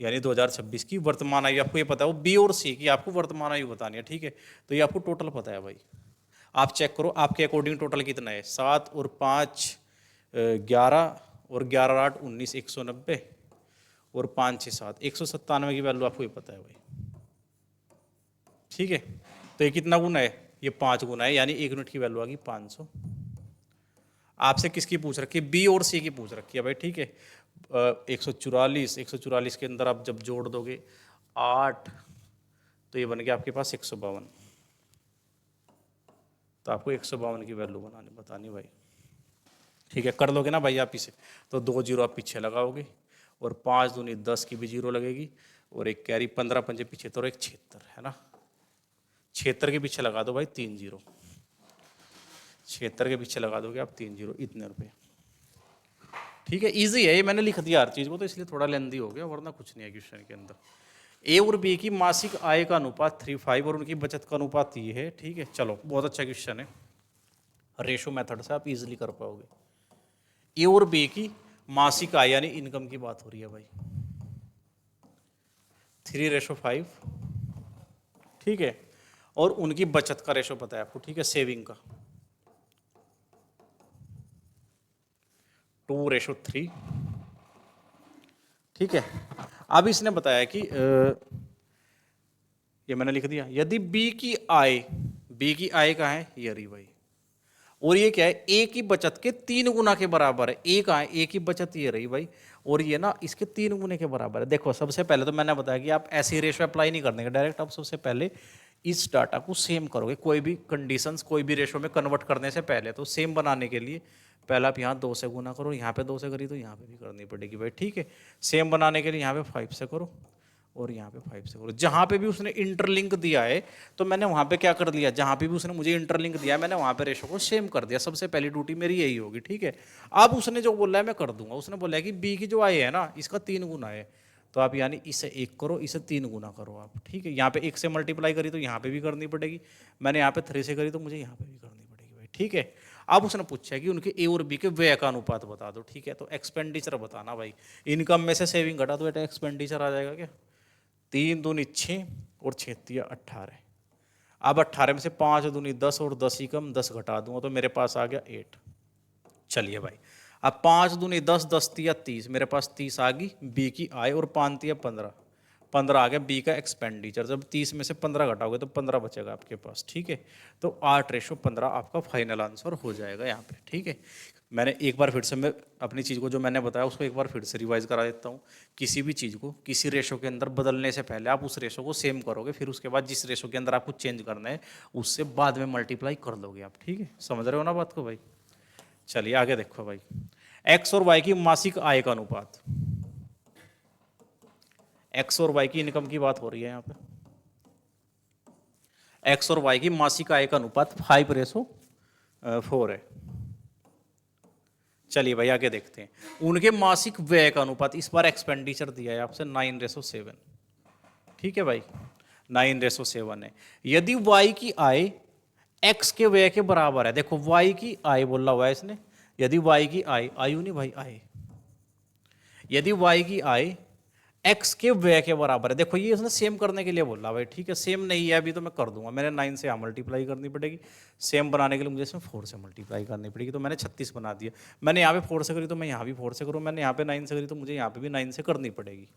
यानी 2026 की वर्तमान आयु आपको ये पता है, वो बी और सी की आपको वर्तमान आयु बतानी है, ठीक है। तो ये आपको टोटल पता है भाई, आप चेक करो आपके अकॉर्डिंग टोटल कितना है, 7 और 5 11 और 11 8 19 190 और 5 6 7 197 की वैल्यू आपको ये पता है भाई, ठीक है। तो ये कितना गुना है, ये 5 गुना है, यानी 1 यूनिट की वैल्यू आ गई 500। आपसे किसकी पूछ रखी है, बी और सी की पूछ रखी है भाई, ठीक है। 144 के अंदर आप जब जोड़ दोगे 8, तो ये बन गया आपके पास 152, तो आपको 152 की वैल्यू बतानी भाई, ठीक है। कर लोगे ना भाई आप इसे, तो 2 जीरो आप पीछे लगाओगे और 5 दूनी 10 की भी जीरो लगेगी और एक कैरी, 15 पंजे पीछे तो एक 76 है ना, 76 के पीछे लगा दो भाई 3 जीरो, 76 के पीछे लगा दोगे आप 3 जीरो, इतने रुपए, ठीक है। इजी है ये, मैंने लिख दिया हर चीज़ को, तो इसलिए थोड़ा लेंदी हो गया, वरना कुछ नहीं है क्वेश्चन के अंदर। ए और बी की मासिक आय का अनुपात 3:5 और उनकी बचत का अनुपात ये है, ठीक है। चलो बहुत अच्छा क्वेश्चन है, रेशो मेथड से आप इजीली कर पाओगे। ए और बी की मासिक आय यानी इनकम की बात हो रही है भाई, 3:5, ठीक है। और उनकी बचत का रेशो पता है आपको, ठीक है, सेविंग का 2:3, ठीक है। अब इसने बताया कि ये मैंने लिख दिया, यदि बी की आय कहाँ है, ये रही भाई, और ये क्या है, ए की बचत के 3 गुना के बराबर है। ए कहाँ है, ए की बचत ये रही भाई, और ये ना इसके 3 गुने के बराबर है। देखो सबसे पहले तो मैंने बताया कि आप ऐसे रेशो अप्लाई नहीं करने का डायरेक्ट, आप सबसे पहले इस डाटा को सेम करोगे, कोई भी कंडीशंस कोई भी रेशो में कन्वर्ट करने से पहले। तो सेम बनाने के लिए पहले आप यहाँ 2 से गुना करो, यहाँ पे 2 से करी तो यहाँ पे भी करनी पड़ेगी भाई, ठीक है। सेम बनाने के लिए यहाँ पे 5 से करो और यहाँ पे 5 से करो। जहाँ पे भी उसने इंटरलिंक दिया है तो मैंने वहाँ पे क्या कर लिया, जहाँ पे भी उसने मुझे इंटरलिंक दिया है मैंने वहाँ पे रेशो को सेम कर दिया। सबसे पहली ड्यूटी मेरी यही होगी, ठीक है। अब उसने जो बोला है मैं कर दूंगा, उसने बोला है कि बी की जो आय है ना इसका 3 गुना है, तो आप यानी इसे 1 करो, इसे 3 गुना करो आप, ठीक है। यहाँ पे 1 से मल्टीप्लाई करी तो यहाँ पे भी करनी पड़ेगी, मैंने यहाँ पे 3 से करी तो मुझे यहाँ पे भी करनी पड़ेगी भाई, ठीक है। अब उसने पूछा है कि उनके ए और बी के व्यय का अनुपात बता दो, ठीक है। तो एक्सपेंडिचर बताना भाई, इनकम में से सेविंग घटा तो बेटा एक्सपेंडिचर आ जाएगा क्या, 3 दूनी 6 और 6 तिया 18। अब 18 में से 5 दूनी 10 और 10 ही कम 10 घटा दूंगा तो मेरे पास आ गया 8। चलिए भाई, अब 5 दूनी 10, 10 तिया 30, मेरे पास 30 आ गई बी की आय, और 5 तिया 15, 15 आ गया बी का एक्सपेंडिचर। जब 30 में से 15 घटाओगे तो 15 बचेगा आपके पास, ठीक है। तो 8:15 आपका फाइनल आंसर हो जाएगा यहाँ पे, ठीक है। मैंने एक बार फिर से मैं अपनी चीज़ को जो मैंने बताया उसको एक बार फिर से रिवाइज करा देता हूँ। किसी भी चीज़ को किसी रेशो के अंदर बदलने से पहले आप उस रेशो को सेम करोगे, फिर उसके बाद जिस रेशो के अंदर आपको चेंज करना है उससे बाद में मल्टीप्लाई कर दोगे आप। ठीक है, समझ रहे हो ना बात को भाई? चलिए आगे देखो भाई, एक्स और वाई की मासिक आय का अनुपात। एक्स और वाई की इनकम की बात हो रही है यहाँ पे। एक्स और वाई की मासिक आय का अनुपात 5:4 है। चलिए भाई आगे देखते हैं, उनके मासिक व्यय का अनुपात, इस बार एक्सपेंडिचर दिया है आपसे 9:7। ठीक है भाई, 9:7 है। यदि वाई की आय एक्स के व्यय के बराबर है, देखो वाई की आय बोला हुआ है इसने, यदि वाई की आय, आयु नहीं भाई आय, यदि वाई की आय एक्स के व्यय के बराबर है, देखो ये उसने सेम करने के लिए बोला भाई। ठीक है, सेम नहीं है अभी तो मैं कर दूंगा, मैंने 9 से यहाँ मल्टीप्लाई करनी पड़ेगी, सेम बनाने के लिए मुझे इसमें 4 से मल्टीप्लाई करनी पड़ेगी, तो मैंने 36 बना दिया। मैंने यहाँ पे 4 से करी तो मैं यहाँ भी 4 से करूँ, मैंने यहाँ पे 9 से करी तो मुझे यहाँ पे भी 9 से करनी पड़ेगी।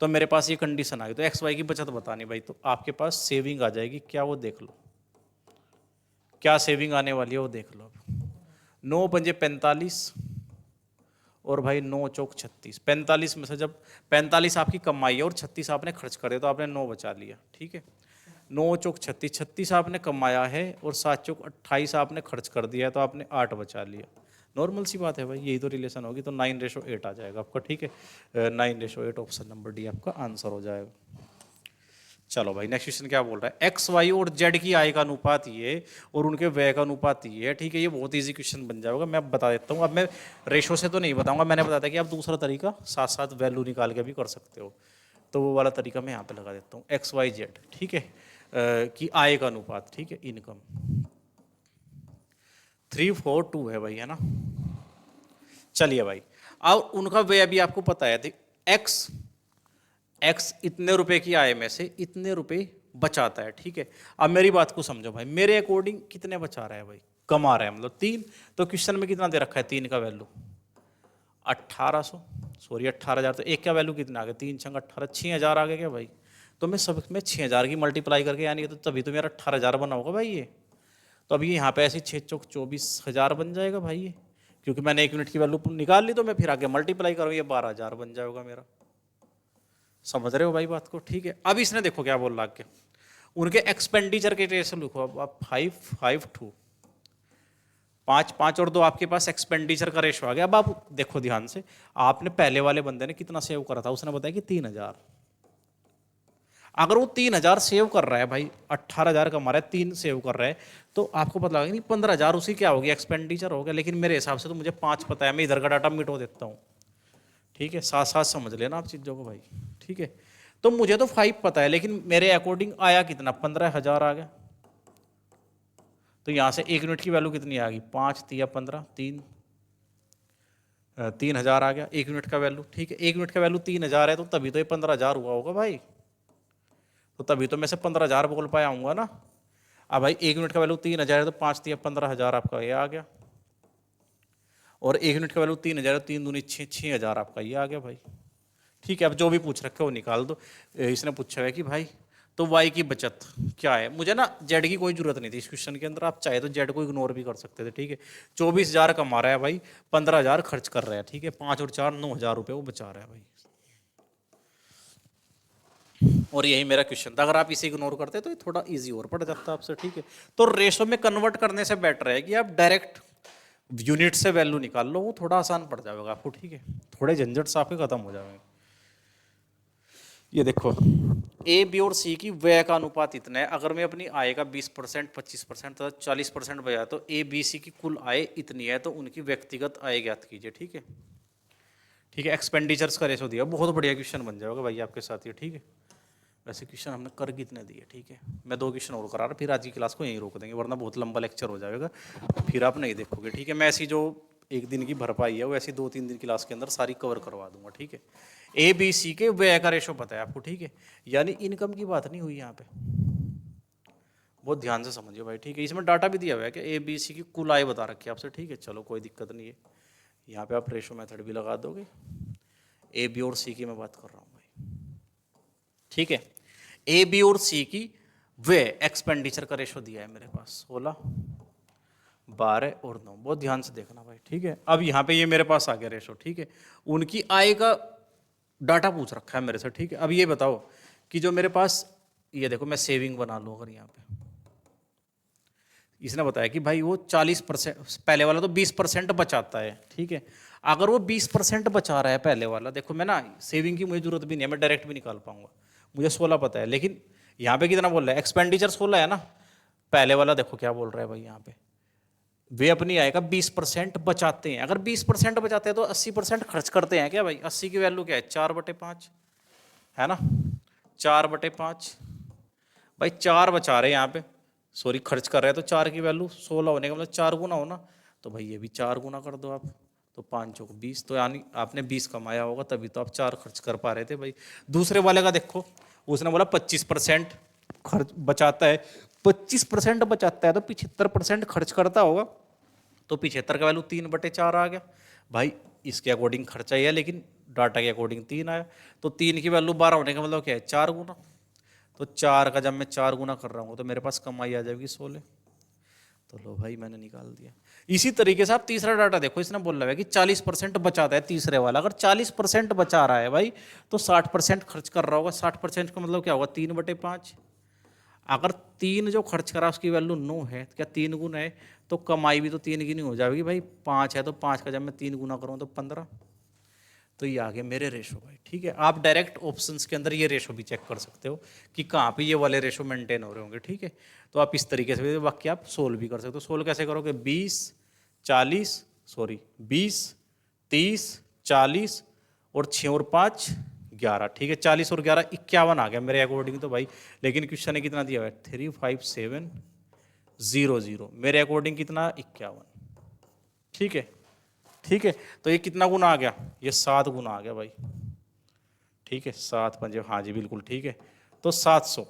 तो मेरे पास ये कंडीशन आ गई, तो एक्स वाई की बचत बतानी भाई, तो आपके पास सेविंग आ जाएगी क्या, वो देख लो क्या सेविंग आने वाली है वो देख लो। 9 पंजे 45 और भाई 9 चौक 36, 45 में से जब 45 आपकी कमाई है और 36 आपने खर्च कर दिया तो आपने 9 बचा लिया। ठीक है, 9 चौक 36, 36 आपने कमाया है और 7 चौक 28 आपने खर्च कर दिया है तो आपने 8 बचा लिया। नॉर्मल सी बात है भाई, यही तो रिलेशन होगी, तो 9:8 आ जाएगा आपका। ठीक है, 9:8 ऑप्शन नंबर डी आपका आंसर हो जाएगा। चलो भाई नेक्स्ट क्वेश्चन क्या बोल रहा है, एक्स वाई और जेड की आय का अनुपात ये और उनके व्यय का अनुपात ये है। ठीक है, ये बहुत इजी क्वेश्चन बन जाएगा, मैं अब बता देता हूँ। अब मैं रेशो से तो नहीं बताऊंगा, मैंने बताया था कि आप दूसरा तरीका साथ साथ वैल्यू निकाल के भी कर सकते हो, तो वो वाला तरीका मैं यहाँ पे लगा देता हूँ। एक्स वाई जेड, ठीक है, की आय का अनुपात, ठीक है, इनकम 342 है भाई, है ना। चलिए भाई, अब उनका व्यय भी आपको पता है, एक्स इतने रुपए की आय में से इतने रुपए बचाता है। ठीक है, अब मेरी बात को समझो भाई, मेरे अकॉर्डिंग कितने बचा रहा है भाई, कमा रहा है मतलब 3, तो क्वेश्चन में कितना दे रखा है 3 का वैल्यू 1800, सॉरी 18,000, तो एक का वैल्यू कितना आ गया, 3 छंग 18, 6,000 आ गया क्या भाई। तो मैं सब में 6,000 की मल्टीप्लाई करके, यानी तो तभी तो मेरा 18,000 बना होगा भाई ये। तो अभी यहाँ पे ऐसे 6 चौक 24,000 बन जाएगा भाई ये, क्योंकि मैंने 1 यूनिट की वैल्यू निकाल ली, तो मैं फिर आगे मल्टीप्लाई करूँ, ये 12,000 बन जाएगा मेरा। समझ रहे हो भाई बात को? ठीक है, अब इसने देखो क्या बोल रहा है, उनके एक्सपेंडिचर के रेशो लिखो अब आप 5:2, 5 और 2 आपके पास एक्सपेंडिचर का रेशो आ गया। अब आप देखो ध्यान से, आपने पहले वाले बंदे ने कितना सेव करा था, उसने बताया कि 3,000। अगर वो 3,000 सेव कर रहा है भाई, 18,000 कमा रहा है, 3 सेव कर रहा है, तो आपको पता लगेगा नहीं 15,000 उसी क्या हो गया, एक्सपेंडिचर हो गया। लेकिन मेरे हिसाब से तो मुझे 5 पता है, मैं इधर का डाटा मिटो देता हूँ। ठीक है, साथ साथ समझ लेना आप चीज़ों को भाई। ठीक है, तो मुझे तो 5 पता है, लेकिन मेरे अकॉर्डिंग आया कितना, 15,000 आ गया। तो यहाँ से 1 यूनिट की वैल्यू कितनी आ गई, 5 तिया 15, 3,000 आ गया 1 यूनिट का वैल्यू। ठीक है, 1 यूनिट का वैल्यू 3,000 है, तो तभी तो ये 15,000 हुआ होगा भाई, तो तभी तो मैं से 15,000 बोल पाया हूँ ना। अब भाई 1 यूनिट का वैल्यू 3,000 है, तो 5 तिया 15,000 आपका ये आ गया, और 1 यूनिट का वैल्यू 3,000 है, 3 दूनी 6,000 आपका ये आ गया भाई। ठीक है, अब जो भी पूछ रखे वो निकाल दो। इसने पूछा है कि भाई तो वाई की बचत क्या है, मुझे ना जेड की कोई जरूरत नहीं थी इस क्वेश्चन के अंदर, आप चाहे तो जेड को इग्नोर भी कर सकते थे। ठीक है, 24,000 कमा रहा है भाई, 15,000 खर्च कर रहा है। ठीक है, 5 और 4 9,000 रुपये वो बचा रहा है भाई, और यही मेरा क्वेश्चन था। अगर आप इसे इग्नोर करते तो ये थोड़ा इजी और पड़ जाता आपसे। ठीक है, तो रेशो में कन्वर्ट करने से बेटर है कि आप डायरेक्ट यूनिट से वैल्यू निकाल लो, वो थोड़ा आसान पड़ जाएगा आपको। ठीक है, थोड़े झंझट से आपके खत्म हो जाएंगे। ये देखो, ए बी और सी की व्यय का अनुपात इतना है, अगर मैं अपनी आय का 20%, 25% तथा 40% बजाया, तो ए बी सी की कुल आय इतनी है, तो उनकी व्यक्तिगत आय ज्ञात कीजिए। ठीक है, ठीक है, एक्सपेंडिचर्स का रेशो दिया, बहुत बढ़िया क्वेश्चन बन जाएगा भाई आपके साथ ये। ठीक है, वैसे क्वेश्चन हमने कर कितने दिए। ठीक है, मैं 2 क्वेश्चन और करा रहा, फिर आज की क्लास को यहीं रोक देंगे, वरना बहुत लंबा लेक्चर हो जाएगा, फिर आप नहीं देखोगे। ठीक है, मैं ऐसी जो 1 दिन की भरपाई है वो ऐसी 2-3 दिन क्लास के अंदर सारी कवर करवा दूंगा। ठीक है, ए बी सी के व्यय का रेशो पता है आपको। ठीक है, यानी इनकम की बात नहीं हुई यहाँ पे, बहुत ध्यान से समझिए भाई। ठीक है, इसमें डाटा भी दिया हुआ है कि ए बी सी की कुल आय बता रखी है आपसे। ठीक है, चलो कोई दिक्कत नहीं है, यहाँ पे आप रेशो मेथड भी लगा दोगे। ए बी और सी की मैं बात कर रहा हूँ भाई। ठीक है, ए बी और सी की व्यय एक्सपेंडिचर का रेशो दिया है मेरे पास 16, 12 और 9, बहुत ध्यान से देखना भाई, ठीक है। अब यहाँ पे ये मेरे पास आ गया रेशो, ठीक है। उनकी आय का डाटा पूछ रखा है मेरे से, ठीक है। अब ये बताओ कि जो मेरे पास, ये देखो मैं सेविंग बना लूँ अगर यहाँ पे, इसने बताया कि भाई वो 40%, पहले वाला तो 20% बचाता है, ठीक है। अगर वो 20% बचा रहा है पहले वाला, देखो मैं ना सेविंग की मुझे जरूरत भी नहीं है, मैं डायरेक्ट भी निकाल पाऊंगा, मुझे 16 पता है। लेकिन यहाँ पे कितना बोल रहा है, एक्सपेंडिचर 16 है ना, पहले वाला देखो क्या बोल रहा है भाई यहाँ पे, वे अपनी आय का 20% बचाते हैं। अगर 20% बचाते हैं तो 80% खर्च करते हैं क्या भाई? 80 की वैल्यू क्या है, 4/5 है ना, 4/5 भाई, 4 बचा रहे हैं यहाँ पे, सॉरी खर्च कर रहे हैं, तो 4 की वैल्यू 16 होने का मतलब 4 गुना होना, तो भाई ये भी 4 गुना कर दो आप, तो 5 चौक 20, तो यानी आपने 20 कमाया होगा तभी तो आप 4 खर्च कर पा रहे थे भाई। दूसरे वाले का देखो, उसने बोला 25% खर्च बचाता है, 25% बचाता है तो 75% खर्च करता होगा, तो 75 का वैल्यू 3/4 आ गया भाई। इसके अकॉर्डिंग खर्चा ही है, लेकिन डाटा के अकॉर्डिंग 3 आया, तो 3 की वैल्यू 12 होने का मतलब क्या है, 4 गुना, तो 4 का जब मैं 4 गुना कर रहा हूँ तो मेरे पास कमाई आ जाएगी 16, तो लो भाई मैंने निकाल दिया। इसी तरीके से आप तीसरा डाटा देखो, इसने बोल रहा है कि 40% बचाता है तीसरे वाला, अगर 40% बचा रहा है भाई तो 60% खर्च कर रहा होगा, 60% का मतलब क्या होगा, 3/5। अगर 3 जो खर्च करा उसकी वैल्यू 9 है, क्या 3 गुना है, तो कमाई भी तो 3 की नहीं हो जाएगी भाई, 5 है तो 5 का जब मैं 3 गुना करूँ तो 15, तो ये आ गए मेरे रेशो भाई, ठीक है। आप डायरेक्ट ऑप्शंस के अंदर ये रेशो भी चेक कर सकते हो कि कहाँ पे ये वाले रेशो मेंटेन हो रहे होंगे, ठीक है। तो आप इस तरीके से वाक्य आप सोल्व भी कर सकते हो। सोल्व कैसे करोगे, 20 30 40 और 6 और 5 11, ठीक है। 40 और 11 51 आ गया मेरे अकॉर्डिंग तो भाई, लेकिन क्वेश्चन ने कितना दिया हुआ है, 35700, मेरे अकॉर्डिंग कितना, 51, ठीक है, ठीक है। तो ये कितना गुना आ गया, ये 7 गुना आ गया भाई, ठीक है, 7 पंजे, हाँ जी बिल्कुल ठीक है, तो 700,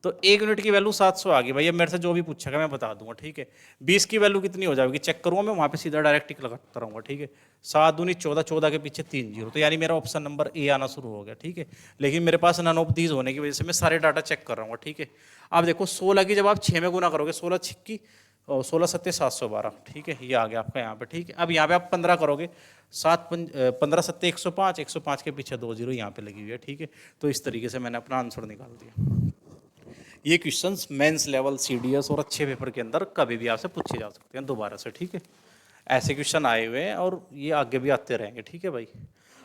तो 1 यूनिट की वैल्यू 700 आ गई भाई। अब मेरे से जो भी पूछेगा मैं बता दूंगा, ठीक है। 20 की वैल्यू कितनी हो जाएगी चेक करूंगा मैं, वहाँ पे सीधा डायरेक्ट टिक लगाता रहूँगा, ठीक है। 7 दूनी 14, 14 के पीछे 3 जीरो, तो यानी मेरा ऑप्शन नंबर ए आना शुरू हो गया, ठीक है। लेकिन मेरे पास नन ऑफ दीज होने की वजह से मैं सारे डाटा चेक कर रहा हूँ, ठीक है। अब देखो 16 की जब आप 6 में गुना करोगे, 16 छिक्की और 16 सत्ते 712, ठीक है, ये आ गया आपका यहाँ पे, ठीक है। अब यहाँ पे आप 15 करोगे, 15 सत्ते 105, 105 के पीछे 2 जीरो यहाँ पे लगी हुई है, ठीक है। तो इस तरीके से मैंने अपना आंसर निकाल दिया। ये क्वेश्चंस मेंस लेवल, सीडीएस और अच्छे पेपर के अंदर कभी भी आपसे पूछे जा सकते हैं दोबारा से, ठीक है। ऐसे क्वेश्चन आए हुए हैं और ये आगे भी आते रहेंगे, ठीक है भाई।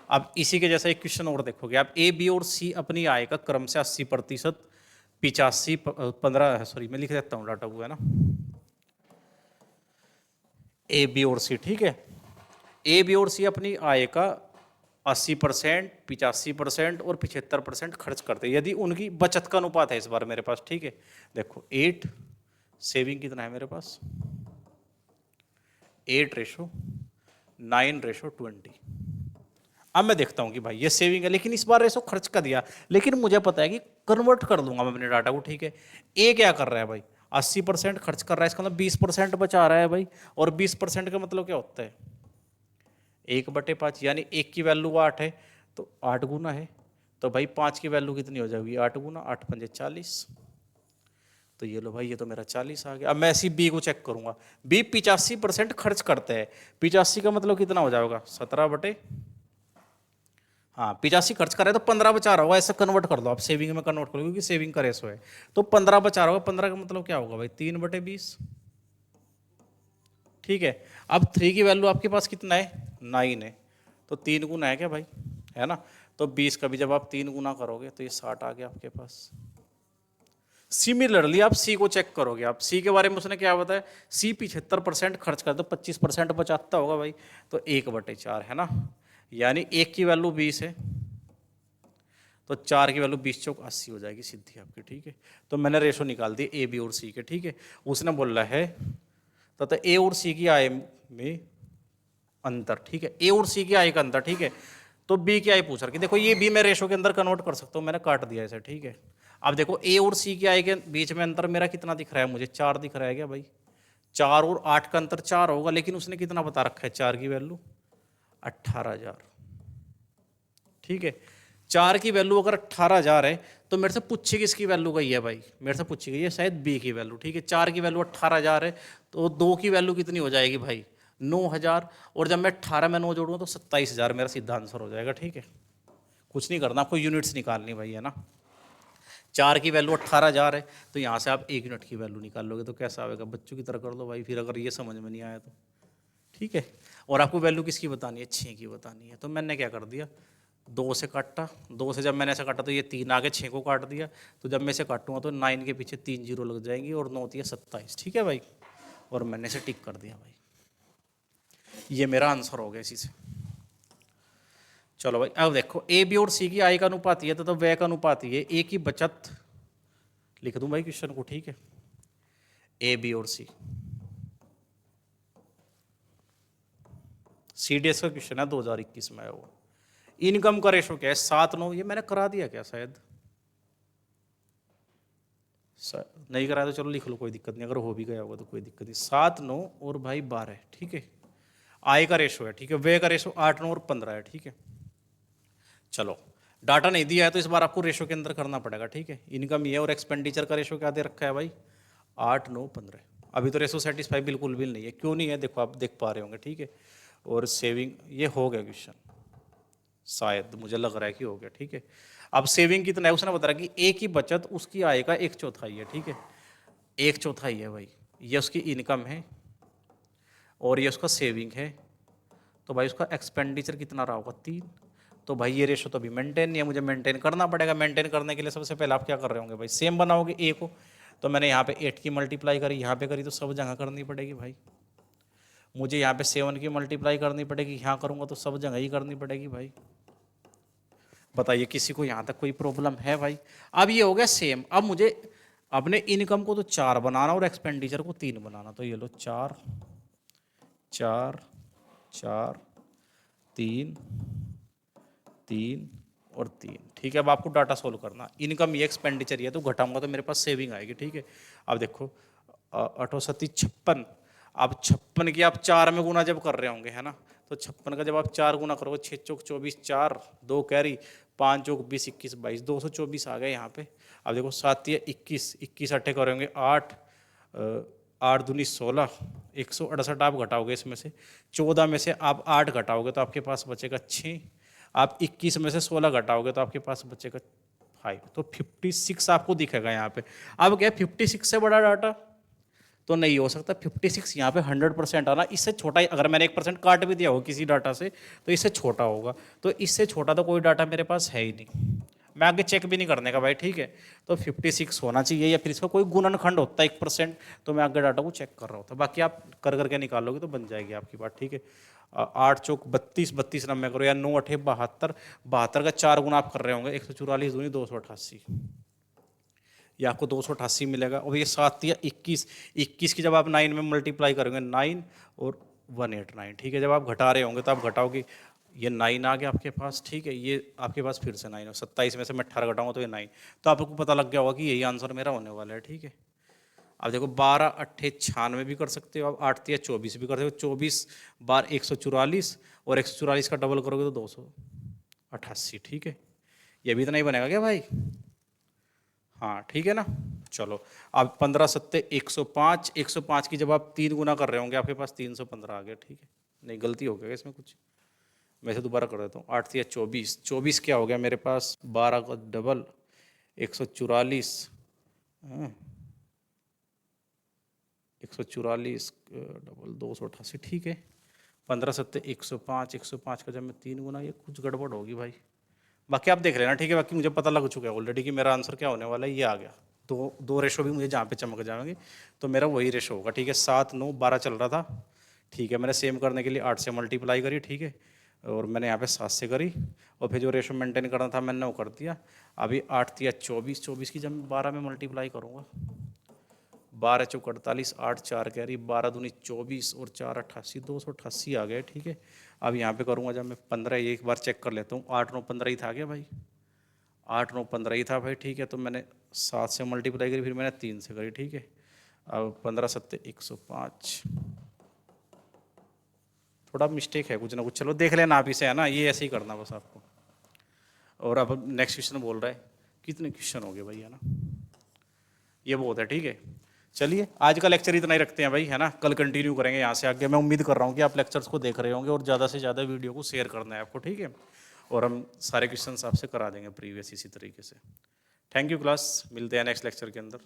अब इसी के जैसा एक क्वेश्चन और देखोगे आप, ए बी और सी अपनी आय का क्रम से 80%, 85, 15, सॉरी मैं लिख देता हूँ डाटा, वो है ना, ए बी और सी, ठीक है। ए बी और सी अपनी आय का 80%, 85% और 75% खर्च करते हैं, यदि उनकी बचत का अनुपात है इस बार मेरे पास, ठीक है। देखो 8, सेविंग कितना है मेरे पास, 8:9:20। अब मैं देखता हूं कि भाई ये सेविंग है, लेकिन इस बार रेशो खर्च का दिया, लेकिन मुझे पता है कि कन्वर्ट कर दूंगा मैं अपने डाटा को, ठीक है। ए क्या कर रहा है भाई, 80% खर्च कर रहा है, इसका मतलब 20% बचा रहा है भाई, और 20% का मतलब क्या होता है, 1/5, यानी 1 की वैल्यू 8 है तो 8 गुना है, तो भाई 5 की वैल्यू कितनी हो जाएगी, 8 गुना, 8 पंजे 40, तो ये लो भाई ये तो मेरा 40 आ गया। अब मैं ऐसी बी को चेक करूंगा, बी 85% खर्च करते हैं, 85 का मतलब कितना हो जाएगा, 17 हाँ 85 खर्च कर रहे हैं तो 15 बचा रहा होगा, ऐसा कन्वर्ट कर दो आप, सेविंग में कन्वर्ट करो क्योंकि सेविंग का रेशो है, तो 15 बचा रहा होगा, 15 का मतलब क्या होगा भाई, 3/20, ठीक है। अब 3 की वैल्यू आपके पास कितना है, 9 है, तो 3 गुना है क्या भाई, है ना, तो 20 का भी जब आप 3 गुना करोगे तो ये 60 आ गया आपके पास। सिमिलरली आप सी को चेक करोगे, आप सी के बारे में उसने क्या बताया, सी 75% खर्च कर दो, 25% बचाता होगा भाई, तो 1/4 है ना, यानी 1 की वैल्यू 20 है, तो 4 की वैल्यू 20 चौक 80 हो जाएगी सीधी आपकी, ठीक है। तो मैंने रेशो निकाल दी ए बी और सी के, ठीक है। उसने बोला है तथा ए और सी की आय में अंतर, ठीक है, ए और सी की आय का अंतर, ठीक है। तो बी की आय पूछ रखी, देखो ये बी मैं रेशो के अंदर कन्वर्ट कर सकता हूँ, मैंने काट दिया इसे, ठीक है। अब देखो ए और सी की आय के बीच में अंतर मेरा कितना दिख रहा है, मुझे 4 दिख रहा है क्या भाई, 4 और 8 का अंतर 4 होगा, लेकिन उसने कितना बता रखा है, 4 की वैल्यू 18,000, ठीक है। 4 की वैल्यू अगर 18,000 है तो मेरे से पूछी किसकी वैल्यू गई है भाई, मेरे से पूछी गई है शायद बी की वैल्यू, ठीक है। 4 की वैल्यू 18,000 है तो 2 की वैल्यू कितनी हो जाएगी भाई, 9,000, और जब मैं 18 में 9 जोड़ूंगा तो 27,000 मेरा सीधा आंसर हो जाएगा, ठीक है। कुछ नहीं करना, आपको यूनिट्स निकालनी भाई, है ना। 4 की वैल्यू 18,000 है तो यहाँ से आप 1 यूनिट की वैल्यू निकाल लोगे तो कैसा आएगा, बच्चों की तरह कर लो भाई, फिर अगर ये समझ में नहीं आया तो, ठीक है। और आपको वैल्यू किसकी बतानी है, 6 की बतानी है। तो मैंने क्या कर दिया, 2 से काटा, 2 से जब मैंने ऐसा काटा तो ये 3 आगे, 6 को काट दिया, तो जब मैं इसे काटूंगा तो 9 के पीछे 3 जीरो लग जाएंगी और 9 3 27, ठीक है भाई। और मैंने इसे टिक कर दिया भाई, ये मेरा आंसर हो गया इसी से। चलो भाई अब देखो, ए बी और सी की आय का अनुपाती है तो व्यय का अनुपाती है, ए की बचत लिख दूं भाई क्वेश्चन को, ठीक है। ए बी और सी CDS का क्वेश्चन है 2021 में है वो। इनकम का रेशो क्या है, 7:9, ये मैंने करा दिया क्या शायद, नहीं कराया तो चलो लिख लो, कोई दिक्कत नहीं, अगर हो भी गया होगा तो कोई दिक्कत नहीं। 7:9 और भाई 12, ठीक है। आय का रेशो है, ठीक है। व्यय का रेशो 8:9 और 15 है, ठीक है। चलो डाटा नहीं दिया है तो इस बार आपको रेशो के अंदर करना पड़ेगा, ठीक है। इनकम ये और एक्सपेंडिचर का रेशो क्या दे रखा है भाई, 8:9:15। अभी तो रेशो सेटिस्फाई बिल्कुल भी नहीं है, क्यों नहीं है देखो, आप देख पा रहे होंगे, ठीक है। और सेविंग ये हो गया क्वेश्चन, शायद मुझे लग रहा है कि हो गया, ठीक है। अब सेविंग कितना है उसने बताया कि ए की बचत उसकी आय का 1/4 है, ठीक है। 1/4 है भाई, ये उसकी इनकम है और ये उसका सेविंग है, तो भाई उसका एक्सपेंडिचर कितना रहा होगा, 3। तो भाई ये रेशो तो अभी मेंटेन नहीं है, मुझे मेंटेन करना पड़ेगा। मेंटेन करने के लिए सबसे पहले आप क्या कर रहे होंगे भाई, सेम बनाओगे ए को। तो मैंने यहाँ पे 8 की मल्टीप्लाई करी, यहाँ पे करी, तो सब जगह करनी पड़ेगी भाई। मुझे यहाँ पे 7 की मल्टीप्लाई करनी पड़ेगी, यहाँ करूँगा तो सब जगह ही करनी पड़ेगी भाई। बताइए किसी को यहाँ तक कोई प्रॉब्लम है भाई। अब ये हो गया सेम, अब मुझे अपने इनकम को तो 4 बनाना और एक्सपेंडिचर को 3 बनाना। तो ये लो 4 4 4 3 3 और 3, ठीक है। अब आपको डाटा सोल्व करना, इनकम ये एक्सपेंडिचर ये, तो घटाऊंगा तो मेरे पास सेविंग आएगी, ठीक है। अब देखो 8 7 56, अब 56 की आप 4 में गुना जब कर रहे होंगे, है ना, तो 56 का जब आप 4 गुना करोगे, 6 चौक 24, 4 2 कैरी, 5 चौक 20 21 22, 224 आ गए यहाँ पे। अब देखो 7 या 21, 21 अट्ठे करेंगे 8, 8 दूनी 16, 168 आप घटाओगे इसमें से, 14 में से आप 8 घटाओगे तो आपके पास बचेगा 6, आप 21 में से 16 घटाओगे तो आपके पास बचेगा 5, तो 56 आपको दिखेगा यहाँ पे। अब क्या 56 से बड़ा डाटा तो नहीं हो सकता, 56 यहाँ पे 100% आना, इससे छोटा ही, अगर मैंने 1% काट भी दिया हो किसी डाटा से तो इससे छोटा होगा, तो इससे छोटा तो कोई डाटा मेरे पास है ही नहीं, मैं आगे चेक भी नहीं करने का भाई, ठीक है। तो 56 होना चाहिए, या फिर इसका कोई गुणनखंड होता है 1%, तो मैं आगे डाटा को चेक कर रहा होता। बाकी आप कर करके निकालोगे तो बन जाएगी आपकी बात, ठीक है। 8 चौक 32, 32 नंबर करो, या 9 8 72, 72 का 4 गुना आप कर रहे होंगे, 144 दूनी 288, ये आपको 288 मिलेगा। और ये 7 या 21, 21 की जब आप 9 में मल्टीप्लाई करोगे, 9 और 189, ठीक है। जब आप घटा रहे होंगे तो आप घटाओगे, ये 9 आ गया आपके पास, ठीक है। ये आपके पास फिर से 9 हो, 27 में से मैं 18 घटाऊंगा तो ये 9, तो आपको पता लग गया होगा कि यही आंसर मेरा होने वाला है, ठीक है। अब देखो 12 8 96 भी कर सकते हो आप, 8 या 24 भी कर सकते हो, 24 बार 144, और 144 का डबल करोगे तो 288, ठीक है। ये भी तो नहीं बनेगा क्या भाई, हाँ ठीक है ना। चलो अब 15 सत्ते 105, 105 की जब आप 3 गुना कर रहे होंगे आपके पास 315 आ गया, ठीक है। नहीं गलती हो गया इसमें कुछ, मैं से दोबारा कर देता हूँ। 8 या 24, 24 क्या हो गया मेरे पास, 12 का डबल 144, 144 डबल 288, ठीक है। 15 सत्ते 105, 105 का जब मैं 3 गुना, ये कुछ गड़बड़ होगी भाई, बाकी आप देख लेना, ठीक है। बाकी मुझे पता लग चुका है ऑलरेडी कि मेरा आंसर क्या होने वाला है, ये आ गया। दो रेशो भी मुझे जहाँ पे चमक जाएंगे तो मेरा वही रेशो होगा, ठीक है। 7 9 12 चल रहा था, ठीक है। मैंने सेम करने के लिए 8 से मल्टीप्लाई करी, ठीक है, और मैंने यहाँ पे 7 से करी, और फिर जो रेशो मेंटेन करना था मैंने वो कर दिया। अभी 8 या 24, 24 की जब मैं 12 में मल्टीप्लाई करूँगा, 12 चौक 48, 8 4 कैरी, 12 दूनी 24 और 4 88, 288 आ गए, ठीक है। अब यहाँ पे करूँगा जब मैं 15, ये एक बार चेक कर लेता हूँ, 8 9 15 ही था क्या भाई, 8 9 15 ही था भाई, ठीक है। तो मैंने 7 से मल्टीप्लाई करी, फिर मैंने 3 से करी, ठीक है। अब 15 सत्ते 105, थोड़ा मिस्टेक है कुछ ना कुछ, चलो देख लेना आप इसे, है ना, ये ऐसे ही करना बस आपको। और अब नेक्स्ट क्वेश्चन बोल रहा है कितने क्वेश्चन हो गए भाई, है ना, ये बहुत है, ठीक है। चलिए आज का लेक्चर इतना ही रखते हैं भाई, है ना, कल कंटिन्यू करेंगे यहाँ से आगे। मैं उम्मीद कर रहा हूँ कि आप लेक्चर्स को देख रहे होंगे और ज़्यादा से ज़्यादा वीडियो को शेयर करना है आपको, ठीक है। और हम सारे क्वेश्चन आपसे करा देंगे प्रीवियस इसी तरीके से। थैंक यू क्लास, मिलते हैं नेक्स्ट लेक्चर के अंदर।